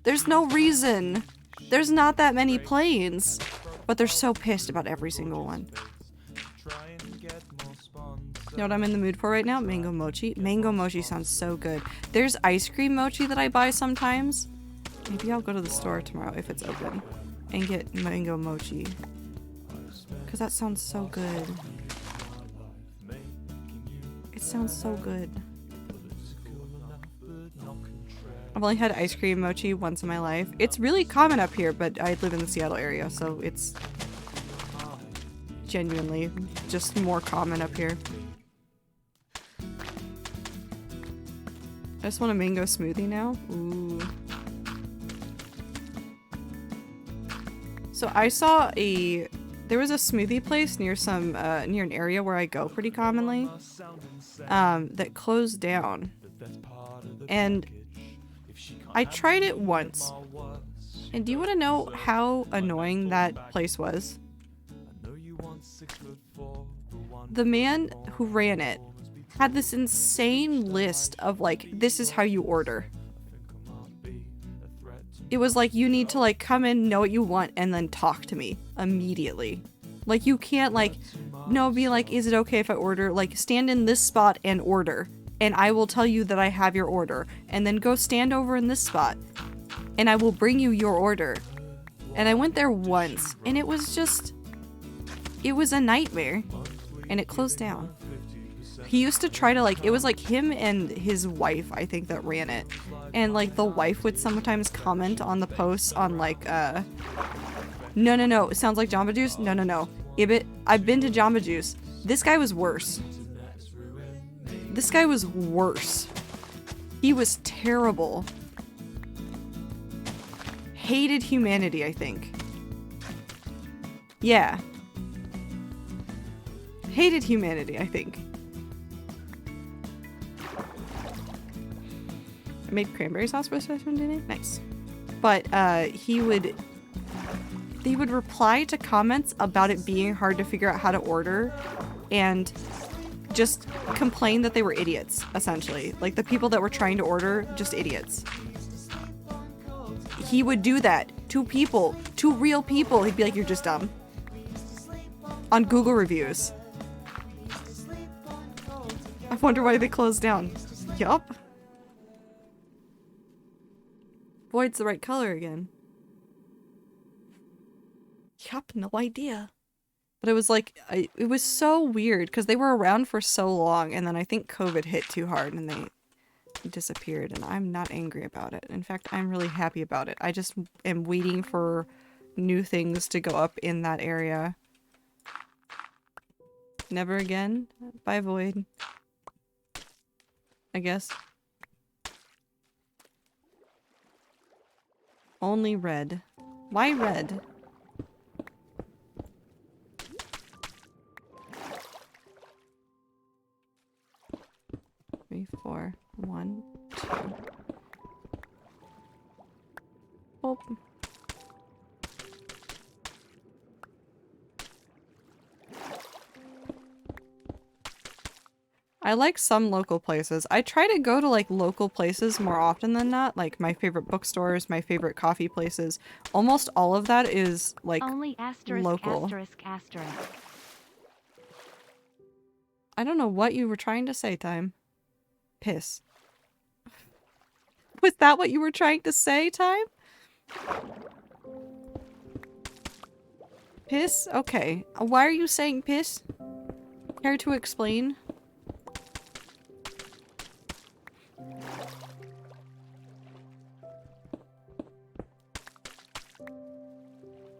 There's no reason. There's not that many planes. But they're so pissed about every single one. You know what I'm in the mood for right now? Mango mochi. Mango mochi sounds so good. There's ice cream mochi that I buy sometimes. Maybe I'll go to the store tomorrow if it's open and get mango mochi. Because that sounds so good. It sounds so good. I've only had ice cream mochi once in my life. It's really common up here, but I live in the Seattle area, so it's genuinely just more common up here. I just want a mango smoothie now. Ooh. So I saw there was a smoothie place near near an area where I go pretty commonly, that closed down. And I tried it once. And do you want to know how annoying that place was? The man who ran it had this insane list of like, this is how you order. It was like, you need to like come in, know what you want, and then talk to me immediately. Like, you can't, like, no, be like, is it okay if I order? Like, stand in this spot and order. And I will tell you that I have your order. And then go stand over in this spot. And I will bring you your order. And I went there once. And it was just... It was a nightmare. And it closed down. He used to try to, like... It was, like, him and his wife, I think, that ran it. And, like, the wife would sometimes comment on the posts on, like, No. It sounds like Jamba Juice. No. Ibit. I've been to Jamba Juice. This guy was worse. This guy was worse. He was terrible. Hated humanity, I think. Yeah. Hated humanity, I think. I made cranberry sauce for this one, didn't I? Nice. But, they would reply to comments about it being hard to figure out how to order and just complain that they were idiots, essentially. Like, the people that were trying to order, just idiots. He would do that to people, to real people. He'd be like, you're just dumb. On Google reviews. I wonder why they closed down. Yup. Void's the right color again. Yup, no idea. But it was like, it was so weird because they were around for so long and then I think COVID hit too hard and they disappeared and I'm not angry about it. In fact, I'm really happy about it. I just am waiting for new things to go up in that area. Never again? Bye, Void. I guess. Only red. Why red? 3, 4, 1, 2. Oh. I like some local places. I try to go to like local places more often than not, like my favorite bookstores, my favorite coffee places. Almost all of that is like Only asterisk, local. asterisk, asterisk. I don't know what you were trying to say, Time. Piss. Was that what you were trying to say, Time? Piss? Okay. Why are you saying piss? Care to explain?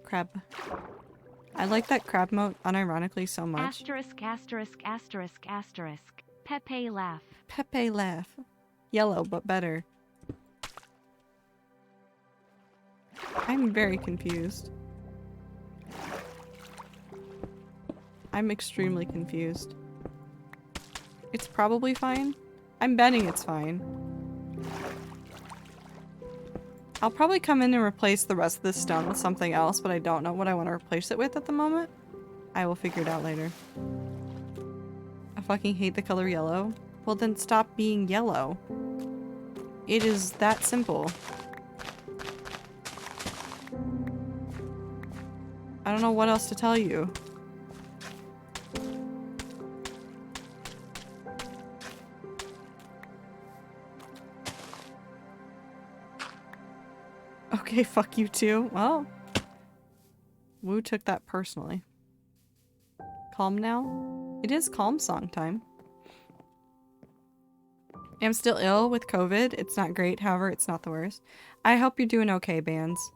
Crab. I like that crab moat unironically so much. Asterisk, asterisk, asterisk, asterisk. Pepe laugh. Pepe laugh. Yellow, but better. I'm very confused. I'm extremely confused. It's probably fine. I'm betting it's fine. I'll probably come in and replace the rest of this stone with something else, but I don't know what I want to replace it with at the moment. I will figure it out later. I fucking hate the color yellow. Well, then stop being yellow. It is that simple. I don't know what else to tell you. Okay, fuck you too. Well, Wu took that personally. Calm now? It is calm song time. I'm still ill with COVID. It's not great, however, it's not the worst. I hope you're doing okay, Bands.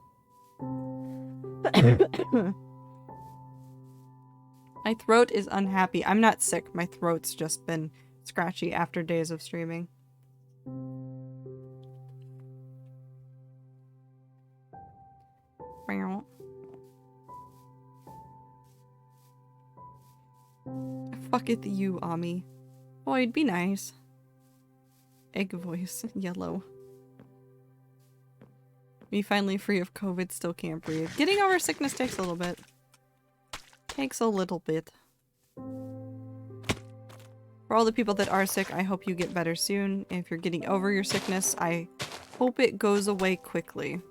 My throat is unhappy. I'm not sick. My throat's just been scratchy after days of streaming. Fuck it, you, Ami. Boyd, be nice. Egg voice. Yellow. Me finally free of COVID, still can't breathe. Getting over sickness takes a little bit. Takes a little bit. For all the people that are sick, I hope you get better soon. If you're getting over your sickness, I hope it goes away quickly.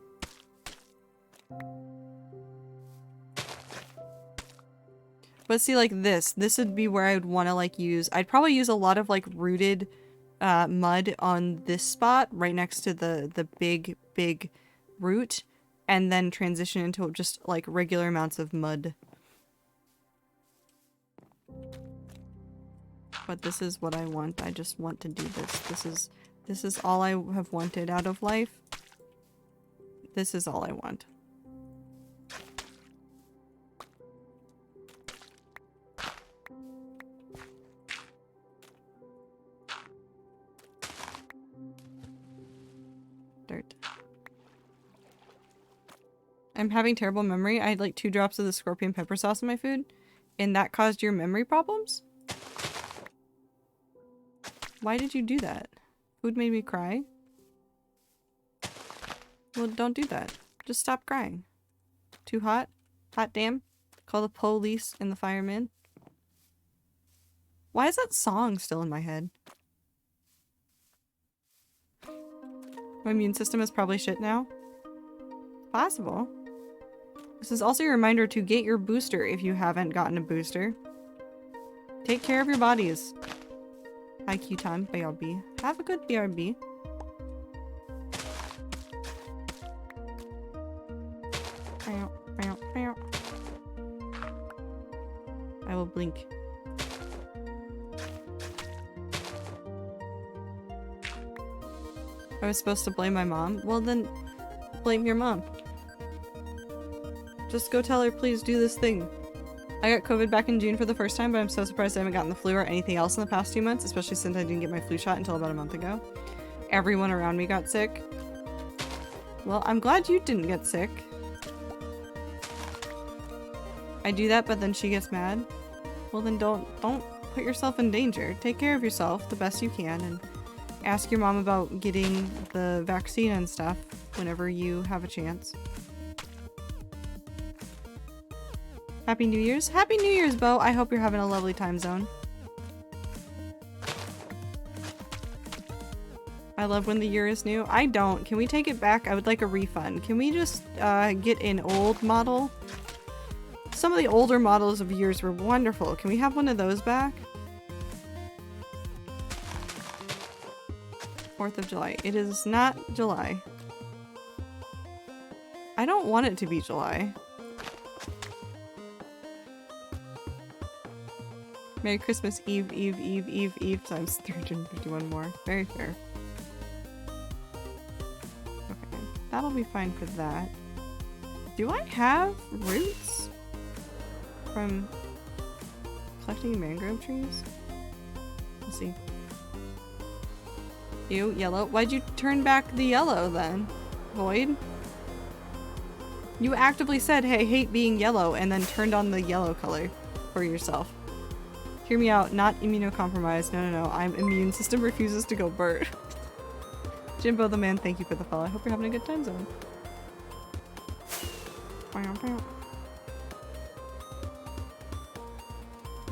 But see, like this would be where I would want to like use, I'd probably use a lot of like rooted mud on this spot right next to the big root, and then transition into just like regular amounts of mud. But this is what I want. I just want to do this. This is all I have wanted out of life. This is all I want. Dirt. I'm having terrible memory. I had like 2 drops of the scorpion pepper sauce in my food, and that caused your memory problems? Why did you do that? Food made me cry? Well, don't do that. Just stop crying. Too hot? Hot damn? Call the police and the firemen? Why is that song still in my head? My immune system is probably shit now. Possible. This is also a reminder to get your booster if you haven't gotten a booster. Take care of your bodies. Hi, Q-Ton, BRB. Have a good BRB. I will blink. I was supposed to blame my mom? Well then, blame your mom. Just go tell her, please do this thing. I got COVID back in June for the first time, but I'm so surprised I haven't gotten the flu or anything else in the past 2 months, especially since I didn't get my flu shot until about a month ago. Everyone around me got sick. Well, I'm glad you didn't get sick. I do that, but then she gets mad. Well then don't put yourself in danger. Take care of yourself the best you can, and ask your mom about getting the vaccine and stuff whenever you have a chance. Happy New Year's. Happy New Year's, Bo. I hope you're having a lovely time zone. I love when the year is new. I don't. Can we take it back? I would like a refund. Can we just get an old model? Some of the older models of years were wonderful. Can we have one of those back? 4th of July. It is not July. I don't want it to be July. Merry Christmas Eve times 351 more. Very fair. Okay, that'll be fine for that. Do I have roots from collecting mangrove trees? Let's see. Ew, yellow. Why'd you turn back the yellow then, Void? You actively said, hey, I hate being yellow, and then turned on the yellow color for yourself. Hear me out, not immunocompromised. No. I'm immune system refuses to go Bert. Jimbo the man, thank you for the follow. I hope you're having a good time zone.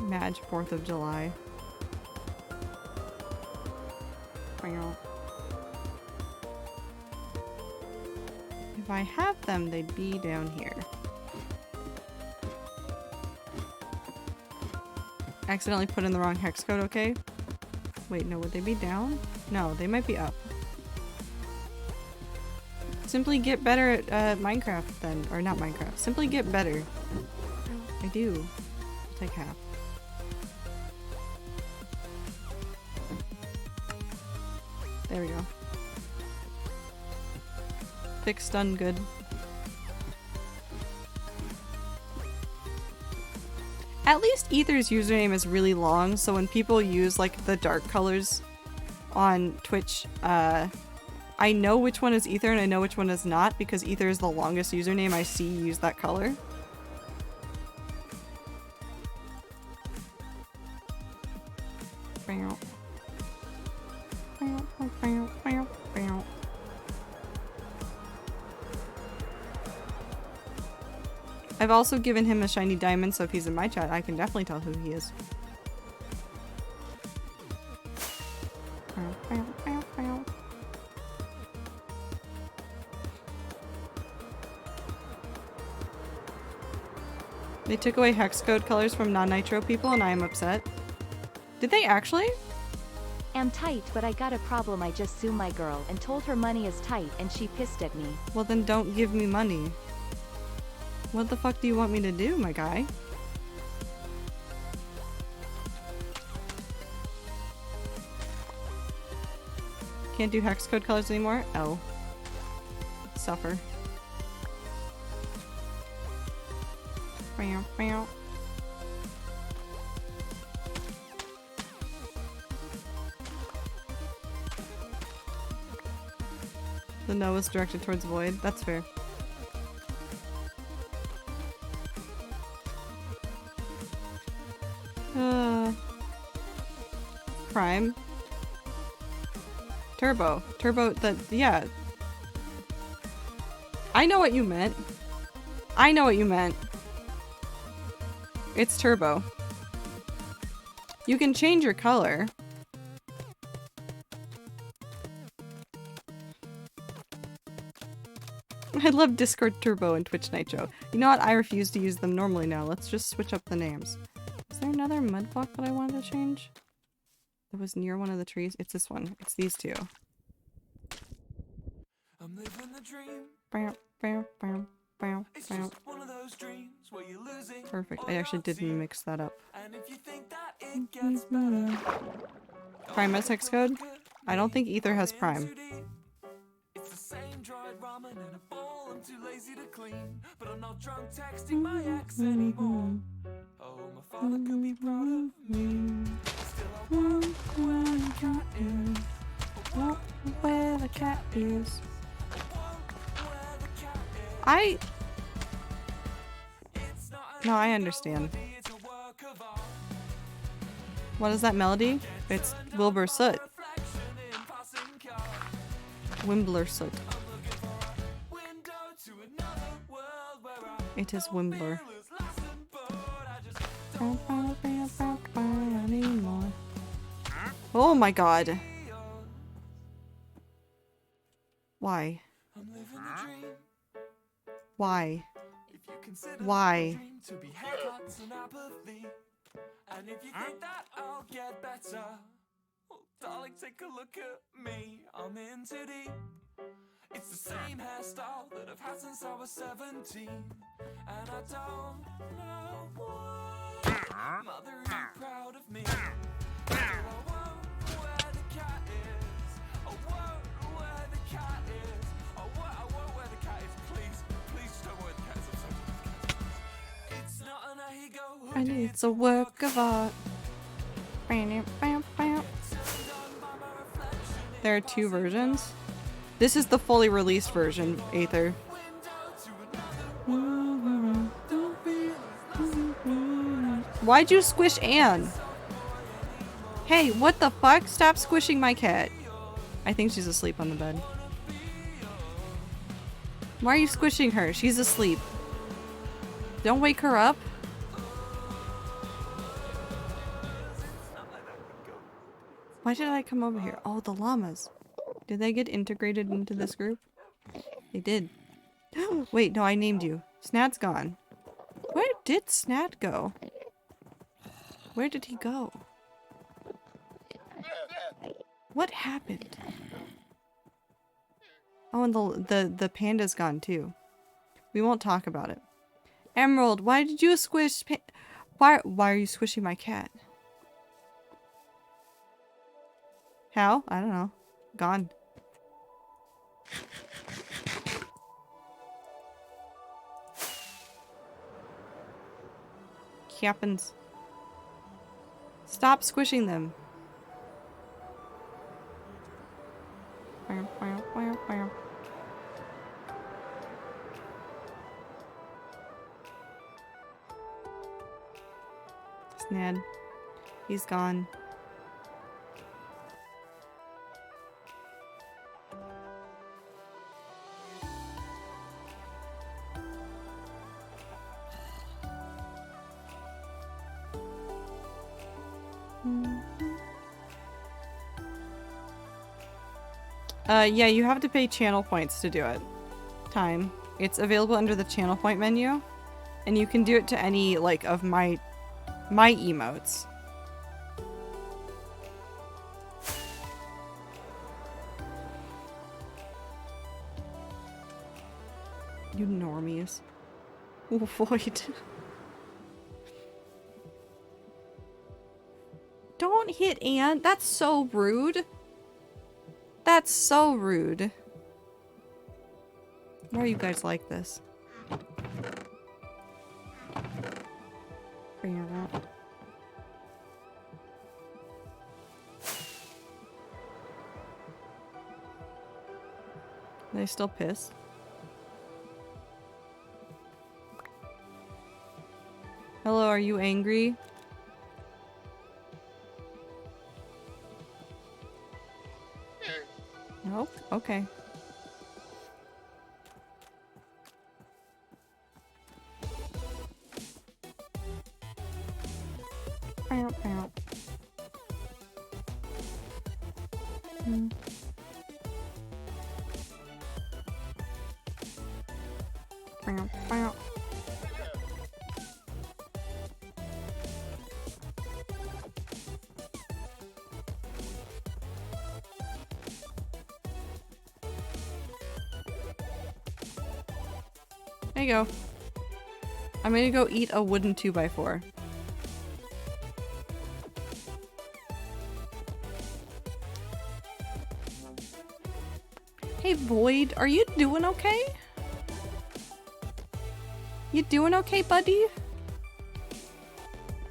Madge 4th of July. If I have them, they'd be down here. Accidentally put in the wrong hex code, okay? Wait, no, would they be down? No, they might be up. Simply get better at Minecraft then. Or not Minecraft. Simply get better. I do. I'll take half. There we go. Fixed, done, good. At least Ether's username is really long, so when people use like the dark colors on Twitch, I know which one is Ether and I know which one is not, because Ether is the longest username I see use that color. I've also given him a shiny diamond, so if he's in my chat, I can definitely tell who he is. They took away hex code colors from non-nitro people and I am upset. Did they actually? Am tight, but I got a problem. I just sue my girl and told her money is tight and she pissed at me. Well then don't give me money. What the fuck do you want me to do, my guy? Can't do hex code colors anymore? Oh. Suffer. Meow, meow. The no is directed towards void. That's fair. Prime. Turbo. Turbo, yeah. I know what you meant. I know what you meant. It's turbo. You can change your color. I love Discord Turbo and Twitch Nitro. You know what? I refuse to use them normally now. Let's just switch up the names. Is there another mud block that I wanted to change? That was near one of the trees? It's this one. It's these two. I'm living the dream. Bam, bam, bam, bam, It's bam. just one of those dreams where you're losing. Perfect. I actually didn't mix that up. And if you think that it gets better, Prime has hex code? I don't think Ether has Prime. it's the same dried ramen in a bowl. I'm too lazy to clean, but I'm not drunk texting my ex anymore. Oh, my father could be proud of me. Still, I wonder where the cat is. Where the cat is. Where the cat is. I... It's not No, I understand. it's a work of art. What is that melody? It's Wilbur Soot. Reflection in passing car. Wimbler Soot. Window to another world where I It is Wimbler. feel as lost and bored. I just Anymore. Oh my god. Why? I'm living the dream. Why? If you consider Why? the dream to be haircuts and apathy, and if you think that I'll get better, well, darling, take a look at me. I'm in too deep. It's the same hairstyle that I've had since I was 17, and I don't know why. Mother, are you proud of me? Still, I won't where the cat is. I won't where the cat is. I won't where the cat is. Please, please just don't where the cat is. I'm so sorry. It's not an ego. And it's a work of art. There are two versions. This is the fully released version, Aether. Why'd you squish Anne? Hey, what the fuck? Stop squishing my cat. I think she's asleep on the bed. Why are you squishing her? She's asleep. Don't wake her up. Why did I come over here? Oh, the llamas. Did they get integrated into this group? They did. Wait, no, I named you. Snad's gone. Where did Snad go? Where did he go? What happened? Oh, and the panda's gone too. We won't talk about it. Emerald, why did you squish why are you squishing my cat? How? I don't know. Gone. Happens. Stop squishing them. Snad. He's gone. Yeah, you have to pay channel points to do it. Time. It's available under the channel point menu. And you can do it to any, like, of my emotes. You normies. Void. Don't hit Anne. That's so rude. That's so rude. Why are you guys like this? Bring her out. Are they still pissed? Hello, are you angry? Nope. Okay. Bow, bow. Bow, bow. There you go. I'm gonna go eat a wooden 2x4. Hey Void, are you doing okay? You doing okay, buddy?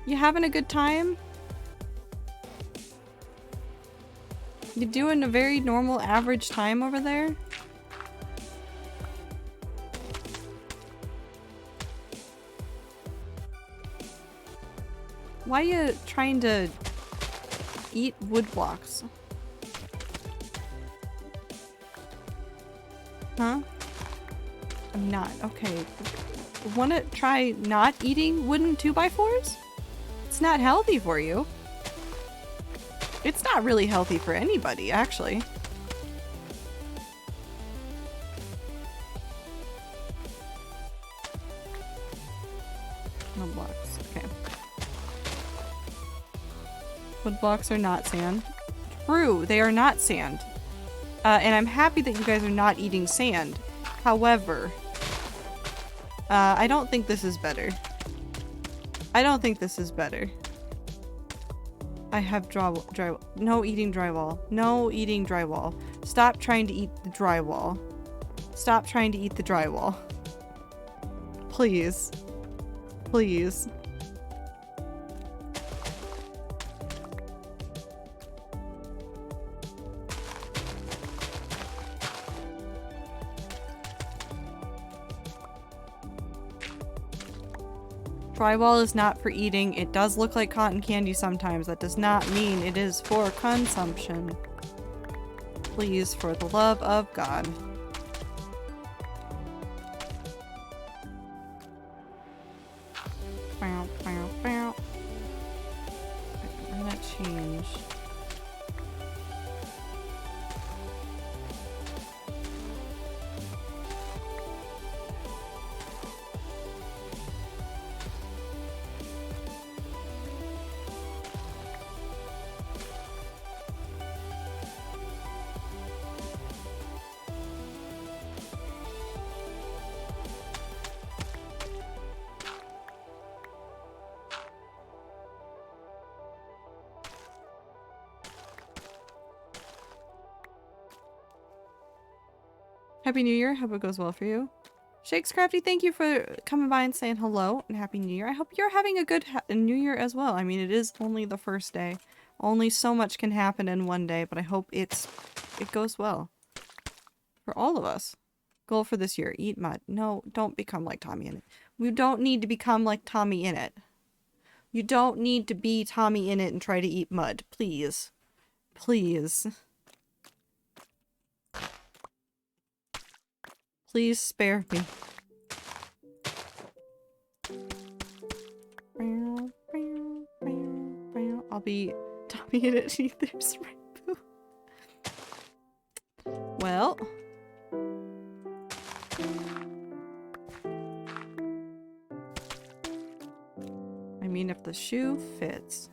You having a good time? You doing a very normal average time over there? Why are you trying to eat wood blocks? Huh? I'm not. Okay. Wanna try not eating wooden 2x4s? It's not healthy for you. It's not really healthy for anybody, actually. No blocks. Okay. Wood blocks are not sand. True, they are not sand. And I'm happy that you guys are not eating sand. However, I don't think this is better. I don't think this is better. I have drywall. No eating drywall. No eating drywall. Stop trying to eat the drywall. Stop trying to eat the drywall. Please. Please. Drywall is not for eating. It does look like cotton candy sometimes. That does not mean it is for consumption. Please, for the love of God. Bow, bow, bow. I'm gonna change. Happy New Year. Hope it goes well for you. Shakes Crafty, thank you for coming by and saying hello and Happy New Year. I hope you're having a good New Year as well. I mean, it is only the first day. Only so much can happen in one day, but I hope it goes well. For all of us. Goal for this year. Eat mud. No, don't become like Tommy Innit. We don't need to become like Tommy Innit. You don't need to be Tommy Innit and try to eat mud. Please. Please. Please spare me. I'll be Tommy Innit Eaters Rainbow. Well. mean, if the shoe fits.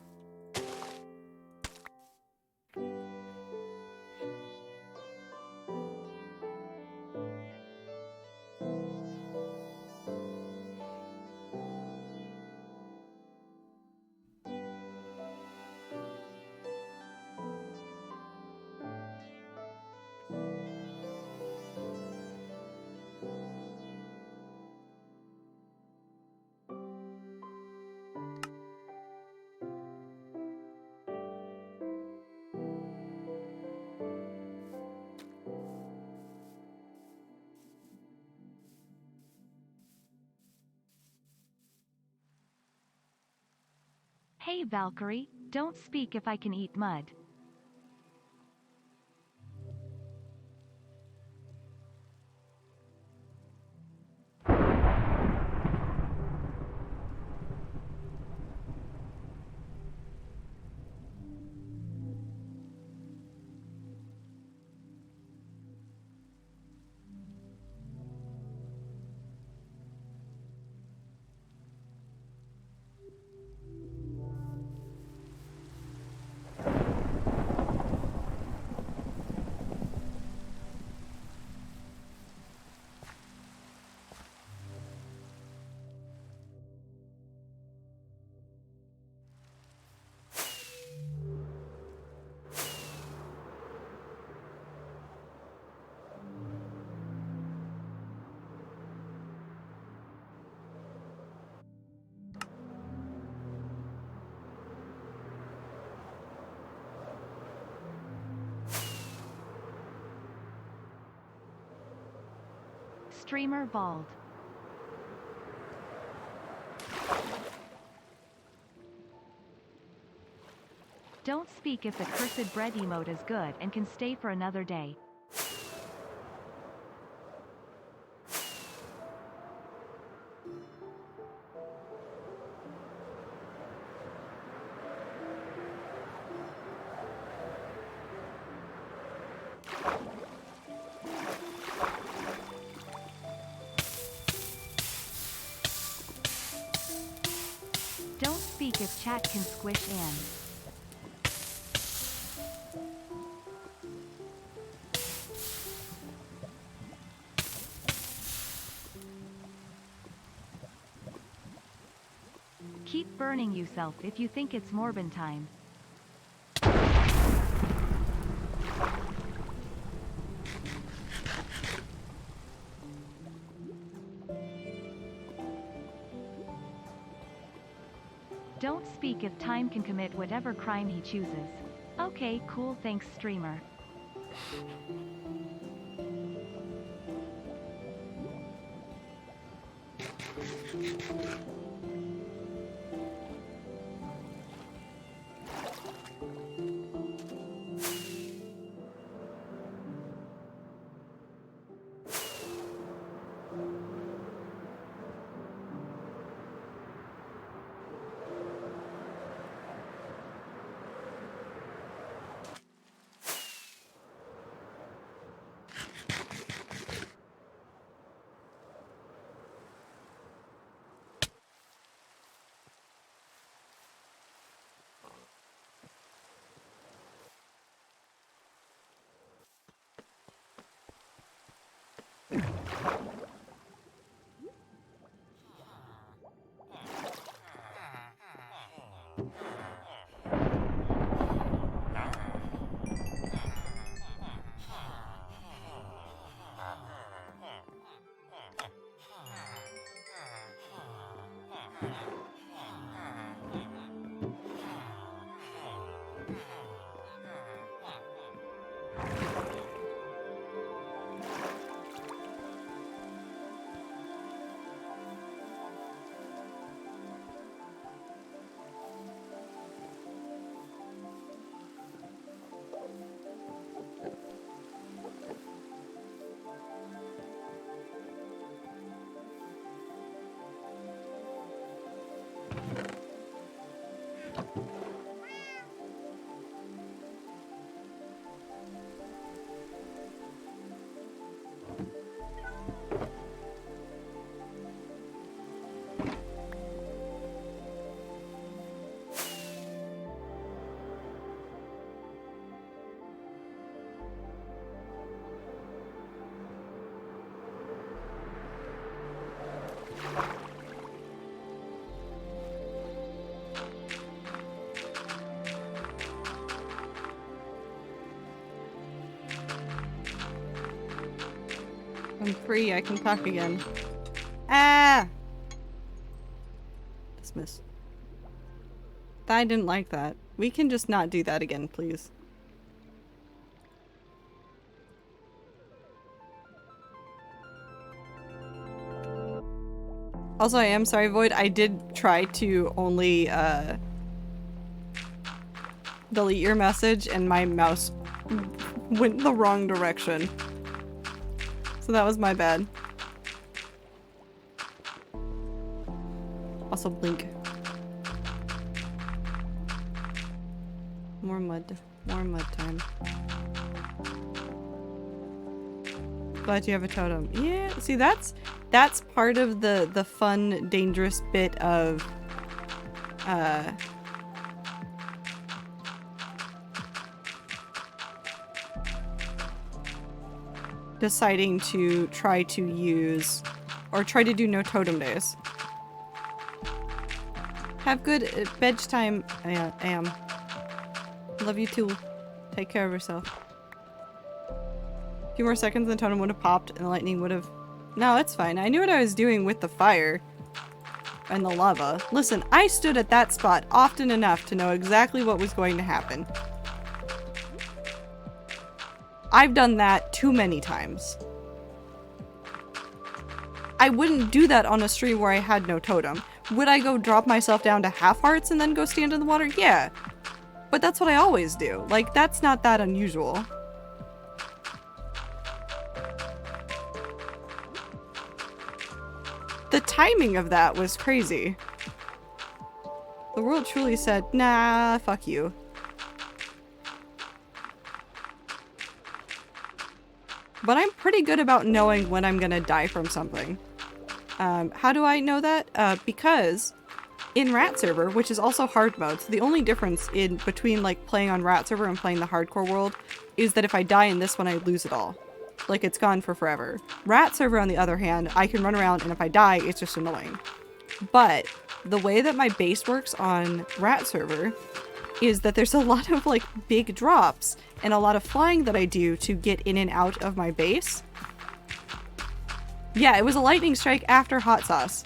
Hey Valkyrie, don't speak if I can eat mud. Streamer bald. Don't speak if the cursed bread emote is good and can stay for another day. Don't speak if chat can squish in. Keep burning yourself if you think it's Morbin time. Don't speak if Time can commit whatever crime he chooses. Okay, cool, thanks streamer. I'm free, I can talk again. Ah! Dismiss. I didn't like that. We can just not do that again, please. Also, I am sorry, Void. I did try to only, delete your message, and my mouse went the wrong direction. So that was my bad. Also, blink. More mud time. Glad you have a totem. Yeah, see, that's part of the fun, dangerous bit of deciding to try to use or try to do no totem days. Have good bedtime. I am. Love you too. Take care of yourself. A few more seconds and the totem would have popped and the lightning would have... No, it's fine. I knew what I was doing with the fire and the lava. Listen, I stood at that spot often enough to know exactly what was going to happen. I've done that too many times. I wouldn't do that on a stream where I had no totem. Would I go drop myself down to half hearts and then go stand in the water? Yeah. But that's what I always do. Like, that's not that unusual. The timing of that was crazy. The world truly said, nah, fuck you. But I'm pretty good about knowing when I'm gonna die from something. How do I know that? Because in Rat Server, which is also hard mode, so the only difference in between like playing on Rat Server and playing the hardcore world is that if I die in this one, I lose it all. Like, it's gone for forever. Rat Server, on the other hand, I can run around and if I die, it's just annoying. But the way that my base works on Rat Server is that there's a lot of like big drops and a lot of flying that I do to get in and out of my base. Yeah, it was a lightning strike after hot sauce.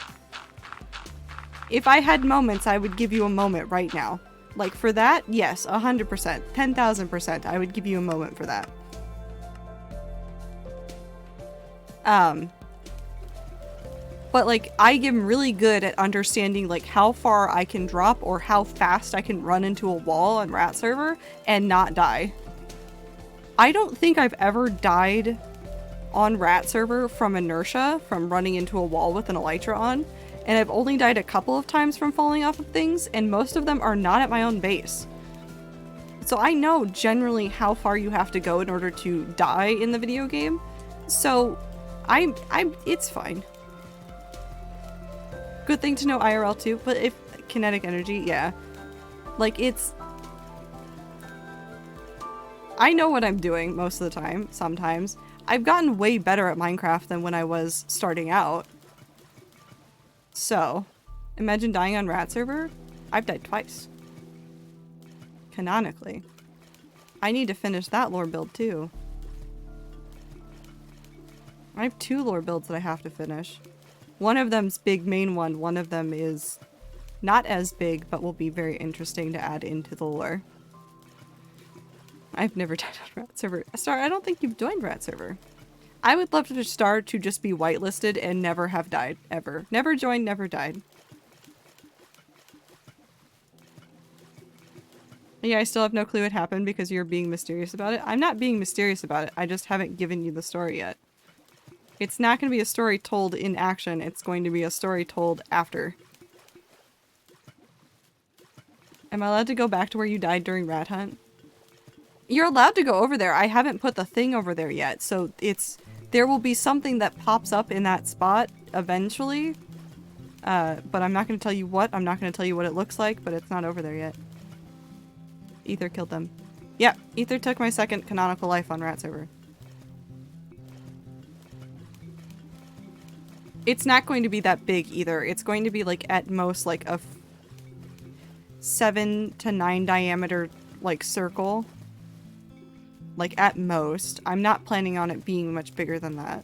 If I had moments, I would give you a moment right now. Like, for that, yes, 100%, 10,000%, I would give you a moment for that. But like, I am really good at understanding like how far I can drop or how fast I can run into a wall on Rat Server and not die. I don't think I've ever died on Rat Server from inertia, from running into a wall with an elytra on, and I've only died a couple of times from falling off of things, and most of them are not at my own base. So I know generally how far you have to go in order to die in the video game. So it's fine. Good thing to know IRL too, but if kinetic energy, yeah. Like, it's... I know what I'm doing most of the time, sometimes. I've gotten way better at Minecraft than when I was starting out. So, imagine dying on Rat Server? I've died twice. Canonically. I need to finish that lore build too. I have 2 lore builds that I have to finish. One of them's big main one of them is not as big, but will be very interesting to add into the lore. I've never died on Rat Server. Star, I don't think you've joined Rat Server. I would love for Star to just be whitelisted and never have died, ever. Never joined, never died. Yeah, I still have no clue what happened because you're being mysterious about it. I'm not being mysterious about it, I just haven't given you the story yet. It's not going to be a story told in action, it's going to be a story told after. Am I allowed to go back to where you died during Rat Hunt? You're allowed to go over there. I haven't put the thing over there yet, so there will be something that pops up in that spot eventually. But I'm not going to tell you what. I'm not going to tell you what it looks like, but it's not over there yet. Ether killed them. Yep, Ether took my second canonical life on Rat Server. It's not going to be that big either. It's going to be like at most like a 7 to 9 diameter like circle. Like at most. I'm not planning on it being much bigger than that.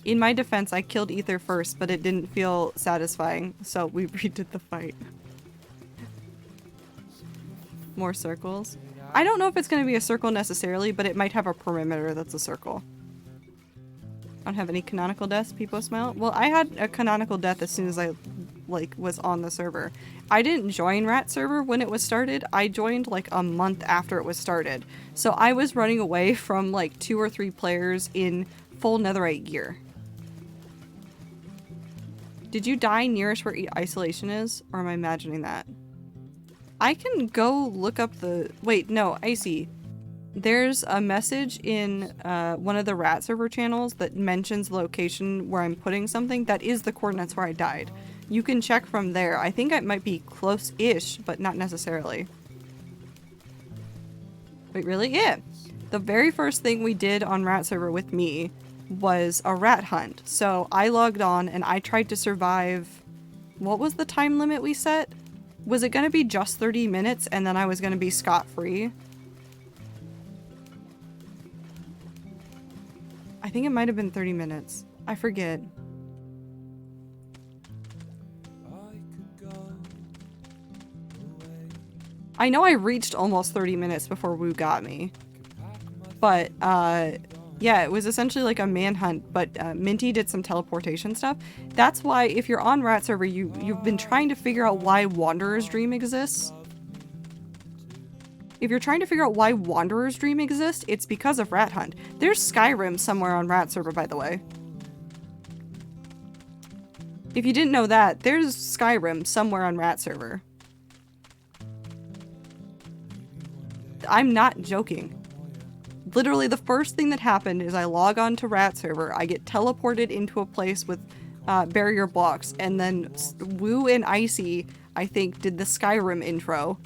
In my defense, I killed Ether first, but it didn't feel satisfying, so we redid the fight. More circles. I don't know if it's going to be a circle necessarily, but it might have a perimeter that's a circle. I don't have any canonical deaths, people smile. Well, I had a canonical death as soon as I, like, was on the server. I didn't join Rat server when it was started. I joined, like, a month after it was started. So I was running away from, like, 2 or 3 players in full netherite gear. Did you die nearest where isolation is? Or am I imagining that? I can go look up the... Wait, no, I see. There's a message in one of the Rat server channels that mentions the location where I'm putting something. That is the coordinates where I died. You can check from there. I think it might be close-ish, but not necessarily. Wait, really? Yeah. The very first thing we did on Rat server with me was a rat hunt. So I logged on and I tried to survive... What was the time limit we set? Was it going to be just 30 minutes and then I was going to be scot-free? I think it might have been 30 minutes. I forget. I know I reached almost 30 minutes before Wu got me. But, yeah, it was essentially like a manhunt, but Minty did some teleportation stuff. That's why, if you're on Rat server, you've been trying to figure out why Wanderer's Dream exists. If you're trying to figure out why Wanderer's Dream exists, it's because of Rat Hunt. There's Skyrim somewhere on Rat server, by the way. If you didn't know that, there's Skyrim somewhere on Rat server. I'm not joking. Literally, the first thing that happened is I log on to Rat server, I get teleported into a place with barrier blocks, and then Wu and Icy, I think, did the Skyrim intro.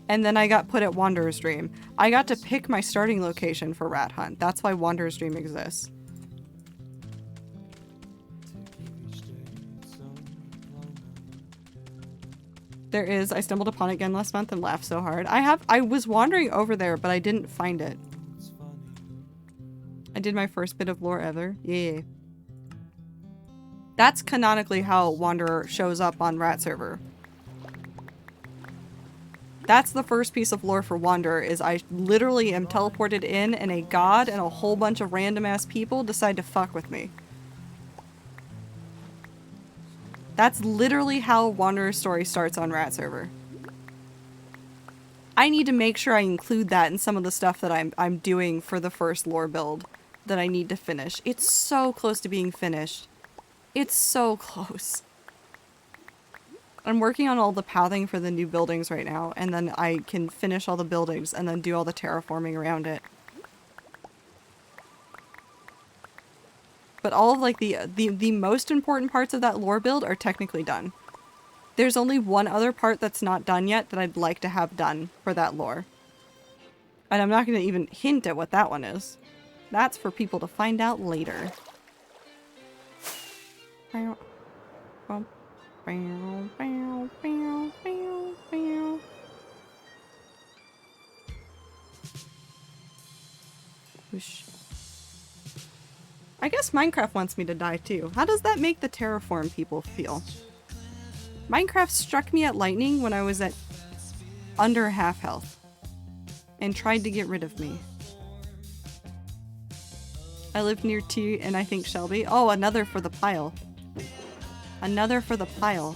And then I got put at Wanderer's Dream. I got to pick my starting location for Rat Hunt. That's why Wanderer's Dream exists. There is. I stumbled upon it again last month and laughed so hard. I was wandering over there, but I didn't find it. I did my first bit of lore ever. Yeah. That's canonically how Wanderer shows up on Rat server. That's the first piece of lore for Wanderer, is I literally am teleported in and a god and a whole bunch of random ass people decide to fuck with me. That's literally how Wanderer's story starts on Rat server. I need to make sure I include that in some of the stuff that I'm doing for the first lore build that I need to finish. It's so close to being finished. It's so close. I'm working on all the pathing for the new buildings right now, and then I can finish all the buildings and then do all the terraforming around it. But all of like the most important parts of that lore build are technically done. There's only one other part that's not done yet that I'd like to have done for that lore. And I'm not going to even hint at what that one is. That's for people to find out later. Whoosh. I guess Minecraft wants me to die too. How does that make the terraform people feel? Minecraft struck me at lightning when I was at under half health and tried to get rid of me. I live near T and I think Shelby. Oh, another for the pile. Another for the pile.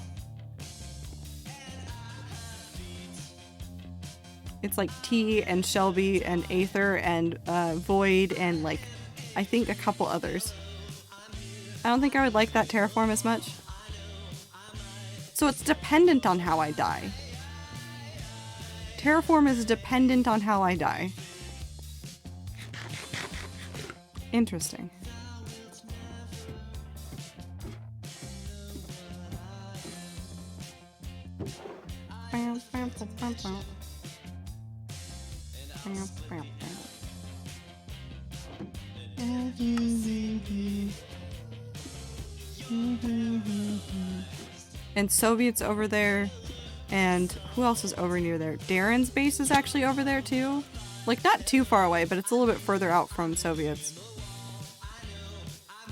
It's like T and Shelby and Aether and Void and like I think a couple others. I don't think I would like that terraform as much. So it's dependent on how I die. Terraform is dependent on how I die. Interesting. And Soviet's over there, and who else is over near there? Darren's base is actually over there too. Like, not too far away, but it's a little bit further out from Soviets.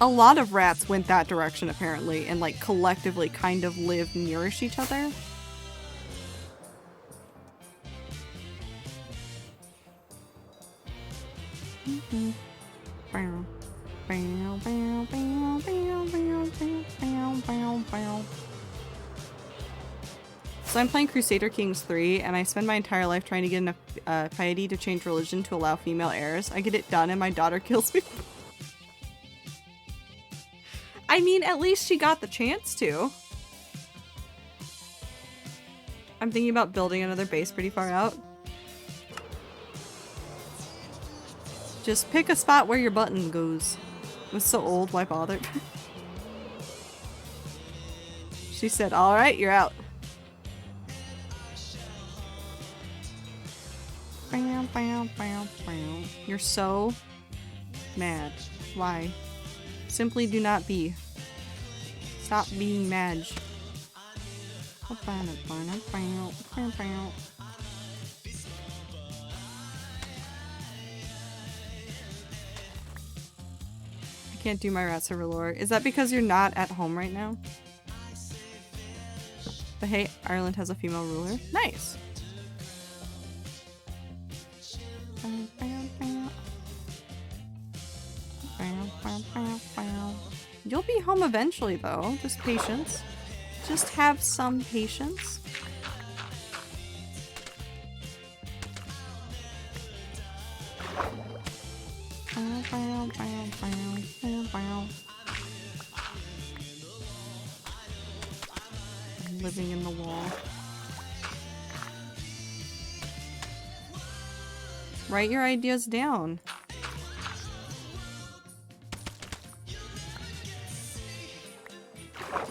A lot of rats went that direction apparently and like collectively kind of live nearish each other. So I'm playing Crusader Kings 3 and I spend my entire life trying to get enough piety to change religion to allow female heirs. I get it done and my daughter kills me. I mean, at least she got the chance to. I'm thinking about building another base pretty far out. Just pick a spot where your button goes. It was so old, why bother? She said, alright, you're out. You're so mad. Why? Simply do not be. Stop being mad. I can't do my rat server lore. Is that because you're not at home right now? But hey, Ireland has a female ruler. Nice. You'll be home eventually though. Just patience. Just have some patience. I'm living in the wall. Write your ideas down.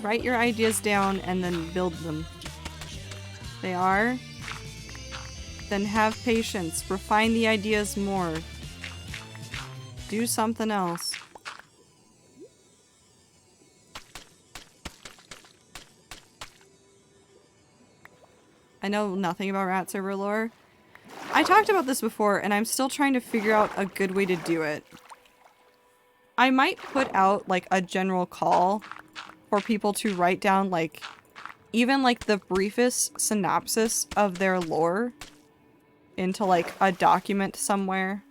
Write your ideas down and then build them. They are? Then have patience. Refine the ideas more. Do something else. I know nothing about rat server lore. I talked about this before and I'm still trying to figure out a good way to do it. I might put out like a general call for people to write down like even like the briefest synopsis of their lore into like a document somewhere.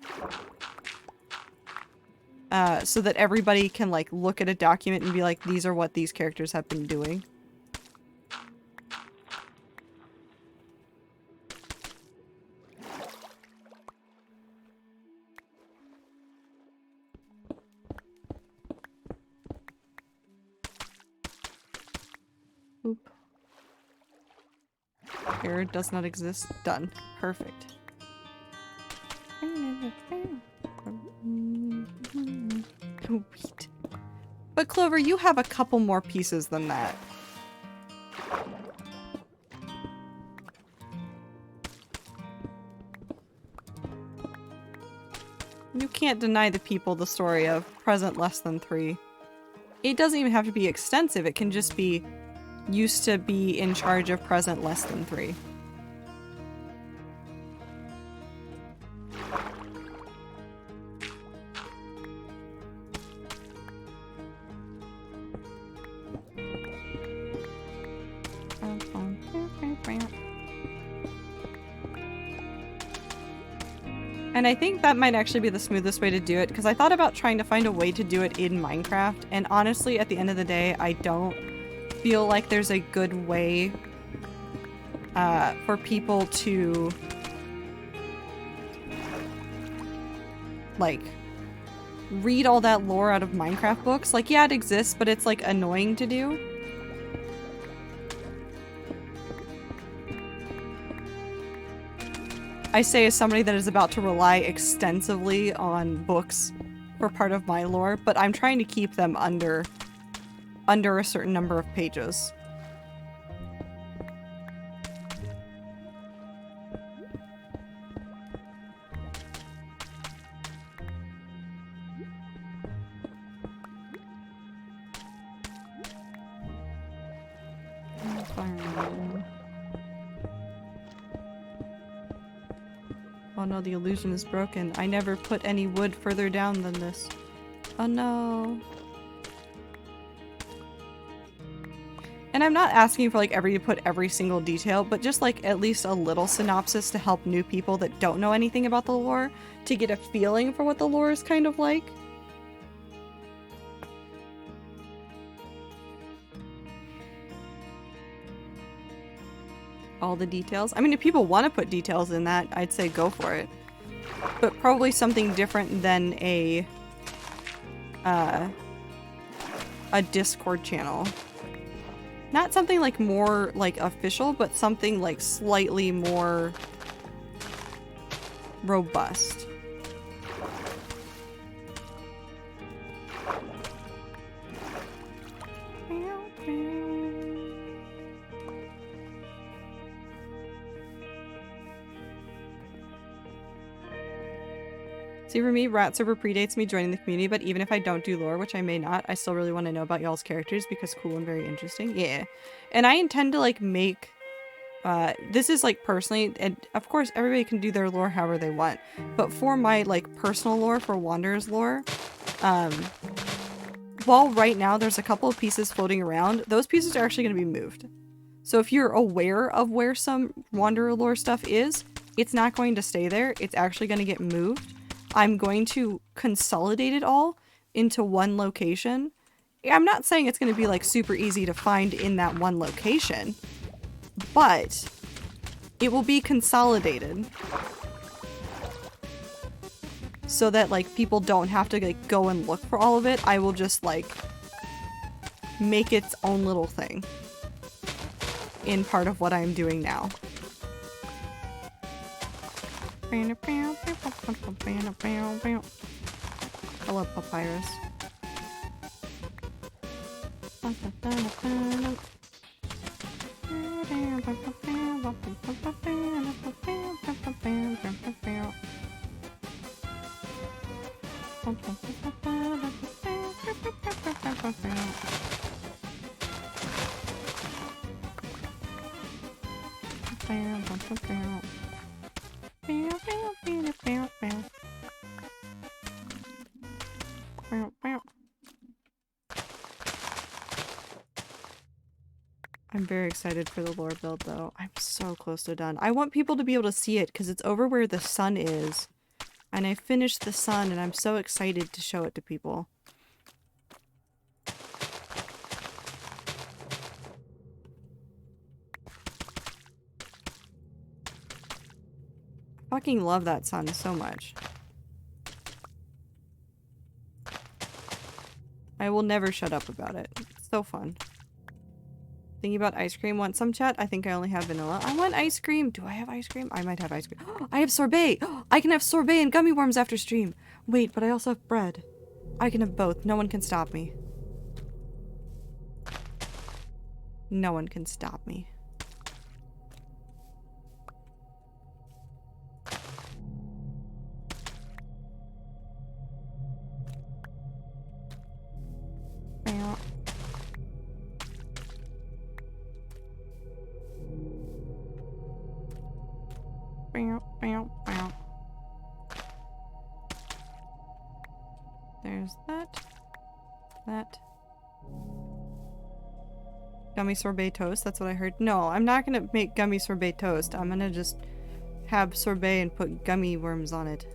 So that everybody can like look at a document and be like, these are what these characters have been doing. Oop. Error does not exist. Done. Perfect. Wheat. But Clover, you have a couple more pieces than that. You can't deny the people the story of present less than 3. It doesn't even have to be extensive, it can just be used to be in charge of present less than 3. And I think that might actually be the smoothest way to do it, because I thought about trying to find a way to do it in Minecraft, and honestly, at the end of the day, I don't feel like there's a good way for people to like read all that lore out of Minecraft books. Like, yeah, it exists, but it's like annoying to do. I say as somebody that is about to rely extensively on books for part of my lore, but I'm trying to keep them under a certain number of pages. Oh no, the illusion is broken. I never put any wood further down than this. Oh no. And I'm not asking for like everybody to put every single detail, but just like at least a little synopsis to help new people that don't know anything about the lore to get a feeling for what the lore is kind of like. All the details. I mean, if people want to put details in that, I'd say go for it. But probably something different than a Discord channel. Not something like more like official, but something like slightly more robust. See, for me, Rat Server predates me joining the community, but even if I don't do lore, which I may not, I still really want to know about y'all's characters because cool and very interesting. Yeah. And I intend to, like, make... this is, like, personally, and of course, everybody can do their lore however they want, but for my, like, personal lore, for Wanderer's lore, while right now there's a couple of pieces floating around, those pieces are actually going to be moved. So if you're aware of where some Wanderer lore stuff is, it's not going to stay there. It's actually going to get moved. I'm going to consolidate it all into one location. I'm not saying it's going to be like super easy to find in that one location, but it will be consolidated so that like people don't have to like go and look for all of it. I will just like make its own little thing in part of what I'm doing now. I love Papyrus. I'm very excited for the lore build though. I'm so close to done. I want people to be able to see it because it's over where the sun is. And I finished the sun and I'm so excited to show it to people. I fucking love that sun so much. I will never shut up about it. It's so fun. Thinking about ice cream. Want some, chat? I think I only have vanilla. I want ice cream. Do I have ice cream? I might have ice cream. I have sorbet. I can have sorbet and gummy worms after stream. Wait, but I also have bread. I can have both. No one can stop me. No one can stop me. There's that. That. Gummy sorbet toast, that's what I heard. No, I'm not gonna make gummy sorbet toast. I'm gonna just have sorbet and put gummy worms on it.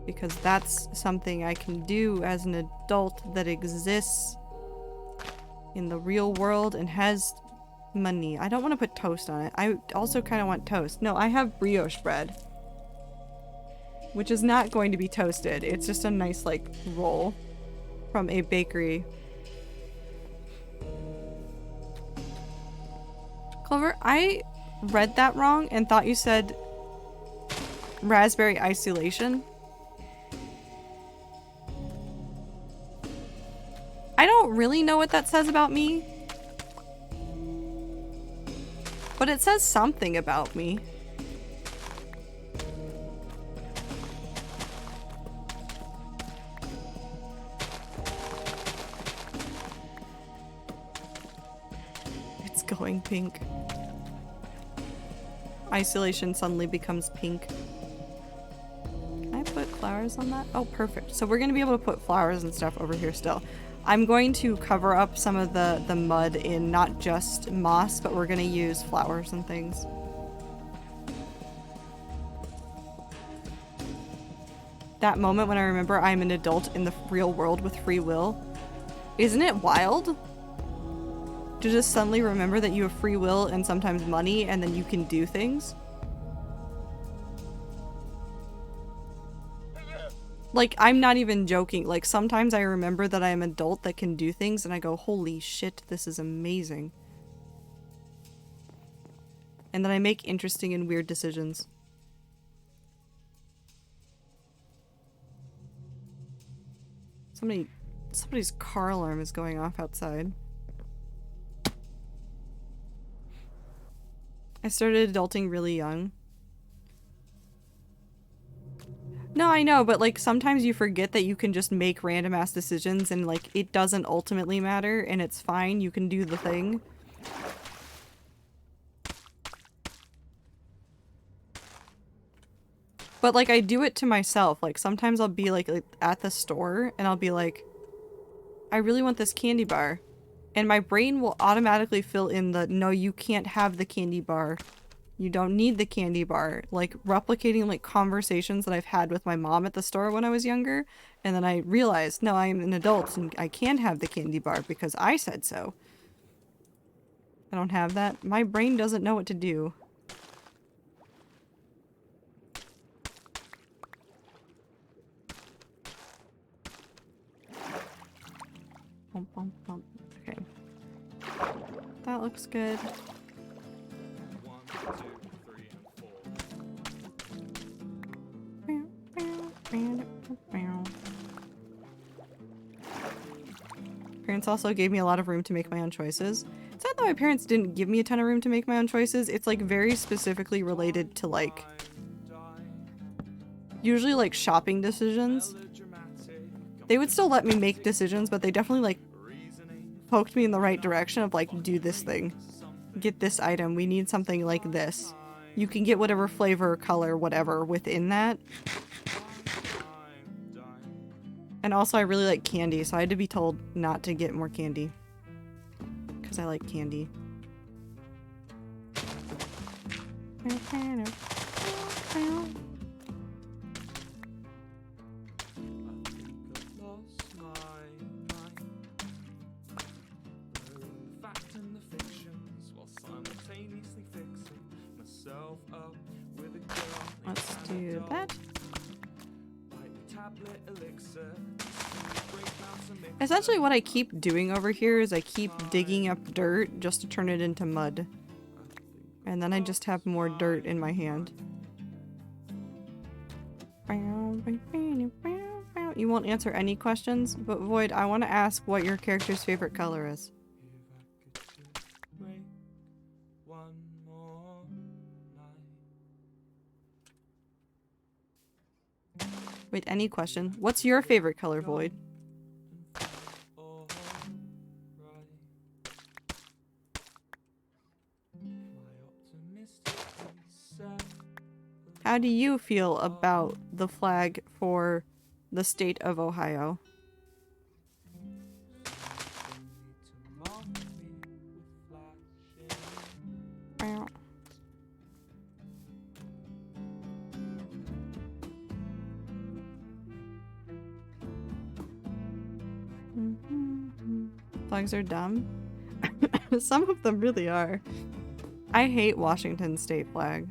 Because that's something I can do as an adult that exists in the real world and has money. I don't want to put toast on it. I also kind of want toast. No, I have brioche bread. Which is not going to be toasted. It's just a nice, like, roll from a bakery. Clover, I read that wrong and thought you said raspberry isolation. I don't really know what that says about me. But it says something about me. It's going pink. Isolation suddenly becomes pink. Can I put flowers on that? Oh, perfect. So we're gonna be able to put flowers and stuff over here still. I'm going to cover up some of the mud in not just moss, but we're gonna use flowers and things. That moment when I remember I'm an adult in the real world with free will. Isn't it wild? To just suddenly remember that you have free will and sometimes money and then you can do things. Like, I'm not even joking. Like, sometimes I remember that I am an adult that can do things and I go, holy shit, this is amazing. And then I make interesting and weird decisions. Somebody's car alarm is going off outside. I started adulting really young. No, I know, but like sometimes you forget that you can just make random ass decisions and like it doesn't ultimately matter and it's fine, you can do the thing. But like I do it to myself. Like sometimes I'll be like at the store and I'll be like, I really want this candy bar. And my brain will automatically fill in the, no, you can't have the candy bar. You don't need the candy bar. Like replicating like conversations that I've had with my mom at the store when I was younger. And then I realized, no, I'm an adult and I can have the candy bar because I said so. I don't have that. My brain doesn't know what to do. Bump, bump, bump. Okay. That looks good. 1, 2, 3, and 4. Parents also gave me a lot of room to make my own choices. It's not that my parents didn't give me a ton of room to make my own choices. It's like very specifically related to like usually like shopping decisions. They would still let me make decisions, but they definitely like poked me in the right direction of like, do this thing. Get this item. We need something like this. You can get whatever flavor, color, whatever within that. And also I really like candy, so I had to be told not to get more candy. Because I like candy. Let's do that. Essentially what I keep doing over here is I keep digging up dirt just to turn it into mud. And then I just have more dirt in my hand. You won't answer any questions, but Void, I want to ask what your character's favorite color is. Wait, any question? What's your favorite color, Void? How do you feel about the flag for the state of Ohio? Flags are dumb. Some of them really are. I hate Washington state flag.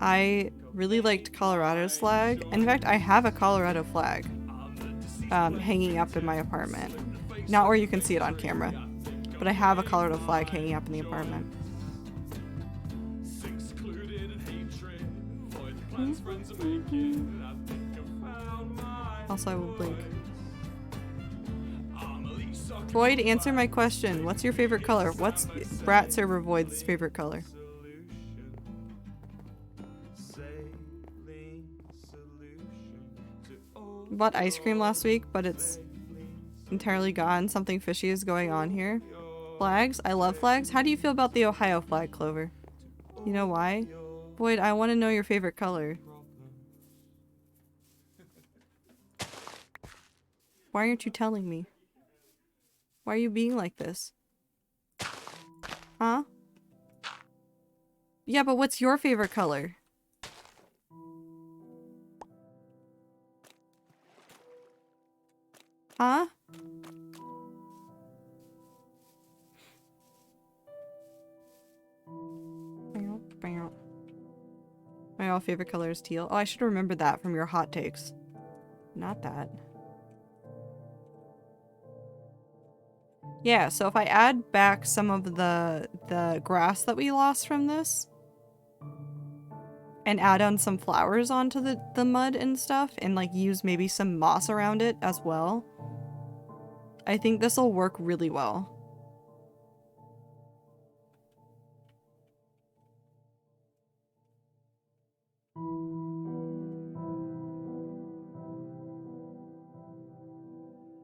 I really liked Colorado's flag. In fact, I have a Colorado flag hanging up in my apartment. Not where you can see it on camera, but I have a Colorado flag hanging up in the apartment. Also, I will blink. Void, answer my question. What's your favorite color? What's Brat Server Void's favorite color? Bought ice cream last week, but it's entirely gone. Something fishy is going on here. Flags? I love flags. How do you feel about the Ohio flag, Clover? You know why? Void, I want to know your favorite color. Why aren't you telling me? Why are you being like this? Huh? Yeah, but what's your favorite color? Huh? My all favorite color is teal. Oh, I should remember that from your hot takes. Not that. Yeah, so if I add back some of the grass that we lost from this and add on some flowers onto the mud and stuff and like use maybe some moss around it as well, I think this will work really well.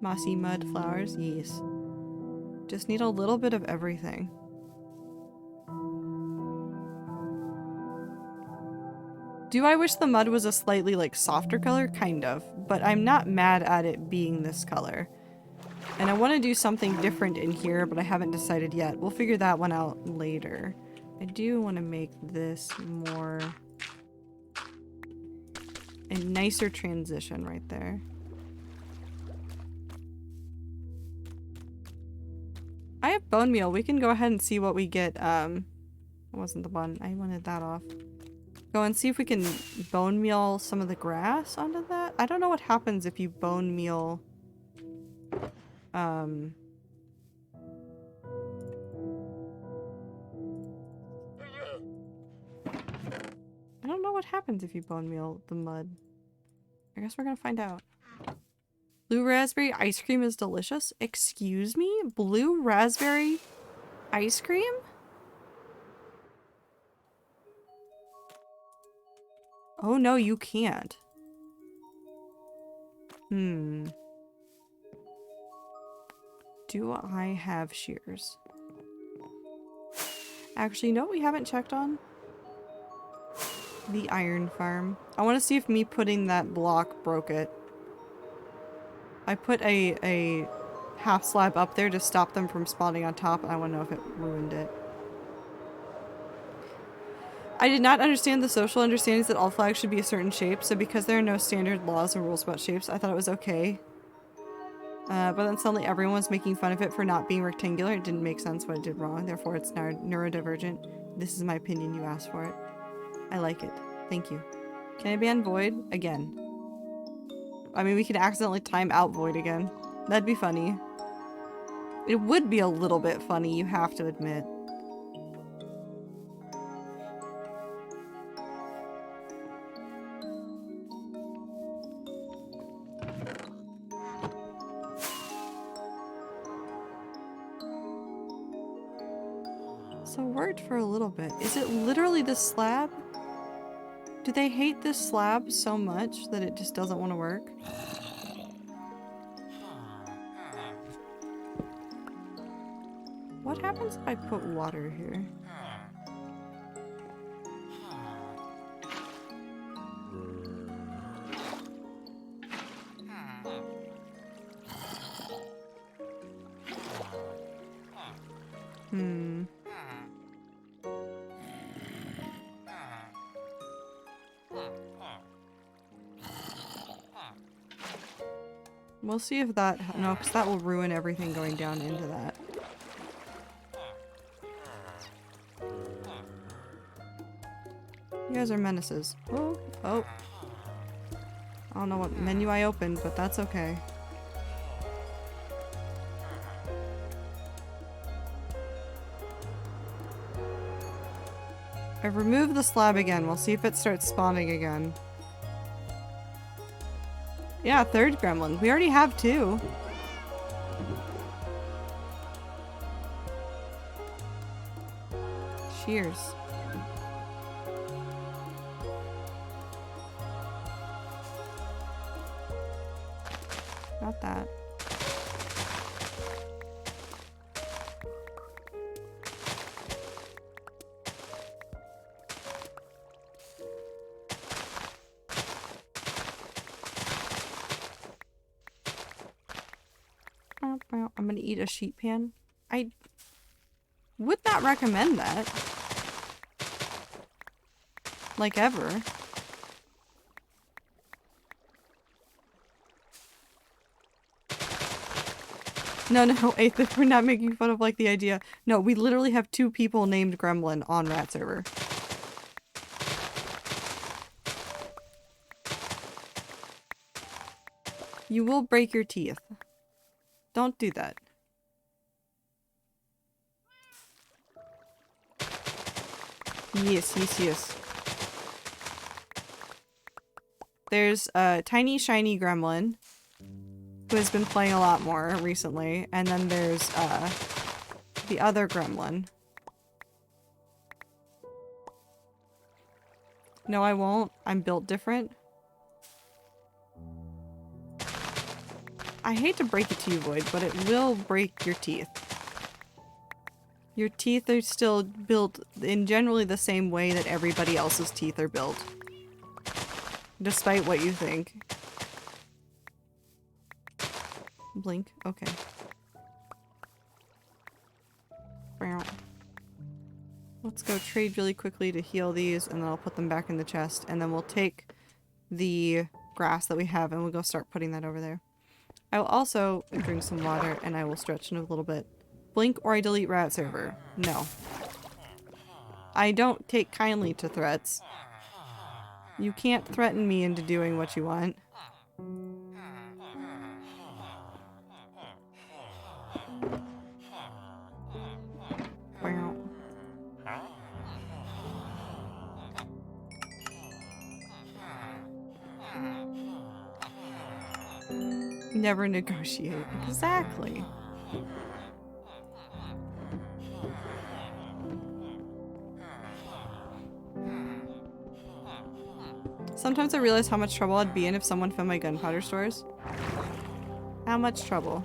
Mossy mud flowers, yes. Just need a little bit of everything. Do I wish the mud was a slightly like softer color? Kind of, but I'm not mad at it being this color. And I want to do something different in here, but I haven't decided yet. We'll figure that one out later. I do want to make this more a nicer transition right there. I have bone meal. We can go ahead and see what we get. It wasn't the bun. I wanted that off. Go and see if we can bone meal some of the grass onto that. I don't know what happens if you bone meal. I don't know what happens if you bone meal the mud. I guess we're gonna find out. Blue raspberry ice cream is delicious. Excuse me? Blue raspberry ice cream? Oh no, you can't. Do I have shears? Actually, no, we haven't checked on the iron farm. I want to see if me putting that block broke it. I put a half slab up there to stop them from spawning on top, and I want to know if it ruined it. I did not understand the social understandings that all flags should be a certain shape, so because there are no standard laws or rules about shapes, I thought it was okay. But then suddenly everyone was making fun of it for not being rectangular. It didn't make sense what it did wrong, therefore it's neurodivergent. This is my opinion, you asked for it. I like it. Thank you. Can I ban void? Again. I mean, we could accidentally time out void again. That'd be funny. It would be a little bit funny, you have to admit. So it worked for a little bit. Is it literally this slab? Do they hate this slab so much that it just doesn't want to work? What happens if I put water here? We'll see if that... No, because that will ruin everything going down into that. You guys are menaces. Oh, oh. I don't know what menu I opened, but that's okay. I've removed the slab again. We'll see if it starts spawning again. Yeah, third gremlin. We already have two. Cheers. Not that. I'm gonna eat eat a sheet pan? I would not recommend that. Like ever. No, Aethith, we're not making fun of like the idea. No, we literally have 2 people named Gremlin on Rat Server. You will break your teeth. Don't do that. Yes. There's a tiny shiny gremlin who has been playing a lot more recently, and then there's the other gremlin. No, I won't. I'm built different. I hate to break it to you, Void, but it will break your teeth. Your teeth are still built in generally the same way that everybody else's teeth are built. Despite what you think. Blink? Okay. Let's go trade really quickly to heal these, and then I'll put them back in the chest, and then we'll take the grass that we have and we'll go start putting that over there. I will also drink some water, and I will stretch in a little bit. Blink or I delete Rat Server. No. I don't take kindly to threats. You can't threaten me into doing what you want. Wow. Never negotiate. Exactly. Sometimes I realize how much trouble I'd be in if someone found my gunpowder stores. How much trouble?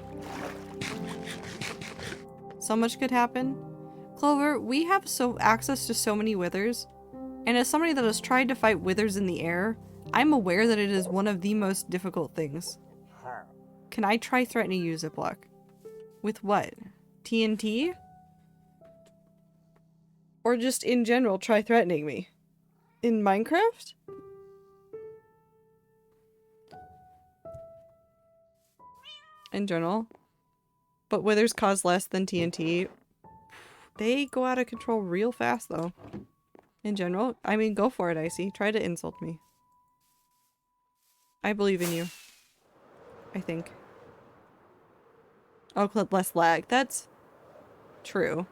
So much could happen. Clover, we have access to so many withers, and as somebody that has tried to fight withers in the air, I'm aware that it is one of the most difficult things. Can I try threatening you, Ziploc? With what? TNT? Or just in general try threatening me? In Minecraft? In general. But withers cause less than TNT. They go out of control real fast though. In general. I mean, go for it, Icy. Try to insult me. I believe in you. I think. Oh, less lag. That's true.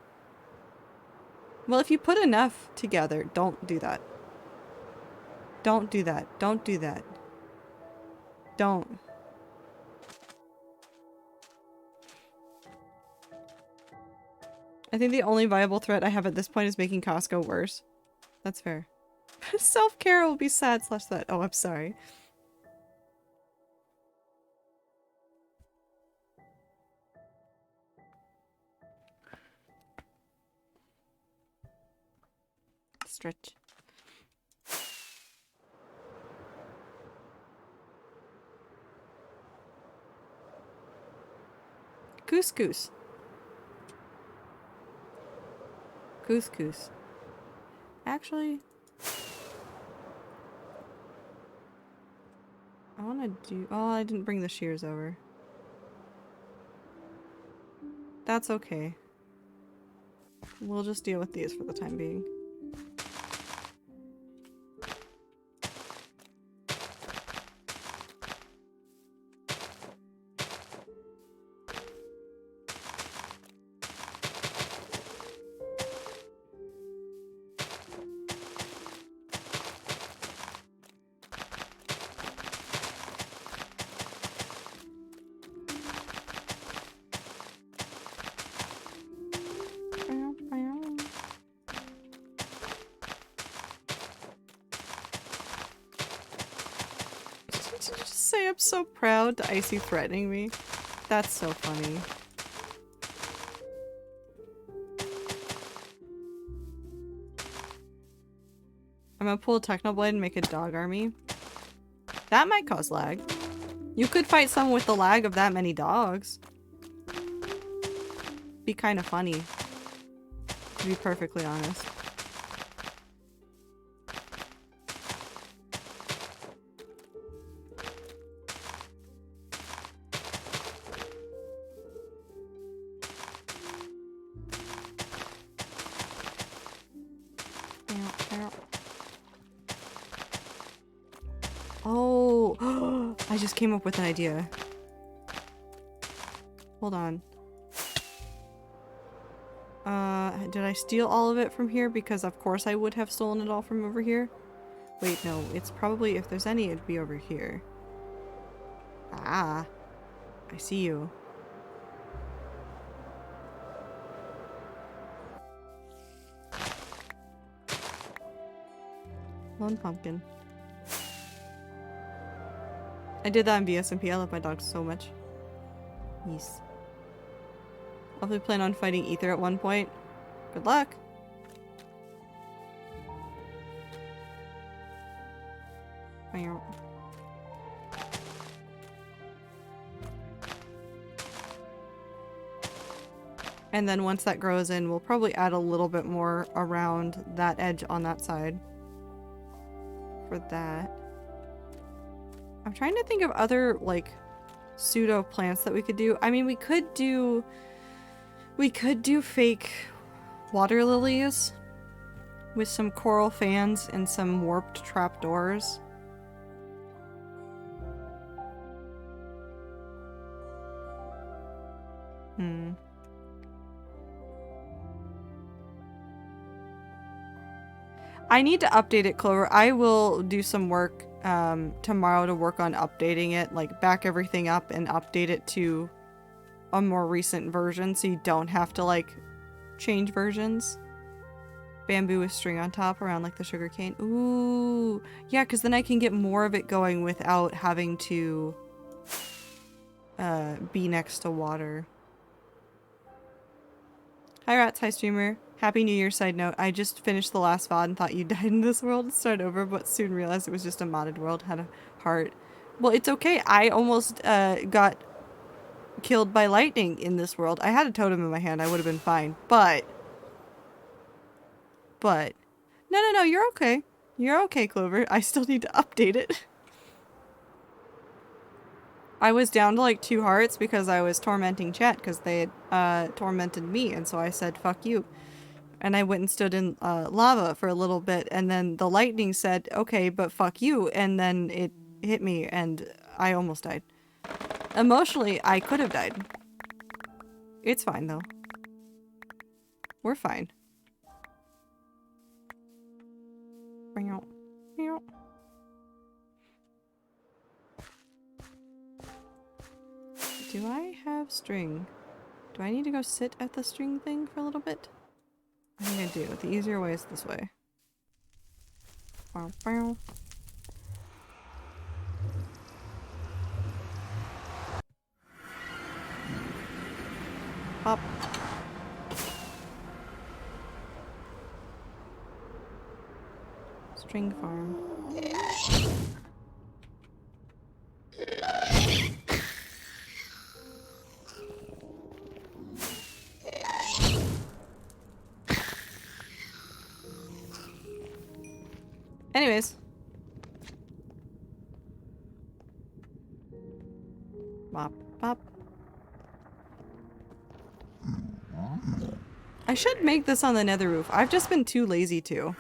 Well, if you put enough together, don't do that. Don't do that. Don't do that. Don't. I think the only viable threat I have at this point is making Costco worse. That's fair. Self-care will be sad / that. Oh, I'm sorry. Stretch. Couscous. Couscous. Actually, I want to do... Oh, I didn't bring the shears over. That's okay. We'll just deal with these for the time being. Just say I'm so proud to Icy threatening me. That's so funny. I'm gonna pull a Technoblade and make a dog army. That might cause lag. You could fight someone with the lag of that many dogs. be kind of funny, to be perfectly honest. Oh, I just came up with an idea. Hold on. Did I steal all of it from here? Because of course I would have stolen it all from over here. Wait, no, it's probably, if there's any, it'd be over here. Ah, I see you. Lone pumpkin. I did that in BSMP. I love my dogs so much. Yes. I'll probably plan on fighting Ether at one point. Good luck. And then once that grows in, we'll probably add a little bit more around that edge on that side. For that. I'm trying to think of other, like, pseudo plants that we could do. I mean, we could do fake water lilies with some coral fans and some warped trapdoors. I need to update it, Clover. I will do some work tomorrow to work on updating it, like back everything up and update it to a more recent version so you don't have to like change versions. Bamboo with string on top around like the sugar cane. Ooh, yeah, because then I can get more of it going without having to be next to water. Hi Rats, hi streamer. Happy New Year side note. I just finished the last VOD and thought you died in this world and started over, but soon realized it was just a modded world, had a heart. Well, it's okay. I almost got killed by lightning in this world. I had a totem in my hand. I would have been fine. But. No, you're okay. You're okay, Clover. I still need to update it. I was down to like 2 hearts because I was tormenting chat because they had tormented me, and so I said, fuck you. And I went and stood in lava for a little bit, and then the lightning said, okay, but fuck you, and then it hit me, and I almost died. Emotionally, I could have died. It's fine, though. We're fine. Do I have string? Do I need to go sit at the string thing for a little bit? I think I do. The easier way is this way. Hop. String farm. Anyways. Bop, bop. I should make this on the nether roof. I've just been too lazy to.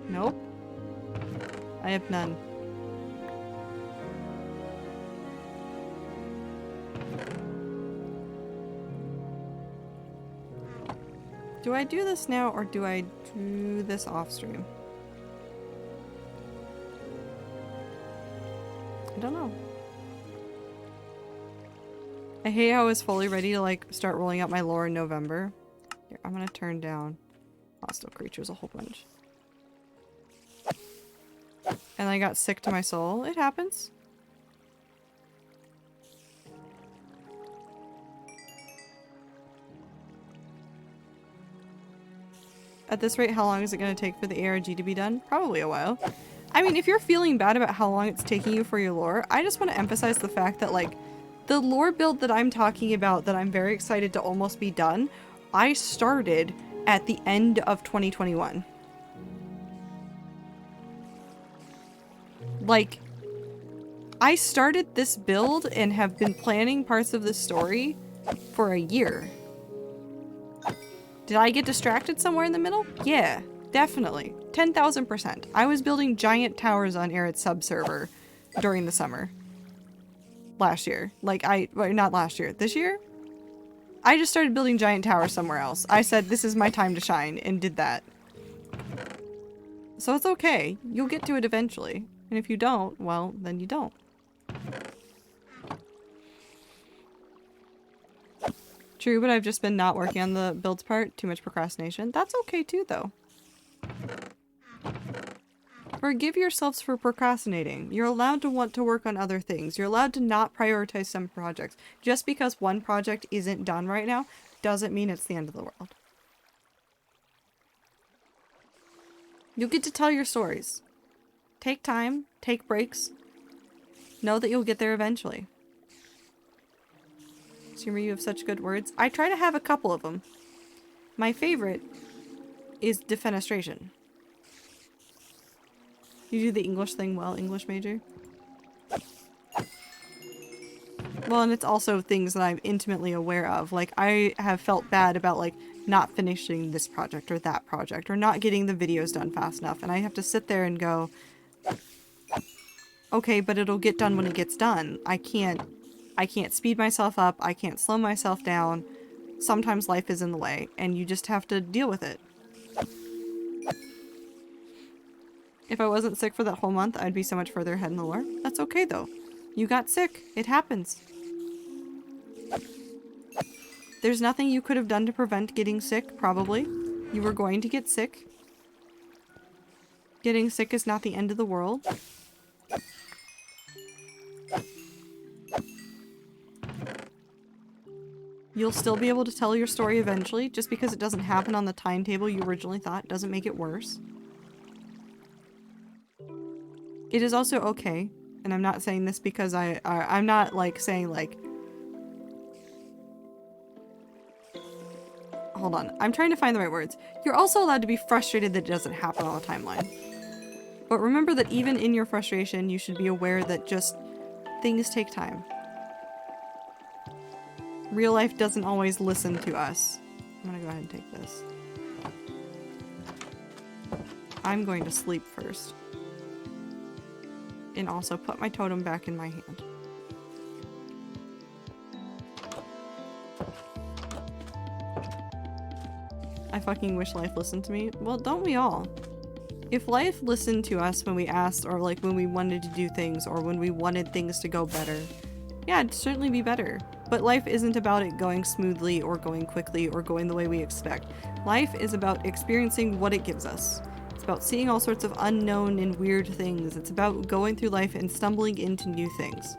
Nope. I have none. Do I do this now or do I do this off stream? I don't know. I hate how I was fully ready to like start rolling out my lore in November. Here, I'm gonna turn down hostile creatures a whole bunch. And I got sick to my soul. It happens. At this rate, how long is it going to take for the ARG to be done? Probably a while. I mean, if you're feeling bad about how long it's taking you for your lore, I just want to emphasize the fact that, like, the lore build that I'm talking about that I'm very excited to almost be done, I started at the end of 2021. Like, I started this build and have been planning parts of this story for a year. Did I get distracted somewhere in the middle? Yeah, definitely. 10,000%. I was building giant towers on Aerith's subserver during the summer. Last year. Like, not last year. This year? I just started building giant towers somewhere else. I said, this is my time to shine, and did that. So it's okay. You'll get to it eventually. And if you don't, well, then you don't. True, but I've just been not working on the builds part. Too much procrastination. That's okay too, though. Forgive yourselves for procrastinating. You're allowed to want to work on other things. You're allowed to not prioritize some projects. Just because one project isn't done right now doesn't mean it's the end of the world. You'll get to tell your stories. Take time, take breaks. Know that you'll get there eventually. Sumer, you have such good words. I try to have a couple of them. My favorite is defenestration. You do the English thing well, English major. Well, and it's also things that I'm intimately aware of. Like, I have felt bad about, like, not finishing this project or that project or not getting the videos done fast enough. And I have to sit there and go, okay, but it'll get done when it gets done. I can't speed myself up. I can't slow myself down. Sometimes life is in the way and you just have to deal with it. If I wasn't sick for that whole month, I'd be so much further ahead in the lore. That's okay though. You got sick. It happens. There's nothing you could have done to prevent getting sick, probably. You were going to get sick. Getting sick is not the end of the world. You'll still be able to tell your story eventually. Just because it doesn't happen on the timetable you originally thought doesn't make it worse. It is also okay, and I'm not saying this because I'm not like saying like, hold on, I'm trying to find the right words. You're also allowed to be frustrated that it doesn't happen on the timeline. But remember that even in your frustration, you should be aware that just things take time. Real life doesn't always listen to us. I'm gonna go ahead and take this. I'm going to sleep first. And also put my totem back in my hand. I fucking wish life listened to me. Well, don't we all? If life listened to us when we asked, or like when we wanted to do things, or when we wanted things to go better, yeah, it'd certainly be better. But life isn't about it going smoothly or going quickly or going the way we expect. Life is about experiencing what it gives us. It's about seeing all sorts of unknown and weird things. It's about going through life and stumbling into new things.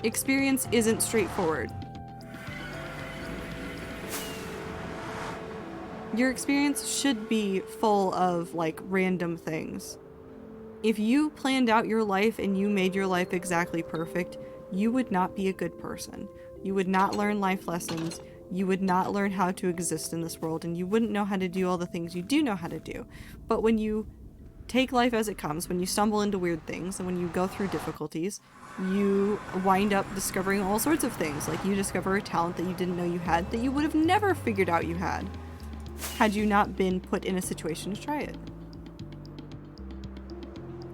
Experience isn't straightforward. Your experience should be full of, like, random things. If you planned out your life and you made your life exactly perfect, you would not be a good person. You would not learn life lessons. You would not learn how to exist in this world, and you wouldn't know how to do all the things you do know how to do. But when you take life as it comes, when you stumble into weird things, and when you go through difficulties, you wind up discovering all sorts of things. Like, you discover a talent that you didn't know you had that you would have never figured out you had you not been put in a situation to try it.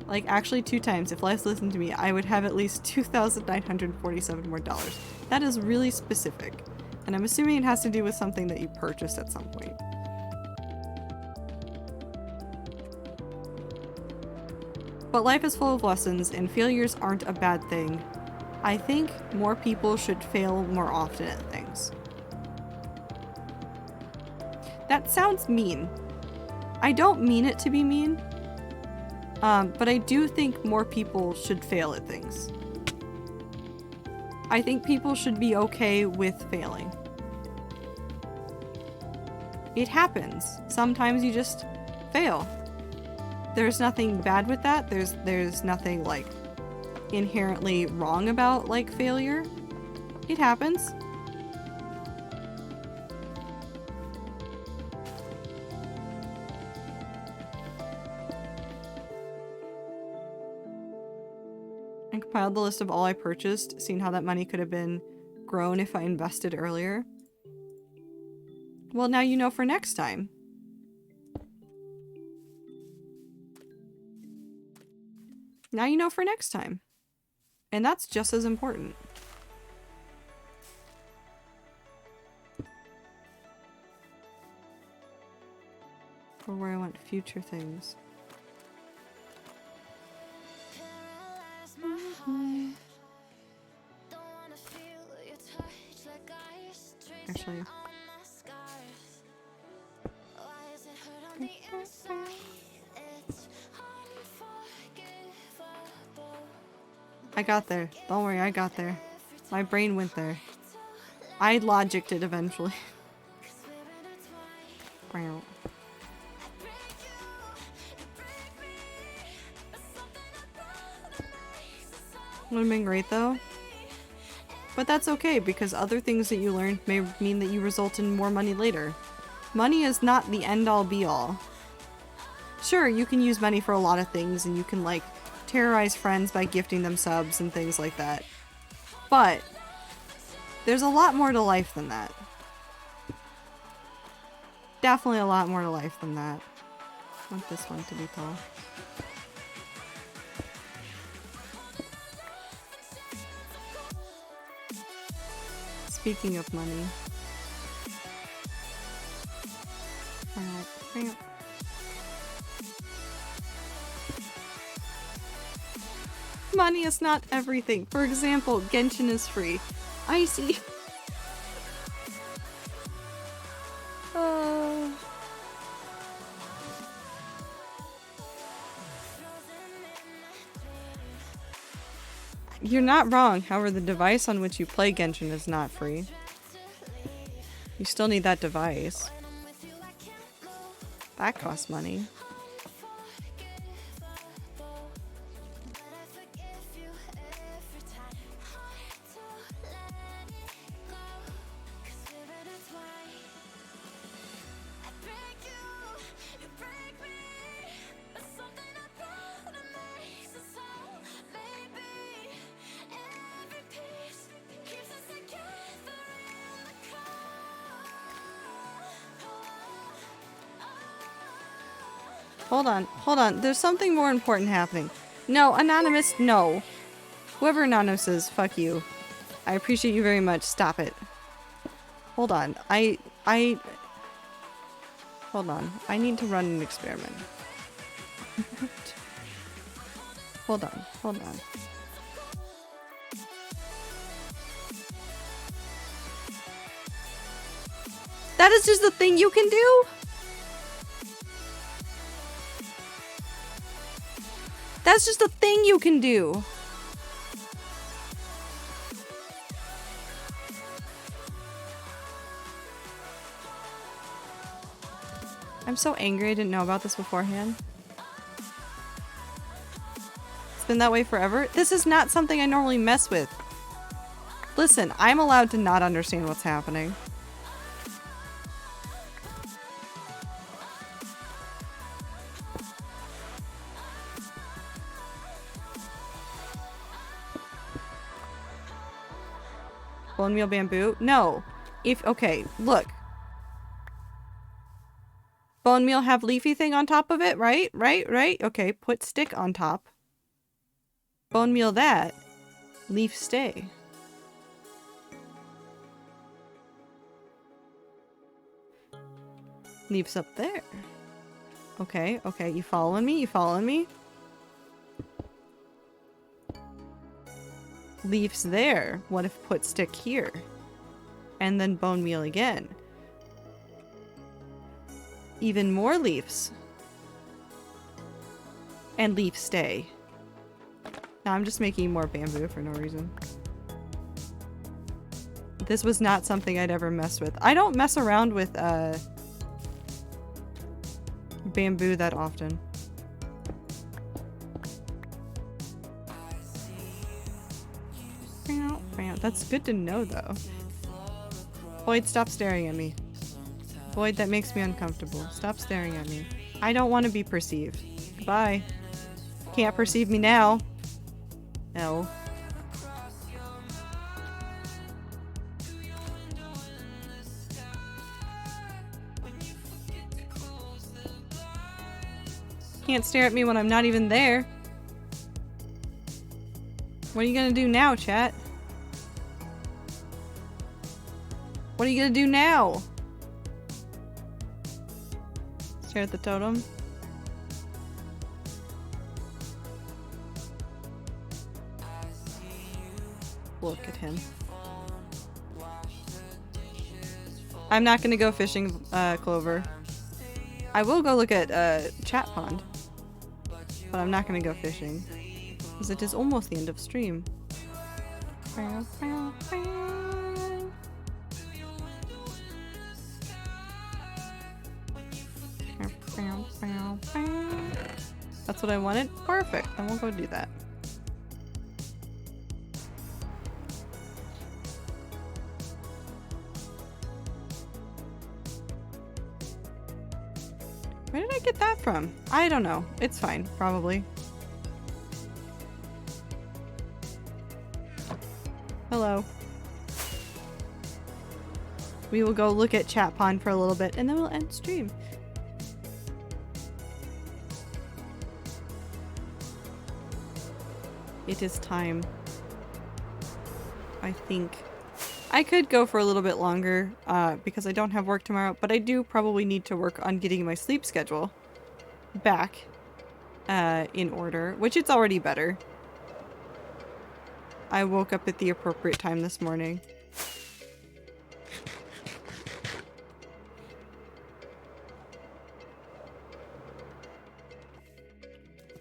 Like, actually 2 times, if life listened to me, I would have at least $2,947 more dollars. That is really specific. And I'm assuming it has to do with something that you purchased at some point. But life is full of lessons, and failures aren't a bad thing. I think more people should fail more often at things. That sounds mean. I don't mean it to be mean, but I do think more people should fail at things. I think people should be okay with failing. It happens. Sometimes you just fail. There's nothing bad with that. There's nothing like inherently wrong about like failure. It happens. I compiled the list of all I purchased, seeing how that money could have been grown if I invested earlier. Well, now you know for next time. Now you know for next time. And that's just as important. Or where I want future things. Actually. I got there. Don't worry, I got there. My brain went there. I logicked it eventually. Wow. Would have been great though. But that's okay, because other things that you learned may mean that you result in more money later. Money is not the end-all be-all. Sure, you can use money for a lot of things, and you can, like, terrorize friends by gifting them subs and things like that. But there's a lot more to life than that. Definitely a lot more to life than that. I want this one to be tall. Speaking of money. Money is not everything. For example, Genshin is free. Icy. You're not wrong, however, the device on which you play Genshin is not free. You still need that device. That costs money. Hold on. There's something more important happening. No, Anonymous, no. Whoever Anonymous is, fuck you. I appreciate you very much. Stop it. Hold on. Hold on. I need to run an experiment. Hold on. That is just a thing you can do? That's just a thing you can do. I'm so angry I didn't know about this beforehand. It's been that way forever. This is not something I normally mess with. Listen, I'm allowed to not understand what's happening. Bone meal bamboo? No. Okay, look. Bone meal have leafy thing on top of it, right? Right? Okay, put stick on top. Bone meal that. Leaf stay. Leaves up there. Okay, you following me? Leaves there. What if put stick here? And then bone meal again. Even more leaves. And leaf stay. Now I'm just making more bamboo for no reason. This was not something I'd ever mess with. I don't mess around with bamboo that often. That's good to know though. Boyd, stop staring at me. Boyd, that makes me uncomfortable. Stop staring at me. I don't want to be perceived. Goodbye. Can't perceive me now. L. Can't stare at me when I'm not even there. What are you gonna do now, chat? What are you gonna do now? Stare at the totem. Look at him. I'm not gonna go fishing, Clover. I will go look at Chat Pond, but I'm not gonna go fishing because it is almost the end of stream. That's what I wanted? Perfect. Then we'll go do that. Where did I get that from? I don't know. It's fine, probably. Hello. We will go look at Chat Pond for a little bit and then we'll end stream. It is time. I think I could go for a little bit longer because I don't have work tomorrow, but I do probably need to work on getting my sleep schedule back in order, which it's already better. I woke up at the appropriate time this morning.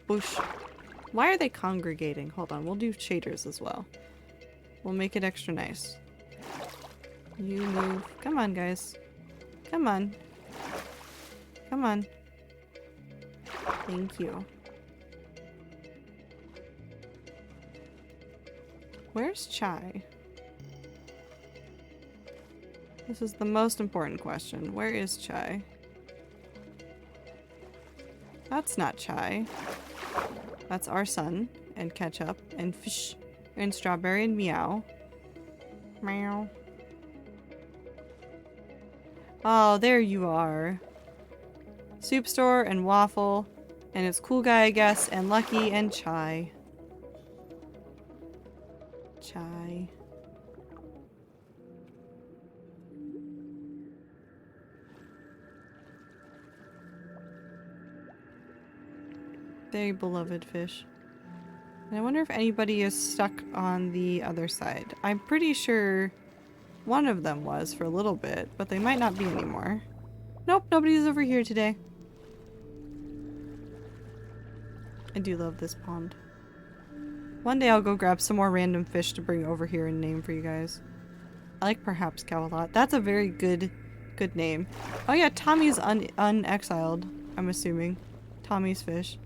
Boosh. Why are they congregating? Hold on, we'll do shaders as well. We'll make it extra nice. You move. Come on, guys. Come on. Come on. Thank you. Where's Chai? This is the most important question. Where is Chai? That's not Chai. That's our son and Ketchup and Fish and Strawberry and Meow. Meow. Oh, there you are. Soup Store and Waffle and it's Cool Guy, I guess, and Lucky and Chai. Chai. Very beloved fish. And I wonder if anybody is stuck on the other side. I'm pretty sure one of them was for a little bit, but they might not be anymore. Nope, nobody's over here today. I do love this pond. One day I'll go grab some more random fish to bring over here and name for you guys. I like Perhaps Cow a lot. That's a very good name. Oh yeah, Tommy's unexiled, I'm assuming. Tommy's fish.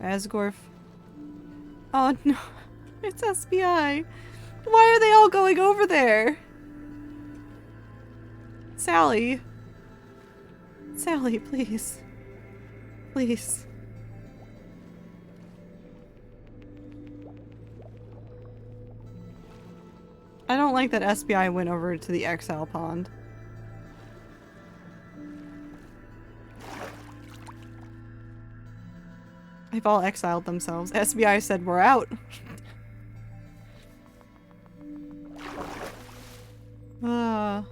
Asgorf. Oh no, it's SBI. Why are they all going over there? Sally. Sally, please. Please. I don't like that SBI went over to the Exile Pond. They've all exiled themselves. SBI said we're out. And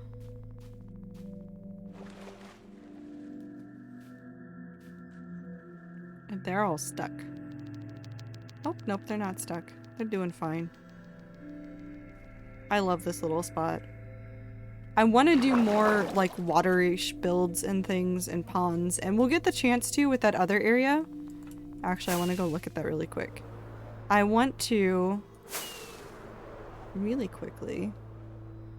they're all stuck. Oh, nope, they're not stuck. They're doing fine. I love this little spot. I want to do more like waterish builds and things and ponds, and we'll get the chance to with that other area. Actually, I want to go look at that really quick. I want to... Really quickly.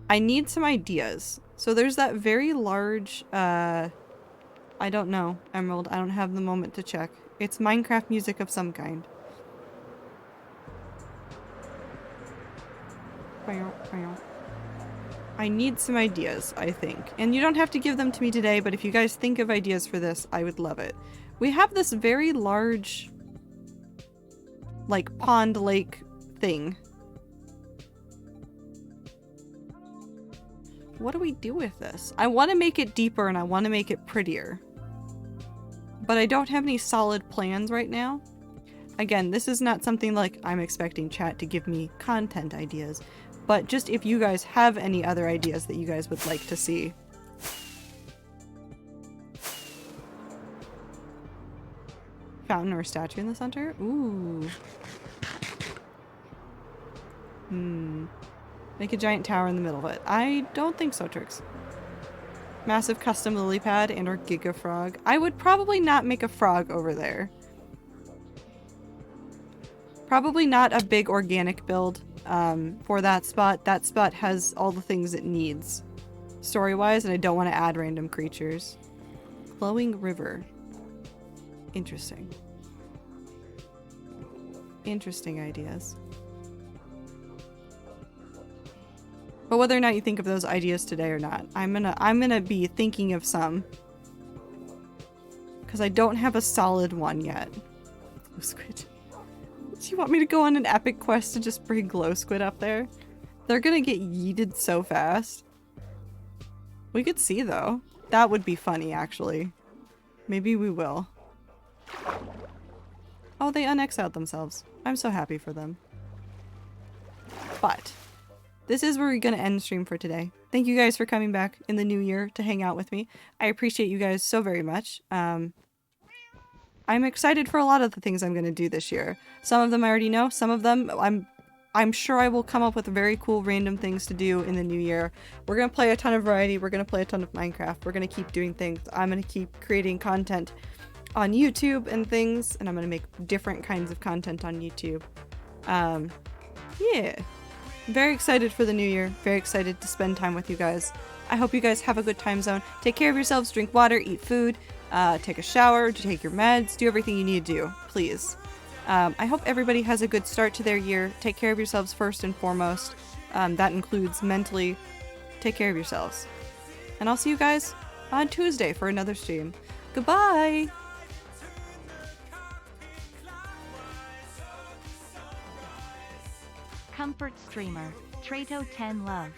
I need some ideas. So there's that very large, I don't know, Emerald. I don't have the moment to check. It's Minecraft music of some kind. I need some ideas, I think. And you don't have to give them to me today, but if you guys think of ideas for this, I would love it. We have this very large, like, pond lake thing. What do we do with this? I want to make it deeper and I want to make it prettier. But I don't have any solid plans right now. Again, this is not something like I'm expecting chat to give me content ideas. But just if you guys have any other ideas that you guys would like to see. Fountain or statue in the center? Ooh. Make a giant tower in the middle of it. I don't think so, Trix. Massive custom lily pad and or giga frog. I would probably not make a frog over there. Probably not a big organic build for that spot. That spot has all the things it needs story-wise, and I don't want to add random creatures. Glowing river. Interesting. Interesting ideas. But whether or not you think of those ideas today or not, I'm gonna be thinking of some. Because I don't have a solid one yet. Glow squid. Do you want me to go on an epic quest to just bring glow squid up there? They're gonna get yeeted so fast. We could see though. That would be funny actually. Maybe we will. Oh, they unexiled themselves. I'm so happy for them. But this is where we're going to end stream for today. Thank you guys for coming back in the new year to hang out with me. I appreciate you guys so very much. I'm excited for a lot of the things I'm going to do this year. Some of them I already know. Some of them I'm sure I will come up with very cool random things to do in the new year. We're going to play a ton of variety. We're going to play a ton of Minecraft. We're going to keep doing things. I'm going to keep creating content on YouTube and things. And I'm going to make different kinds of content on YouTube. Yeah. Very excited for the new year. Very excited to spend time with you guys. I hope you guys have a good time zone. Take care of yourselves, drink water, eat food, take a shower, take your meds, do everything you need to do, please. I hope everybody has a good start to their year. Take care of yourselves first and foremost. That includes mentally. Take care of yourselves. And I'll see you guys on Tuesday for another stream. Goodbye! Comfort streamer, Trato 10 love.